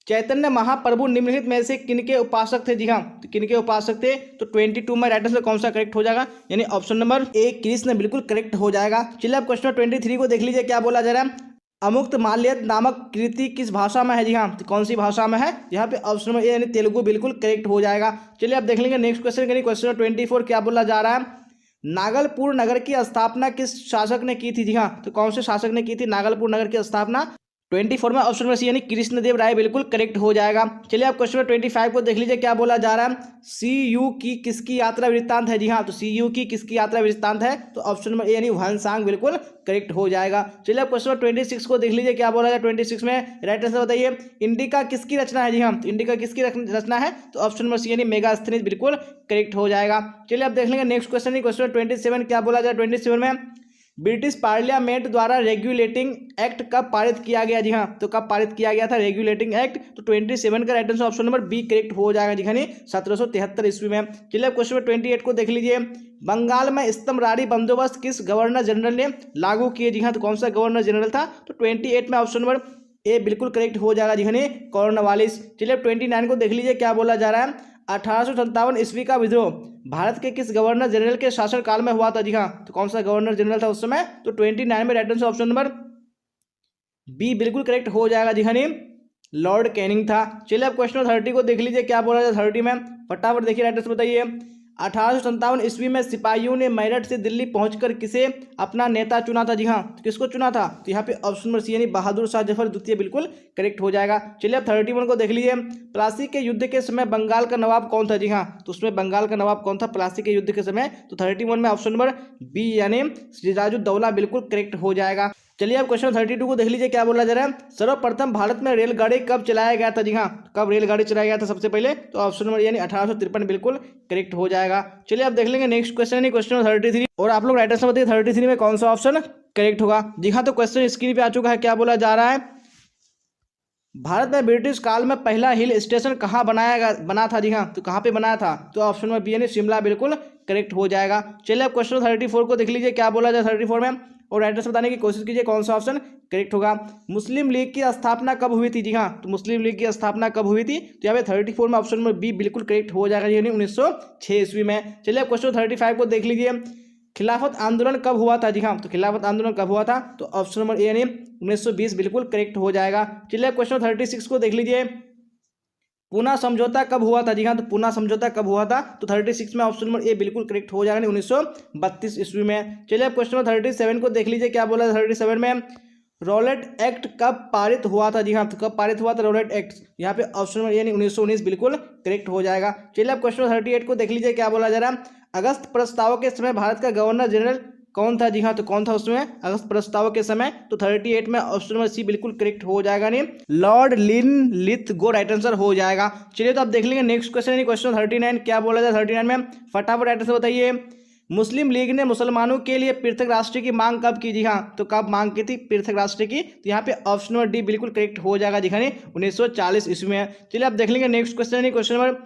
चैतन्य महाप्रभु निम्नलिखित में से किनके उपासक थे? जी हाँ, तो किनके उपासक थे? तो 22 में राइट आंसर कौन सा करेक्ट हो जाएगा? यानी ऑप्शन नंबर ए कृष्ण बिल्कुल करेक्ट हो जाएगा। चलिए अब क्वेश्चन 23 को देख लीजिए, क्या बोला जा रहा है, अमुक्त माल्यद नामक कृति किस भाषा में है? जी हाँ, तो कौन सी भाषा में है? यहाँ पे ऑप्शन नंबर ए यानी तेलुगु बिल्कुल करेक्ट हो जाएगा। चलिए अब देख लेंगे नेक्स्ट क्वेश्चन क्वेश्चन नंबर 24 क्या बोला जा रहा है, नागलपुर नगर की स्थापना किस शासक ने की थी? जी हाँ, तो कौन से शासक ने की थी नागलपुर नगर की स्थापना? 24 में ऑप्शन नंबर सी यानी कृष्णदेव राय बिल्कुल करेक्ट हो जाएगा। चलिए आप क्वेश्चन नंबर 25 को देख लीजिए, क्या बोला जा रहा है? सी यू की किसकी यात्रा वृत्तांत है? जी हाँ, तो सी यू की किसकी यात्रा वृत्तांत है? तो ऑप्शन नंबर ए यानी ह्वेनसांग बिल्कुल करेक्ट हो जाएगा। चलिए आप क्वेश्चन नंबर 26 को देख लीजिए, क्या बोला जाए 26 में राइट आंसर बताइए। इंडिका किसकी रचना है? जी हाँ, तो इंडिका किसकी रचना है? तो ऑप्शन नंबर सी यानी मेगास्थनीज बिल्कुल करेक्ट हो जाएगा। चलिए आप देख लेंगे नेक्स्ट क्वेश्चन, क्वेश्चन 27 क्या बोला जाए 27 में? ब्रिटिश पार्लियामेंट द्वारा रेगुलेटिंग एक्ट कब पारित किया गया? जी हाँ, तो कब पारित किया गया था रेगुलेटिंग एक्ट? तो 27 का right answer option number B correct हो जाएगा जी, यानी 1773 ईस्वी में। चलिए क्वेश्चन नंबर 28 को देख लीजिए, बंगाल में स्तंभरारी बंदोबस्त किस गवर्नर जनरल ने लागू किए? जी हाँ, तो कौन सा गवर्नर जनरल था? तो 28 में ऑप्शन नंबर ए बिल्कुल करेक्ट हो जाएगा जी, यानी कॉर्नवालिस। चलिए 29 को देख लीजिए, क्या बोला जा रहा है? 1857 ईस्वी का विद्रोह भारत के किस गवर्नर जनरल के शासनकाल में हुआ था? जी हाँ, तो कौन सा गवर्नर जनरल था उस समय? तो 29 में right answer option number B बिल्कुल करेक्ट हो जाएगा जी, यानी लॉर्ड कैनिंग था। चलिए आप क्वेश्चन 30 को देख लीजिए, क्या बोला जाए 30 में? फटाफट देखिए राइट आंसर बताइए। 1857 ईस्वी में सिपाहियों ने मेरठ से दिल्ली पहुंचकर किसे अपना नेता चुना था? जी हाँ, तो किसको चुना था? तो यहाँ पे ऑप्शन नंबर सी यानी बहादुर शाह जफर द्वितीय बिल्कुल करेक्ट हो जाएगा। चलिए अब 31 को देख लीजिए, प्लासी के युद्ध के समय बंगाल का नवाब कौन था? जी हाँ, तो उसमें बंगाल का नवाब कौन था प्लासी के युद्ध के समय? तो 31 में ऑप्शन नंबर बी यानी सिराजुद्दौला बिल्कुल करेक्ट हो जाएगा। चलिए अब क्वेश्चन 32 को देख लीजिए, क्या बोला जा रहा है? सर्वप्रथम भारत में रेलगाड़ी कब चलाया गया था? जी हाँ, कब रेलगाड़ी चलाया गया था सबसे पहले? तो ऑप्शन नंबर यानी 1853 बिल्कुल करेक्ट हो जाएगा। चलिए अब देख लेंगे नेक्स्ट क्वेश्चन यानी क्वेश्चन 33, और आप लोग राइट आंसर बताइए 33 में कौन सा ऑप्शन करेक्ट होगा। जी हाँ, तो क्वेश्चन स्क्रीन पे आ चुका है, क्या बोला जा रहा है? भारत में ब्रिटिश काल में पहला हिल स्टेशन कहाँ बना था? जी हाँ, तो कहाँ पे बनाया था? तो ऑप्शन नंबर बी यानी शिमला बिल्कुल करेक्ट हो जाएगा। चलिए अब क्वेश्चन 34 को देख लीजिए, क्या बोला जाए 34 में, और राइट आंसर बताने की कोशिश कीजिए कौन सा ऑप्शन करेक्ट होगा। मुस्लिम लीग की स्थापना कब हुई थी? जी हाँ, तो मुस्लिम लीग की स्थापना कब हुई थी? तो यहाँ पे 34 में ऑप्शन नंबर बी बिल्कुल करेक्ट हो जाएगा, यानी 1906 ईस्वी में। चलिए अब क्वेश्चन 35 को देख लीजिए, खिलाफत आंदोलन कब हुआ था? जी हाँ, तो खिलाफत आंदोलन कब हुआ था? तो ऑप्शन नंबर ए यानी 1920 बिल्कुल करेक्ट हो जाएगा। चलिए क्वेश्चन 36 को देख लीजिए, पूना समझौता कब हुआ था? जी हाँ, तो पूना समझौता कब हुआ था? तो 36 में ऑप्शन नंबर ए बिल्कुल करेक्ट हो जाएगा, 1932 ईस्वी में। चलिए अब क्वेश्चन नंबर 37 को देख लीजिए, क्या बोला 37 में? रॉलेट एक्ट कब पारित हुआ था? जी हाँ, तो कब पारित हुआ था रॉलेट एक्ट? यहाँ पे ऑप्शन नंबर यानी 1919 बिल्कुल करेक्ट हो जाएगा। चलिए अब क्वेश्चन 38 को देख लीजिए, क्या बोला जा रहा है? अगस्त प्रस्ताव के समय भारत का गवर्नर जनरल कौन था? जी हाँ, तो कौन था उसमें अगस्त प्रस्ताव के समय? तो 38 में ऑप्शन नंबर सी बिल्कुल करेक्ट हो जाएगा, नहीं लॉर्ड लिनलिथगो राइट आंसर हो जाएगा। चलिए तो आप देख लेंगे नेक्स्ट क्वेश्चन यानी क्वेश्चन 39 क्या बोला जाए 39 में? फटाफट राइट आंसर बताइए। मुस्लिम लीग ने मुसलमानों के लिए पृथक राष्ट्र की मांग कब की? जी हाँ, तो कब मांग की थी पृथक राष्ट्र की? तो यहाँ पे ऑप्शन नंबर डी बिल्कुल करेक्ट हो जाएगा, दिखाने 1940 ईस्वी में। चलिए आप देख लेंगे नेक्स्ट क्वेश्चन क्वेश्चन नंबर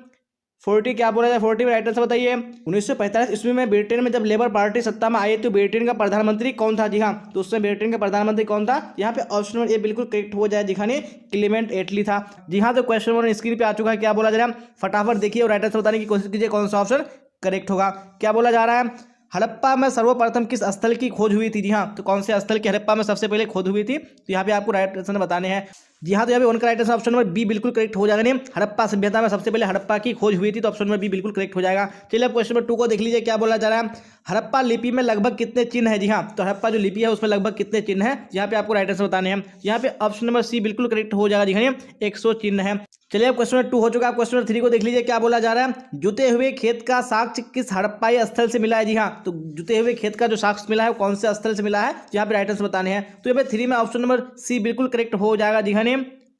40 क्या बोला जाए 40 में राइट आंसर बताइए। 1945 ईस्वी में ब्रिटेन में जब लेबर पार्टी सत्ता में आई तो ब्रिटेन का प्रधानमंत्री कौन था? जी हाँ, तो उसमें ब्रिटेन का प्रधानमंत्री कौन था? यहाँ पे ऑप्शन नंबर ए बिल्कुल करेक्ट हो जाए, दिखाने क्लीमेंट एटली था। जी हाँ, तो क्वेश्चन नंबर स्क्रीन पे आ चुका है, क्या बोला जा रहा है? फटाफट देखिए और राइट आंसर बताने की कोशिश कीजिए कौन सा ऑप्शन करेक्ट होगा। क्या बोला जा रहा है? हड़प्पा में सर्वप्रथम किस स्थल की खोज हुई थी? जी हाँ, तो कौन से स्थल की हड़प्पा में सबसे पहले खोज हुई थी? तो यहाँ पे आपको राइट आंसर बताने हैं। जी हाँ, तो यहाँ पे उनका right answer option number B बिल्कुल करेक्ट हो जाएगा, नहीं हड़प्पा सभ्यता में सबसे पहले हड़प्पा की खोज हुई थी, तो ऑप्शन नंबर बी बिल्कुल करेक्ट हो जाएगा। चलिए अब क्वेश्चन नंबर 2 को देख लीजिए, क्या बोला जा रहा है? हड़प्पा लिपि में लगभग कितने चिन्ह है? जी हाँ, तो हड़प्पा जो लिपि है उसमें लगभग कितने चिन्ह है? यहाँ पे आपको राइट आंसर बताने हैं। यहाँ पे ऑप्शन नंबर सी बिल्कुल करेक्ट हो जाएगा, दिखाइए 100 चिन्ह है। चलिए अब क्वेश्चन नंबर 2 हो चुका है, क्वेश्चन नंबर 3 को देख लीजिए, क्या बोला जा रहा है? जुते हुए खेत का साक्ष्य किस हड़प्पाई स्थल से मिला है? जी हाँ, तो जुते हुए खेत का जो साक्ष्य मिला है वो कौन से स्थल से मिला है? यहाँ पे राइट आंसर बताने हैं। तो यहाँ पे 3 में ऑप्शन नंबर सी बिल्कुल करेक्ट हो जाएगा, दिखाने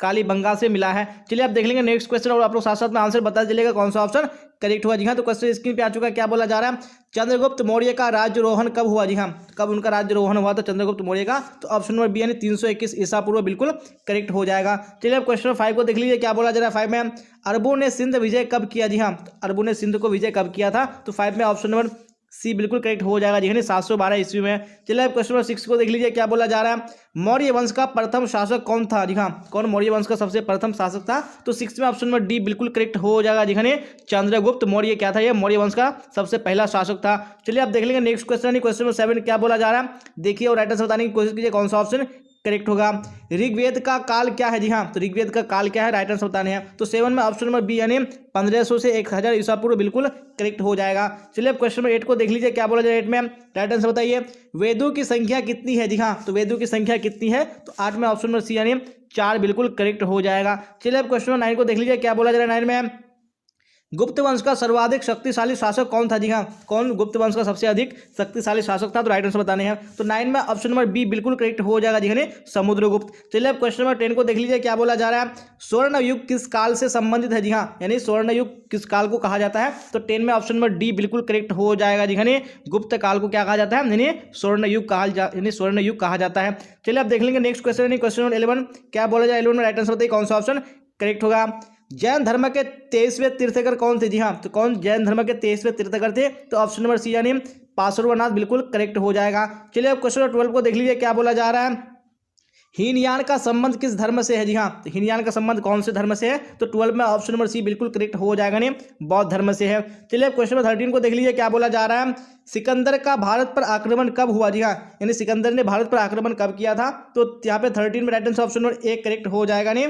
कालीबंगा से मिला है। चलिए आप देख लेंगे नेक्स्ट क्वेश्चन और आप लोग साथ साथ में आंसर बता चलेगा कौन सा ऑप्शन करेक्ट हुआ। जी हाँ, तो क्वेश्चन स्क्रीन पे आ चुका है, क्या बोला जा रहा है? चंद्रगुप्त मौर्य का राज्यरोहण कब हुआ? जी हाँ, कब उनका राज्यरोहण हुआ था चंद्रगुप्त मौर्य का? तो ऑप्शन नंबर बी यानी 321 ईसा पूर्व बिल्कुल करेक्ट हो जाएगा। चलिए अब क्वेश्चन 5 को देख लीजिए, क्या बोला जा रहा है 5 में? अरबों ने सिंध विजय कब किया? जी हाँ, अरबों ने सिंध को विजय कब किया था? तो 5 में ऑप्शन नंबर सी बिल्कुल करेक्ट हो जाएगा, जी 712 ईस्वी में। चलिए अब क्वेश्चन नंबर 6 को देख लीजिए, क्या बोला जा रहा है? मौर्य वंश का प्रथम शासक कौन था? जी हाँ, कौन मौर्य वंश का सबसे प्रथम शासक था? तो 6 में ऑप्शन नंबर डी बिल्कुल करेक्ट हो जाएगा, जी चंद्रगुप्त मौर्य क्या था? ये मौर्य वंश का सबसे पहला शासक था। चलिए आप देख लेंगे नेक्स्ट क्वेश्चन क्वेश्चन नंबर 7 क्या बोला जा रहा है? देखिए और राइट आंसर बताने की कोशिश कीजिए कौन सा ऑप्शन करेक्ट होगा। ऋग्वेद का काल क्या है? जी हाँ, तो ऋग्वेद का काल क्या है? राइट आंसर बताने हैं। तो 7 में ऑप्शन नंबर बी यानी 1500 से 1000 ईसा पूर्व बिल्कुल करेक्ट हो जाएगा। चलिए अब क्वेश्चन नंबर 8 को देख लीजिए, क्या बोला जाए 8 में, राइट आंसर बताइए। वेदों की संख्या कितनी है? जी हाँ, तो वेदों की संख्या कितनी है? तो 8 में ऑप्शन नंबर सी यानी 4 बिल्कुल करेक्ट हो जाएगा। चलिए अब क्वेश्चन नंबर 9 को देख लीजिए, क्या बोला जा रहा है 9 में। गुप्त वंश का सर्वाधिक शक्तिशाली शासक कौन था? जी हाँ, कौन गुप्त वंश का सबसे अधिक शक्तिशाली शासक था? तो राइट आंसर बताने हैं। तो 9 में ऑप्शन नंबर बी बिल्कुल करेक्ट हो जाएगा जी, यानी समुद्रगुप्त। चलिए अब क्वेश्चन नंबर 10 को देख लीजिए, क्या बोला जा रहा है। स्वर्ण युग किस काल से संबंधित है? जी हाँ, यानी स्वर्ण युग किस काल को कहा जाता है? तो 10 में ऑप्शन नंबर डी बिल्कुल करेक्ट हो जाएगा जी, यानी गुप्त काल को क्या कहा जाता है? यानी स्वर्ण युग कहा जाता है। चलिए अब देख लेंगे नेक्स्ट क्वेश्चन, क्वेश्चन नंबर 11, क्या बोला जाए 11 में, राइट आंसर बताइए कौन सा ऑप्शन करेक्ट होगा। जैन धर्म के 23वें तीर्थंकर कौन थे? जी हाँ, तो कौन जैन धर्म के 23वें तीर्थंकर थे? तो ऑप्शन नंबर सी यानी पार्श्वनाथ बिल्कुल करेक्ट हो जाएगा। चलिए अब क्वेश्चन नंबर 12 को देख लीजिए, क्या बोला जा रहा है। हीनयान का संबंध किस धर्म से है? जी हाँ, तो हीनयान का संबंध कौन से धर्म से है? तो 12 में ऑप्शन नंबर सी बिल्कुल करेक्ट हो जाएगा, नहीं बौद्ध धर्म से है। चलिए अब क्वेश्चन नंबर 13 को देख लीजिए, क्या बोला जा रहा है। सिकंदर का भारत पर आक्रमण कब हुआ? जी हाँ, यानी सिकंदर ने भारत पर आक्रमण कब किया था? तो यहाँ पे 13 में right answer option number A correct हो जाएगा, नहीं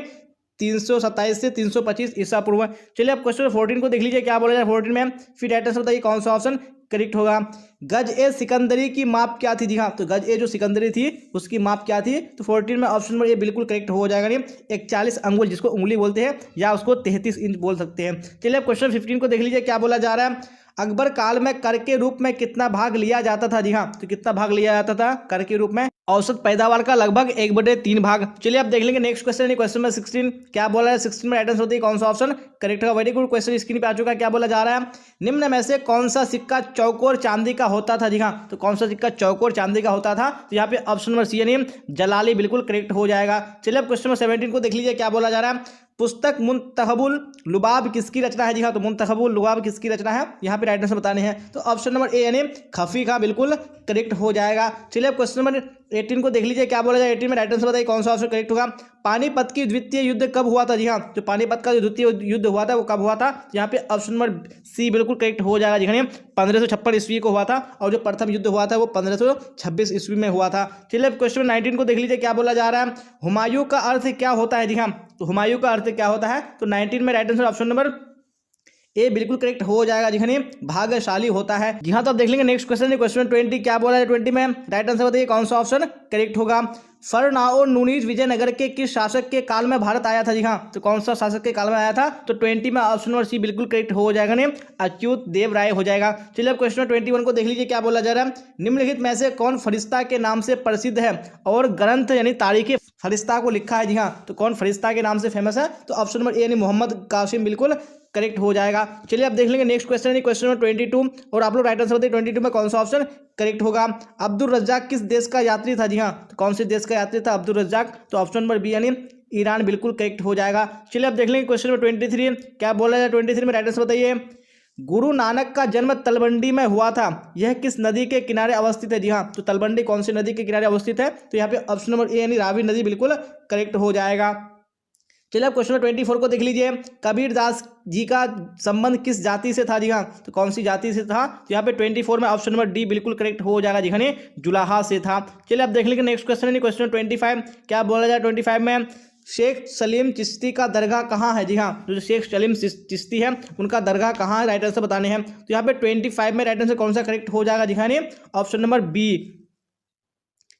327 से 325 ईसा पूर्व। चलिए अब क्वेश्चन 14 को देख लीजिए, क्या बोला जाए 14 में, फिर राइट आंसर बताइए कौन सा ऑप्शन करेक्ट होगा। गज ए सिकंदरी की माप क्या थी? जी हाँ, तो गज ए जो सिकंदरी थी उसकी माप क्या थी? तो 14 में ऑप्शन नंबर ए बिल्कुल करेक्ट हो जाएगा, नहीं 41 अंगुल, जिसको उंगली बोलते हैं, या उसको 33 इंच बोल सकते हैं। चलिए अब क्वेश्चन 15 को देख लीजिए, क्या बोला जा रहा है। अकबर काल में कर के रूप में कितना भाग लिया जाता था? जी हाँ, तो कितना भाग लिया जाता था कर के रूप में? औसत पैदावार का लगभग 1/3 भाग। चलिए अब देख लेंगे नेक्स्ट क्वेश्चन, क्वेश्चन नंबर 16, क्या बोला है 16 में राइट आंसर होती है कौन सा ऑप्शन करेक्ट होगा। वेरी गुड क्वेश्चन स्क्रीन पे आ चुका है, क्या बोला जा रहा है। निम्न में से कौन सा सिक्का चौकोर चांदी का होता था? जी हाँ, तो कौन सा सिक्का चौकोर चांदी का होता था? तो यहाँ पे ऑप्शन नंबर सी यानी जलाली बिल्कुल करेक्ट हो जाएगा। चलिए अब क्वेश्चन नंबर 17 को देख लीजिए, क्या बोला जा रहा है। पुस्तक मुंतखबुल लुबाब किसकी रचना है? जी हाँ, तो मुंतखबुल लुबाब किसकी रचना है? यहाँ पे राइट आंसर बताने हैं। तो ऑप्शन नंबर ए यानी खफी का बिल्कुल करेक्ट हो जाएगा। चलिए अब क्वेश्चन नंबर 18 को देख लीजिए, क्या बोला जाए 18 में, राइट आंसर बताइए कौन सा ऑप्शन करेक्ट होगा। पानीपत की द्वितीय युद्ध कब हुआ था? जी हाँ, जो पानीपत का जो द्वितीय युद्ध हुआ था वो कब हुआ था? यहाँ पे ऑप्शन नंबर सी बिल्कुल करेक्ट हो जाएगा, जी हाँ 1556 ईस्वी को हुआ था, और जो प्रथम युद्ध हुआ था वो 1526 ईस्वी में हुआ था। चलिए अब क्वेश्चन 19 को देख लीजिए, क्या बोला जा रहा है। हुमायूं का अर्थ क्या होता है? जी हाँ, तो हुमायूं का अर्थ क्या होता है? तो 19 में right answer option number A बिल्कुल करेक्ट हो जाएगा, जी हाँ भाग्यशाली होता है। जी हाँ, तो अब देख लेंगे नेक्स्ट क्वेश्चन, क्वेश्चन 20, क्या बोला है 20 में, राइट आंसर बताइए कौन सा ऑप्शन करेक्ट होगा। फरनाओ नुनीज विजयनगर के किस शासक के काल में भारत आया था? जी हाँ, तो कौन सा शासक के काल में आया था? तो 20 में ऑप्शन नंबर सी बिल्कुल करेक्ट हो जाएगा, नहीं अच्युत देव राय हो जाएगा। चलिए अब क्वेश्चन 21 को देख लीजिए, क्या बोला जा रहा है। निम्नलिखित में से कौन फरिश्ता के नाम से प्रसिद्ध है और ग्रंथ यानी तारीख फरिश्ता को लिखा है? जी हाँ, तो कौन फरिश्ता के नाम से फेमस है? तो ऑप्शन नंबर ए यानी मोहम्मद कासिम बिल्कुल करेक्ट हो जाएगा। चलिए अब देख लेंगे नेक्स्ट क्वेश्चन, क्वेश्चन नंबर 22, और आप लोग राइट आंसर बताइए 22 में कौन सा ऑप्शन करेक्ट होगा। अब्दुल रज्जाक किस देश का यात्री था? जी हाँ, तो कौन से देश का यात्री था अब्दुल रज्जाक? तो ऑप्शन नंबर बी यानी ईरान बिल्कुल करेक्ट हो जाएगा। चलिए अब देख लेंगे क्वेश्चन नंबर 23, क्या बोला जाए 23 में, राइट आंसर बताइए। गुरु नानक का जन्म तलवंडी में हुआ था, यह किस नदी के किनारे अवस्थित है? जी हाँ, तो तलवंडी कौन सी नदी के किनारे अवस्थित है? तो यहाँ पे ऑप्शन नंबर ए यानी रावी नदी बिल्कुल करेक्ट हो जाएगा। चलिए अब क्वेश्चन नंबर 24 को देख लीजिए, कबीर दास जी का संबंध किस जाति से था? जी हाँ, तो कौन सी जाति से था? तो यहाँ पे 24 में ऑप्शन नंबर डी बिल्कुल करेक्ट हो जाएगा, जी हाँ जुलाहा से था। चलिए अब देख लीजिए नेक्स्ट क्वेश्चन, क्वेश्चन 25, क्या बोला जाए 25 में। शेख सलीम चिश्ती का दरगाह कहाँ है? जी हाँ, जो शेख सलीम चिश्ती है उनका दरगाह कहाँ है? राइट आंसर बताने हैं। तो यहाँ पे 25 में राइट आंसर कौन सा करेक्ट हो जाएगा? जी हाँ ऑप्शन नंबर बी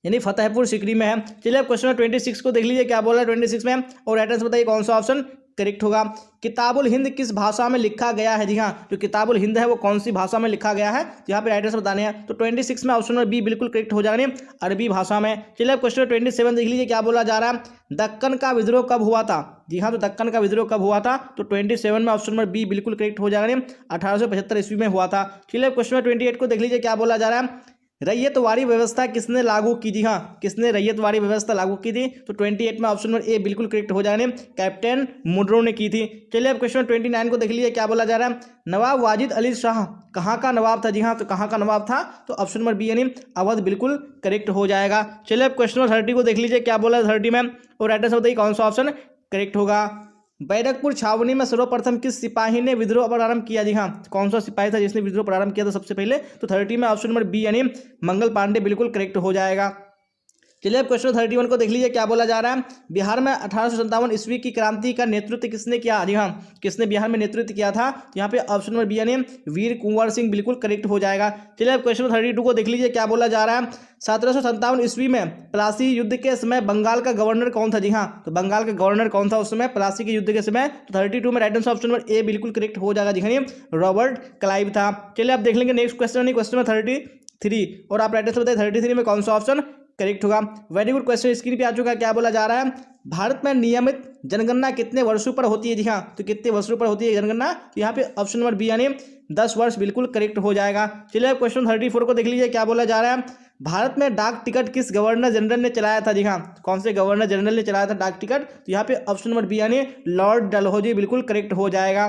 यानी फतेहपुर सिकरी में है। चलिए अब क्वेश्चन 26 को देख लीजिए, क्या बोला है 26 में, और राइट आंसर बताइए कौन सा ऑप्शन करेक्ट होगा। किताबुल हिंद किस भाषा में लिखा गया है? जी हाँ, जो किताबुल हिंद है वो कौन सी भाषा में लिखा गया है? तो यहाँ पे राइट आंसर बताने हैं। तो 26 में ऑप्शन नंबर बी बिल्कुल करेक्ट हो जाएगा, अरबी भाषा में। चलिए अब क्वेश्चन 27 देख लीजिए, क्या बोला जा रहा है। दक्कन का विद्रोह कब हुआ था? जी हाँ, तो दक्कन का विद्रोह कब हुआ था? तो 27 में ऑप्शन नंबर बी बिल्कुल करेक्ट हो जाएगा, 1875 ईस्वी में हुआ था। चलिए अब क्वेश्चन 28 को देख लीजिए, क्या बोला जा रहा है। रैयतवाड़ी व्यवस्था किसने लागू की? जी हाँ, किसने रैयतवाड़ी व्यवस्था लागू की थी? तो 28 में ऑप्शन नंबर ए बिल्कुल करेक्ट हो जाएगा, कैप्टन मुनरो ने की थी। चलिए अब क्वेश्चन 29 को देख लीजिए, क्या बोला जा रहा है। नवाब वाजिद अली शाह कहाँ का नवाब था? जी हाँ, तो कहाँ का नवाब था? तो ऑप्शन नंबर बी यानी अवध बिल्कुल करेक्ट हो जाएगा। चलिए अब क्वेश्चन नंबर 30 को देख लीजिए, क्या बोला 30 में, और राइट आंसर बताइए कौन सा ऑप्शन करेक्ट होगा। बैरकपुर छावनी में सर्वप्रथम किस सिपाही ने विद्रोह प्रारंभ किया? जी हाँ, कौन सा सिपाही था जिसने विद्रोह प्रारंभ किया था सबसे पहले? तो 30 में ऑप्शन नंबर बी यानी मंगल पांडे बिल्कुल करेक्ट हो जाएगा। चलिए अब क्वेश्चन 31 को देख लीजिए, क्या बोला जा रहा है। बिहार में 1857 ईस्वी की क्रांति का नेतृत्व किसने किया। जी हाँ, किसने बिहार में नेतृत्व किया था। तो यहाँ पे ऑप्शन नंबर बी यानी वीर कुंवर सिंह बिल्कुल करेक्ट हो जाएगा। चलिए अब क्वेश्चन 32 को देख लीजिए, क्या बोला जा रहा है। 1757 ईस्वी में प्लासी युद्ध के समय बंगाल का गवर्नर कौन था। जी हाँ, तो बंगाल का गवर्नर कौन था उस समय प्लासी के युद्ध के समय। तो 32 में right answer option number A बिल्कुल करेक्ट हो जाएगा। जी हाँ, रॉबर्ट क्लाइव था। चलिए आप देख लेंगे नेक्स्ट क्वेश्चन, क्वेश्चन नंबर 33 और आप राइट आंसर बताइए 33 में कौन सा ऑप्शन करेक्ट होगा। वेरी गुड क्वेश्चन स्क्रीन पे आ चुका है। क्या बोला जा रहा है, भारत में नियमित जनगणना कितने वर्षों पर होती है। जी हाँ, तो कितने वर्षों पर होती है जनगणना। तो यहाँ पे ऑप्शन नंबर बी यानी 10 वर्ष बिल्कुल करेक्ट हो जाएगा। चलिए क्वेश्चन 34 को देख लीजिए, क्या बोला जा रहा है। भारत में डाक टिकट किस गवर्नर जनरल ने चलाया था। जी हाँ, कौन से गवर्नर जनरल ने चलाया था डाक टिकट। तो यहाँ पे ऑप्शन नंबर बी यानी लॉर्ड डलहौजी बिल्कुल करेक्ट हो जाएगा।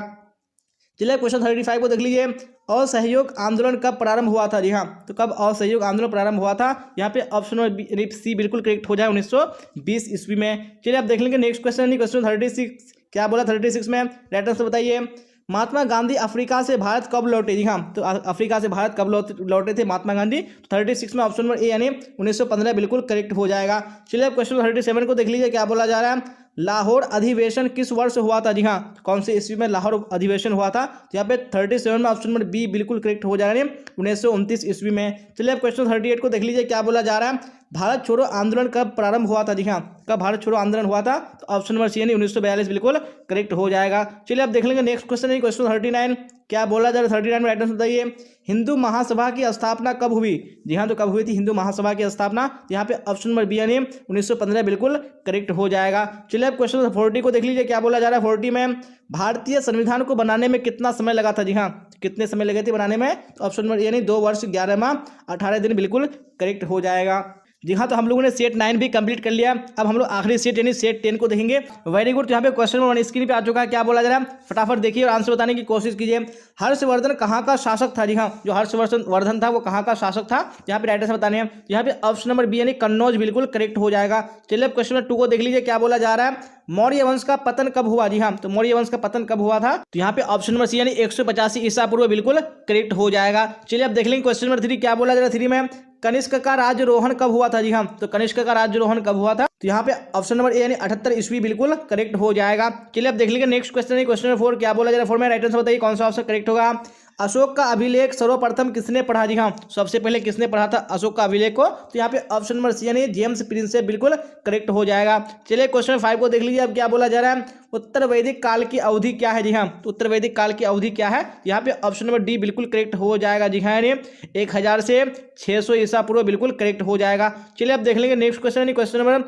चलिए क्वेश्चन 35 को देख लीजिए, असहयोग आंदोलन कब प्रारंभ हुआ था। जी हाँ, तो कब असहयोग आंदोलन प्रारंभ हुआ था। यहाँ पे ऑप्शन नंबर सी बिल्कुल करेक्ट हो जाए 1920 ईस्वी में। चलिए आप देख लेंगे नेक्स्ट क्वेश्चन, क्वेश्चन 36 क्या बोला 36 में राइट आंसर बताइए। महात्मा गांधी अफ्रीका से भारत कब लौटे। जी हाँ, तो अफ्रीका से भारत कब लौटे थे महात्मा गांधी। तो 36 में ऑप्शन नंबर ए यानी 1915 बिल्कुल करेक्ट हो जाएगा। चलिए अब क्वेश्चन 37 को देख लीजिए, क्या बोला जा रहा है। लाहौर अधिवेशन किस वर्ष हुआ था। जी हाँ, कौन से ईस्वी में लाहौर अधिवेशन हुआ था। तो यहाँ पे 37 में ऑप्शन नंबर बी बिल्कुल करेक्ट हो जाएगा 1929 ईस्वी में। चलिए अब क्वेश्चन 38 को देख लीजिए, क्या बोला जा रहा है। भारत छोड़ो आंदोलन कब प्रारंभ हुआ था। जी हाँ, कब भारत छोड़ो आंदोलन हुआ था। तो ऑप्शन नंबर सी यानी 1942 बिल्कुल करेक्ट हो जाएगा। चलिए अब देख लेंगे नेक्स्ट क्वेश्चन, क्वेश्चन 39 क्या बोला जा रहा है। 39 में राइट आंसर बताइए, हिंदू महासभा की स्थापना कब हुई। जी हाँ, तो कब हुई थी हिंदू महासभा की स्थापना। यहाँ पे ऑप्शन नंबर बी यानी 1915 बिल्कुल करेक्ट हो जाएगा। चलिए अब क्वेश्चन 40 को देख लीजिए, क्या बोला जा रहा है। 40 में भारतीय संविधान को बनाने में कितना समय लगा था। जी हाँ, कितने समय लगे थे बनाने में। तो ऑप्शन नंबर यानी 2 वर्ष 11 माह 18 दिन बिल्कुल करेक्ट हो जाएगा। जी हाँ, तो हम लोगों ने सेट 9 भी कंप्लीट कर लिया। अब हम लोग आखिरी सेट यानी सेट 10 को देखेंगे। वेरी गुड, तो यहाँ पे क्वेश्चन नंबर 1 स्क्रीन पे आ चुका है। क्या बोला जा रहा है, फटाफट देखिए और आंसर बताने की कोशिश कीजिए। हर्षवर्धन कहाँ का शासक था। जी हाँ, जो हर्षवर्धन था वो कहाँ का शासक था। यहाँ पे राइट आंसर बताने हैं। यहाँ पे ऑप्शन नंबर बी यानी कन्नौज बिल्कुल करेक्ट हो जाएगा। चलिए अब क्वेश्चन नंबर 2 को देख लीजिए, क्या बोला जा रहा है। मौर्य वंश का पतन कब हुआ। जी हाँ, तो मौर्य वंश का पतन कब हुआ था। तो यहाँ पे ऑप्शन नंबर सी यानी 185 ईसा पूर्व बिल्कुल करेक्ट हो जाएगा। चलिए अब देख लेंगे क्वेश्चन नंबर 3 क्या बोला जा रहा है। 3 में कनिष्क का राज्यरोहण कब हुआ था। जी हाँ, तो कनिष्क का राज्यरोहण कब हुआ था। तो यहाँ पे ऑप्शन नंबर ए यानी 78 ईस्वी बिल्कुल करेक्ट हो जाएगा। चलिए अब देख लीजिए नेक्स्ट क्वेश्चन, क्वेश्चन नंबर 4 क्या बोला जा रहा है। 4 में राइट आंसर बताइए कौन सा ऑप्शन करेक्ट होगा। अशोक का अभिलेख सर्वप्रथम किसने पढ़ा। जी हाँ, सबसे पहले किसने पढ़ा था अशोक का अभिलेख को। तो यहाँ पे ऑप्शन नंबर सी यानी जेम्स प्रिंसेप बिल्कुल करेक्ट हो जाएगा। चलिए क्वेश्चन नंबर 5 को देख लीजिए, अब क्या बोला जा रहा है। उत्तर वैदिक काल की अवधि क्या है। जी हाँ, तो उत्तर वैदिक काल की अवधि क्या है। यहाँ पे ऑप्शन नंबर डी बिल्कुल करेक्ट हो जाएगा। जी हाँ, यानी 1000 से 600 ईसा पूर्व बिल्कुल करेक्ट हो जाएगा। चलिए अब देख लेंगे नेक्स्ट क्वेश्चन, क्वेश्चन नंबर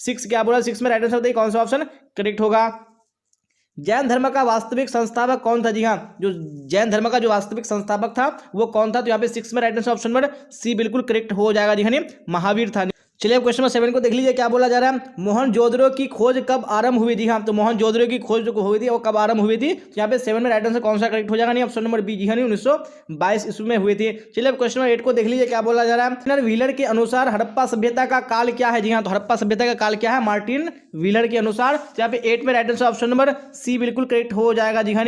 6 क्या बोला। 6 में राइट आंसर बताइए कौन सा ऑप्शन करेक्ट होगा। जैन धर्म का वास्तविक संस्थापक कौन था। जी हाँ, जो जैन धर्म का जो वास्तविक संस्थापक था वो कौन था। तो यहाँ पे 6 में right answer option number C बिल्कुल करेक्ट हो जाएगा। जी हाँ, महावीर था। चलिए क्वेश्चन नंबर 7 को देख लीजिए, क्या बोला जा रहा है। मोहनजोदड़ो की खोज कब आरंभ हुई थी। हाँ, तो मोहनजोदड़ो की खोज जो हुई थी वो कब आरंभ हुई थी। तो यहाँ पे 7 में राइट आंसर कौन सा करेक्ट हो जाएगा। नहीं, ऑप्शन नंबर बी। जी हाँ, 1922 ईस्वी में हुई थी। चलिए क्वेश्चन नंबर 8 को देख लीजिए, क्या बोला जा रहा है। व्हीलर के अनुसार हड़प्पा सभ्यता का काल क्या है। जी हाँ, तो हड़प्पा सभ्यता का काल क्या है मार्टिन व्हीलर के अनुसार। तो यहाँ पे 8 में right answer option number C बिल्कुल करेक्ट हो जाएगा। जी हाँ,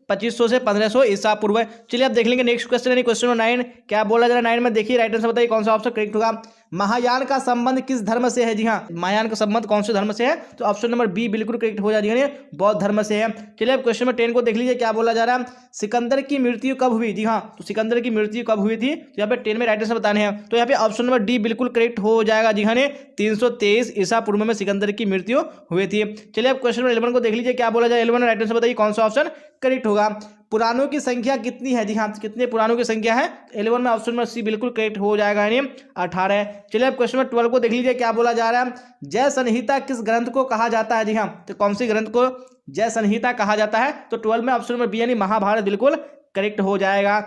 2500 से 1500 ईसा पूर्व। चलिए अब देख लेंगे नेक्स्ट क्वेश्चन, क्वेश्चन नंबर 9 क्या बोला जा रहा है। 9 में देखिए राइट आंसर बताइए कौन सा ऑप्शन करेक्ट होगा। महायान का संबंध किस धर्म से है। जी हाँ, महायान का संबंध कौन से धर्म से है। तो ऑप्शन नंबर बी बिल्कुल करेक्ट हो जाएगा, बौद्ध धर्म से है। चलिए अब क्वेश्चन नंबर 10 को देख लीजिए, क्या बोला जा रहा है। सिकंदर की मृत्यु कब हुई। जी हाँ, तो सिकंदर की मृत्यु कब हुई थी। तो यहाँ पे 10 में राइट आंसर बताने हैं। तो यहाँ पे ऑप्शन नंबर डी बिल्कुल करेक्ट हो जाएगा। जी हाँ, 323 ईसा पूर्व में सिकंदर की मृत्यु हुई थी। चलिए अब क्वेश्चन नंबर 11 को देख लीजिए, क्या बोला जाए। 11 में राइट आंसर बताइए कौन सा ऑप्शन करेक्ट होगा। पुराणों की संख्या कितनी है। जी हाँ, कितने पुराणों की संख्या है। 11 में ऑप्शन नंबर सी बिल्कुल करेक्ट हो जाएगा, यानी 18। चलिए अब क्वेश्चन नंबर 12 को देख लीजिए, क्या बोला जा रहा है। जय संहिता किस ग्रंथ को कहा जाता है। जी हाँ, तो कौन सी ग्रंथ को जय संहिता कहा जाता है। तो 12 में ऑप्शन नंबर बी यानी महाभारत बिल्कुल करेक्ट हो जाएगा।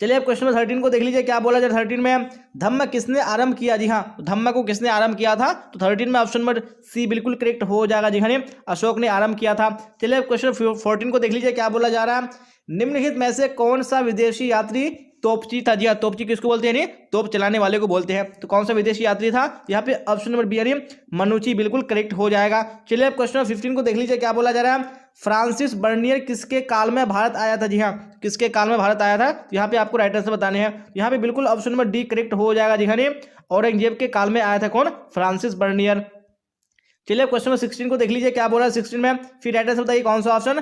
चलिए अब क्वेश्चन नंबर 13 को देख लीजिए, क्या बोला जाए। 13 में धम्म किसने आरंभ किया। जी हाँ, धम्म को किसने आरंभ किया था। तो 13 में ऑप्शन नंबर सी बिल्कुल करेक्ट हो जाएगा। जी हाँ, अशोक ने आरंभ किया था। चलिए अब क्वेश्चन 14 को देख लीजिए, क्या बोला जा रहा है। निम्नलिखित में से कौन सा विदेशी यात्री तोपची था। जी हाँ, तोपची किसको बोलते हैं, यानी तोप चलाने वाले को बोलते हैं। तो कौन सा विदेशी यात्री था। यहाँ पे ऑप्शन नंबर बी यानी मनुची बिल्कुल करेक्ट हो जाएगा। चलिए अब क्वेश्चन नंबर 15 को देख लीजिए, क्या बोला जा रहा है। फ्रांसिस बर्नियर किसके काल में भारत आया था? जी हाँ, किसके काल में भारत आया था? यहाँ पे आपको राइट आंसर बताने हैं। यहाँ पे बिल्कुल ऑप्शन नंबर डी करेक्ट हो जाएगा जी हाँ। औरंगजेब के काल में आया था कौन? Francis Bernier. चलिए क्वेश्चन नंबर 16 को देख लीजिए क्या बोला है 16 में, फिर राइट आंसर बताइए कौन सा ऑप्शन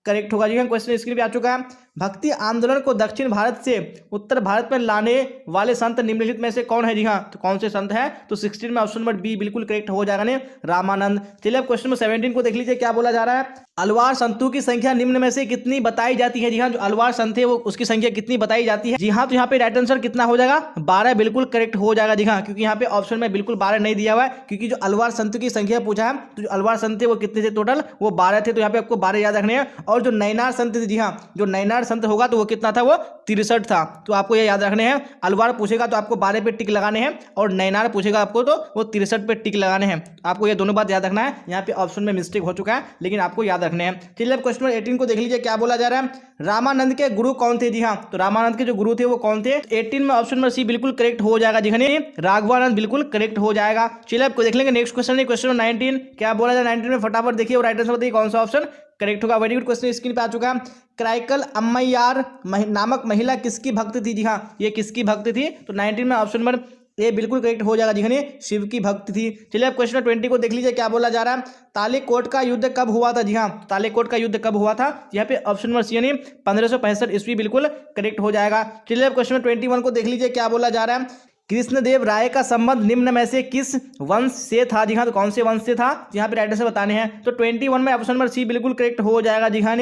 करेक्ट होगा। जी हाँ, क्वेश्चन स्क्रीन पे आ चुका है। भक्ति आंदोलन को दक्षिण भारत से उत्तर भारत में लाने वाले संत निम्नलिखित में से कौन है? जी हाँ, तो कौन से संत है? तो 16 में ऑप्शन नंबर बी बिल्कुल करेक्ट हो जाएगा ने, रामानंद। चलिए अब क्वेश्चन नंबर 17 को देख लीजिए क्या बोला जा रहा है। अलवार संतों की संख्या निम्न में से कितनी बताई जाती है? जी हाँ, जो अलवार संत है वो उसकी संख्या कितनी बताई जाती है? जी हाँ, तो यहाँ पे राइट आंसर कितना हो जाएगा? 12 बिल्कुल करेक्ट हो जाएगा। जी हाँ, क्योंकि यहाँ पे ऑप्शन में बिल्कुल 12 नहीं दिया हुआ है, क्योंकि जो अलवार संतों की संख्या पूछा है तो जो अलवार संत थे वो कितने थे टोटल? वो 12 थे, तो यहाँ पे आपको 12 याद रखने हैं। और जो नैनार संत थे, जी हाँ, जो नैनार संत होगा तो वो कितना था? वो 63 था, तो आपको ये याद रखने हैं। अलवार पूछेगा तो आपको 12 पे टिक लगाने हैं, और नैनार पूछेगा आपको तो वो 63 पे टिक लगाने हैं। आपको ये दोनों बात याद रखना है। यहाँ पे ऑप्शन में मिस्टेक हो चुका है, लेकिन आपको याद रखने हैं। चलिए अब क्वेश्चन नंबर 18 को देख लीजिए क्या बोला जा रहा है। रामानंद के गुरु कौन थे? जी हाँ, तो रामानंद के जो गुरु थे वो कौन थे? 18 में ऑप्शन नंबर सी बिल्कुल करेक्ट हो जाएगा। जी हाँ, राघवानंद बिल्कुल करेक्ट हो जाएगा। चलिए अब देख लेंगे नेक्स्ट क्वेश्चन है, क्वेश्चन नंबर 19 क्या बोला जाए 19 में, फटाफट देखिए और राइट आंसर बताइए कौन सा ऑप्शन करेक्ट होगा। वेरी गुड, क्वेश्चन स्क्रीन पे आ चुका है। क्राइकल अम्मैयार नामक महिला किसकी भक्त थी? जी हाँ, ये किसकी भक्त थी? तो 19 में ऑप्शन नंबर ए बिल्कुल करेक्ट हो जाएगा। जी हाँ, शिव की भक्त थी। चलिए अब क्वेश्चन 20 को देख लीजिए क्या बोला जा रहा है। तालीकोट का युद्ध कब हुआ था? जी हाँ, तालीकोट का युद्ध कब हुआ था? यहाँ पे ऑप्शन नंबर सी यानी 1565 ईस्वी बिल्कुल करेक्ट हो जाएगा। चलिए अब क्वेश्चन 21 को देख लीजिए क्या बोला जा रहा है। कृष्णदेव राय का संबंध निम्न में से किस वंश से था? जी हाँ, तो कौन से वंश से था? यहाँ पे राइट आंसर बताने हैं। तो 21 में ऑप्शन नंबर सी बिल्कुल करेक्ट हो जाएगा। जी हाँ,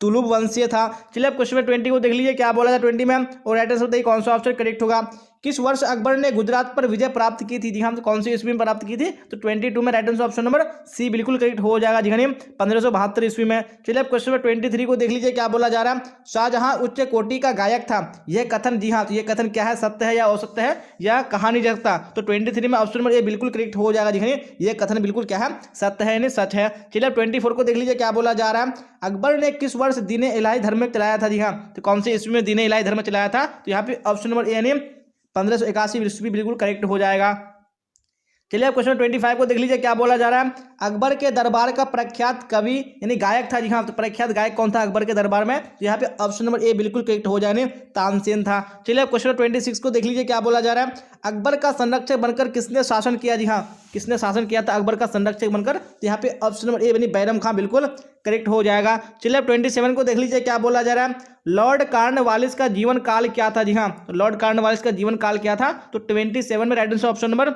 तुलुब वंशीय था। चलिए अब क्वेश्चन 20 को देख लीजिए क्या बोला था 20 में, और राइट आंसर बताइए कौन सा ऑप्शन करेक्ट होगा। किस वर्ष अकबर ने गुजरात पर विजय प्राप्त की थी? जी हाँ, तो कौन सी ईस्वी में प्राप्त की थी? तो 22 में right answer option number C बिल्कुल करेक्ट हो जाएगा। जी हाँ, 1572 ईस्वी में। चलिए अब क्वेश्चन नंबर 23 को देख लीजिए क्या बोला जा रहा है। शाहजहां उच्च कोटि का गायक था, यह कथन, जी हाँ, तो यह कथन क्या है? सत्य है या असत्य है या कहानी जगता? तो 23 में ऑप्शन नंबर ए बिल्कुल करेक्ट हो जाएगा। जी हाँ, यह कथन बिल्कुल क्या है? सत्य है यानी सच है। चलिए अब 24 को देख लीजिए क्या बोला जा रहा है। अकबर ने किस वर्ष दीन इलाही धर्म चलाया था? जी हाँ, तो कौन से ईस्वी में दीन इलाही धर्म चलाया था? तो यहाँ पे ऑप्शन नंबर ए यानी 1581 ईस्वी बिल्कुल करेक्ट हो जाएगा। चलिए अब क्वेश्चन 25 को देख लीजिए क्या बोला जा रहा है। अकबर के दरबार का प्रख्यात कवि यानी गायक था? जी हाँ, तो प्रख्यात गायक कौन था अकबर के दरबार में? तो यहाँ पे ऑप्शन नंबर ए बिल्कुल करेक्ट हो जाने, तानसेन था। चलिए अब क्वेश्चन 26 को देख लीजिए क्या बोला जा रहा है। अकबर का संरक्षक बनकर किसने शासन किया? जी हाँ, किसने शासन किया था अकबर का संरक्षक बनकर? तो यहाँ पे ऑप्शन नंबर ए यानी बैरम खां बिल्कुल करेक्ट हो जाएगा। चलिए अब 27 को देख लीजिए क्या बोला जा रहा है। लॉर्ड कॉर्नवालिस का जीवन काल क्या था? जी हाँ, तो लॉर्ड कॉर्नवालिस का जीवन काल क्या था? तो 27 में right answer option number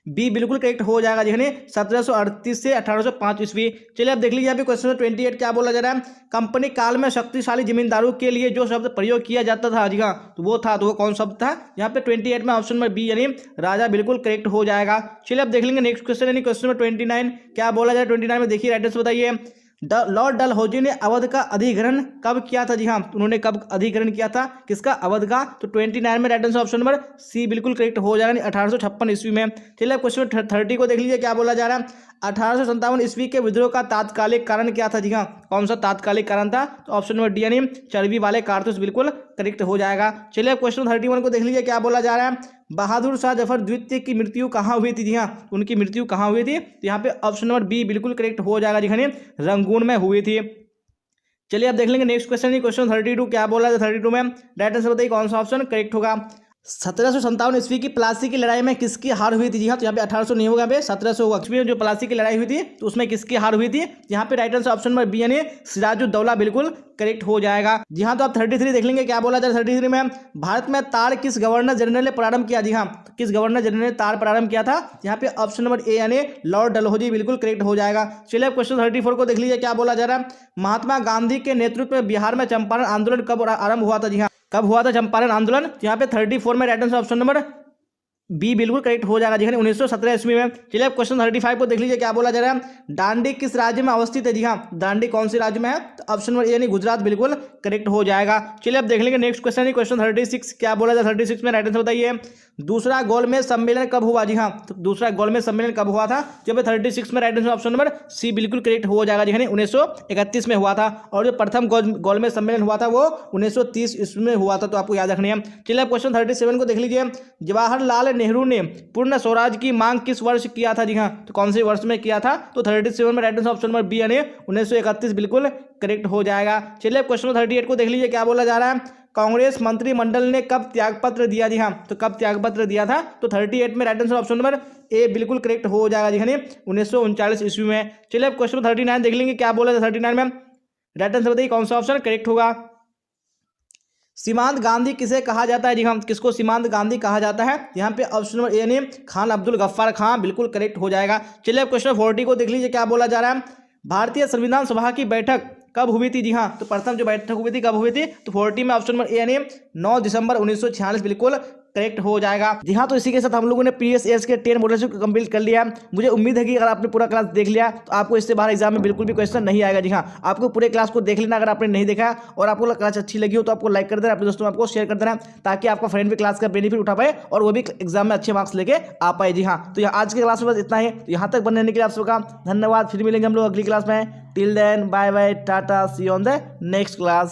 B बिल्कुल करेक्ट हो जाएगा। जी 1738 से 1805 ईस्वी। चलिए अब देख लीजिए यहाँ पे क्वेश्चन 28 क्या बोला जा रहा है। कंपनी काल में शक्तिशाली जमींदारों के लिए जो शब्द प्रयोग किया जाता था, जी हाँ, तो वो कौन शब्द था? यहाँ पे 28 में ऑप्शन नंबर बी यानी राजा बिल्कुल करेक्ट हो जाएगा। चलिए अब देख लेंगे नेक्स्ट क्वेश्चन यानी क्वेश्चन नंबर 29 क्या बोला जाए 29 में, देखिए राइट आंसर बताइए। लॉर्ड डलहौजी ने अवध का अधिग्रहण कब किया था? जी हाँ, उन्होंने कब अधिग्रहण किया था किसका? अवध का। तो 29 में right answer option number C बिल्कुल करेक्ट हो जाएगा 1856 ईस्वी में। चलिए क्वेश्चन 30 को देख लीजिए क्या बोला जा रहा है। 1857 ईस्वी के विद्रोह का तात्कालिक कारण क्या था? जी हाँ, कौन सा तात्कालिक कारण था? तो ऑप्शन नंबर डी यानी चर्बी वाले कारतूस बिल्कुल करेक्ट हो जाएगा। चलिए क्वेश्चन 31 को देख लीजिए क्या बोला जा रहा है। बहादुर शाह जफर द्वितीय की मृत्यु कहाँ हुई थी? जी हाँ, उनकी मृत्यु कहाँ हुई थी? तो यहाँ पे ऑप्शन नंबर बी बिल्कुल करेक्ट हो जाएगा। जी हाँ, रंगून में हुई थी। चलिए अब देख लेंगे नेक्स्ट क्वेश्चन क्वेश्चन 32 क्या बोला था 32 में, राइट आंसर बताइए कौन सा ऑप्शन करेक्ट होगा। 1757 ईस्वी की प्लासी की लड़ाई में किसकी हार हुई थी? जी हाँ, तो यहाँ पे 1800 नहीं होगा, 1700 होगा। इसमें जो प्लासी की लड़ाई हुई थी तो उसमें किसकी हार हुई थी? यहाँ पे right answer option number B यानी सिराजुद्दौला बिल्कुल करेक्ट हो जाएगा। जी हाँ, तो आप 33 देख लेंगे क्या बोला जाए 33 में। भारत में तार किस गवर्नर जनरल ने प्रारंभ किया? जी हाँ, तो किस गवर्नर जनरल ने तार प्रारंभ किया था? यहाँ पे ऑप्शन नंबर ए यानी लॉर्ड डलहौजी बिल्कुल करेक्ट हो जाएगा। चलिए क्वेश्चन 34 को देख लीजिए क्या बोला जा रहा है। महात्मा गांधी के नेतृत्व में बिहार में चंपारण आंदोलन कब आरंभ हुआ था? जी हाँ, कब हुआ था चंपारण आंदोलन? यहाँ पे 34 में right answer option number B बिल्कुल करेक्ट हो जाएगा। जी हाँ, 1917 ईस्वी में। चलिए अब क्वेश्चन 35 को देख लीजिए क्या बोला जा रहा है। दांडी किस राज्य में अवस्थित है? जी हाँ, दांडी कौन से राज्य में है? तो ऑप्शन नंबर ए यानी गुजरात बिल्कुल करेक्ट हो जाएगा। चलिए अब देख लेंगे नेक्स्ट क्वेश्चन क्वेश्चन 36 क्या बोला जाए 36 में, राइट आंसर बताइए। दूसरा गोलमेज सम्मेलन कब हुआ? जी हाँ, तो दूसरा गोलमेज सम्मेलन कब हुआ था? जब 36 में। Right answer option number C बिल्कुल करेक्ट हो जाएगा जी। 1931 में हुआ था। और जो प्रथम गोलमेज सम्मेलन हुआ था वो 1930 ईस्वी में हुआ था, तो आपको याद रखनी है। चलिए आप क्वेश्चन 37 को देख लीजिए। जवाहरलाल नेहरू ने पूर्ण स्वराज की मांग किस वर्ष किया था? जी हाँ, तो कौन से वर्ष में किया था? तो 37 में। Right answer option number B यानी 1931 बिल्कुल करेक्ट हो जाएगा। चलिए क्वेश्चन 38 को देख लीजिए, क्या बोला जा रहा है? कांग्रेस मंत्रिमंडल ने कब त्यागपत्र दिया? जी हाँ, तो कब त्यागपत्र दिया था? तो 38 में। Right answer option number A बिल्कुल करेक्ट हो जाएगा जी। 1939 ईस्वी में। चलिए अब क्वेश्चन 39 देख लेंगे, क्या बोला था 39 में? राइट आंसर बताइए कौन सा ऑप्शन करेक्ट होगा। सीमांत गांधी किसे कहा जाता है? जी हाँ, किसको सीमांत गांधी कहा जाता है? यहाँ पे ऑप्शन नंबर ए यानी खान अब्दुल गफ्फार खां बिल्कुल करेक्ट हो जाएगा। चलिए अब क्वेश्चन 40 को देख लीजिए, क्या बोला जा रहा है? भारतीय संविधान सभा की बैठक कब हुई थी? जी हाँ, तो प्रथम जो बैठक हुई थी कब हुई थी? तो 40 में ऑप्शन नंबर ए यानी 9 दिसंबर 1946 बिल्कुल करेक्ट हो जाएगा जी हाँ। तो इसी के साथ हम लोगों ने प्रीवियस ईयर्स के 10 मॉडल को कंप्लीट कर लिया। मुझे उम्मीद है कि अगर आपने पूरा क्लास देख लिया तो आपको इससे बाहर एग्जाम में बिल्कुल भी क्वेश्चन नहीं आएगा। जी हाँ, आपको पूरे क्लास को देख लेना। अगर आपने नहीं देखा और आपको क्लास अच्छी लगी हो तो आपको लाइक कर देना, अपने दोस्तों में आपको शेयर कर देना, ताकि आपका फ्रेंड भी क्लास का बेनिफिट उठा पाए और वो भी एग्जाम में अच्छे मार्क्स लेके आ पाए। जी हाँ, तो आज के क्लास में बस इतना ही। तो यहाँ तक बनने के लिए आप सबका धन्यवाद। फिर मिलेंगे हम लोग अगली क्लास में। Till then bye bye, tata, see you on the next class.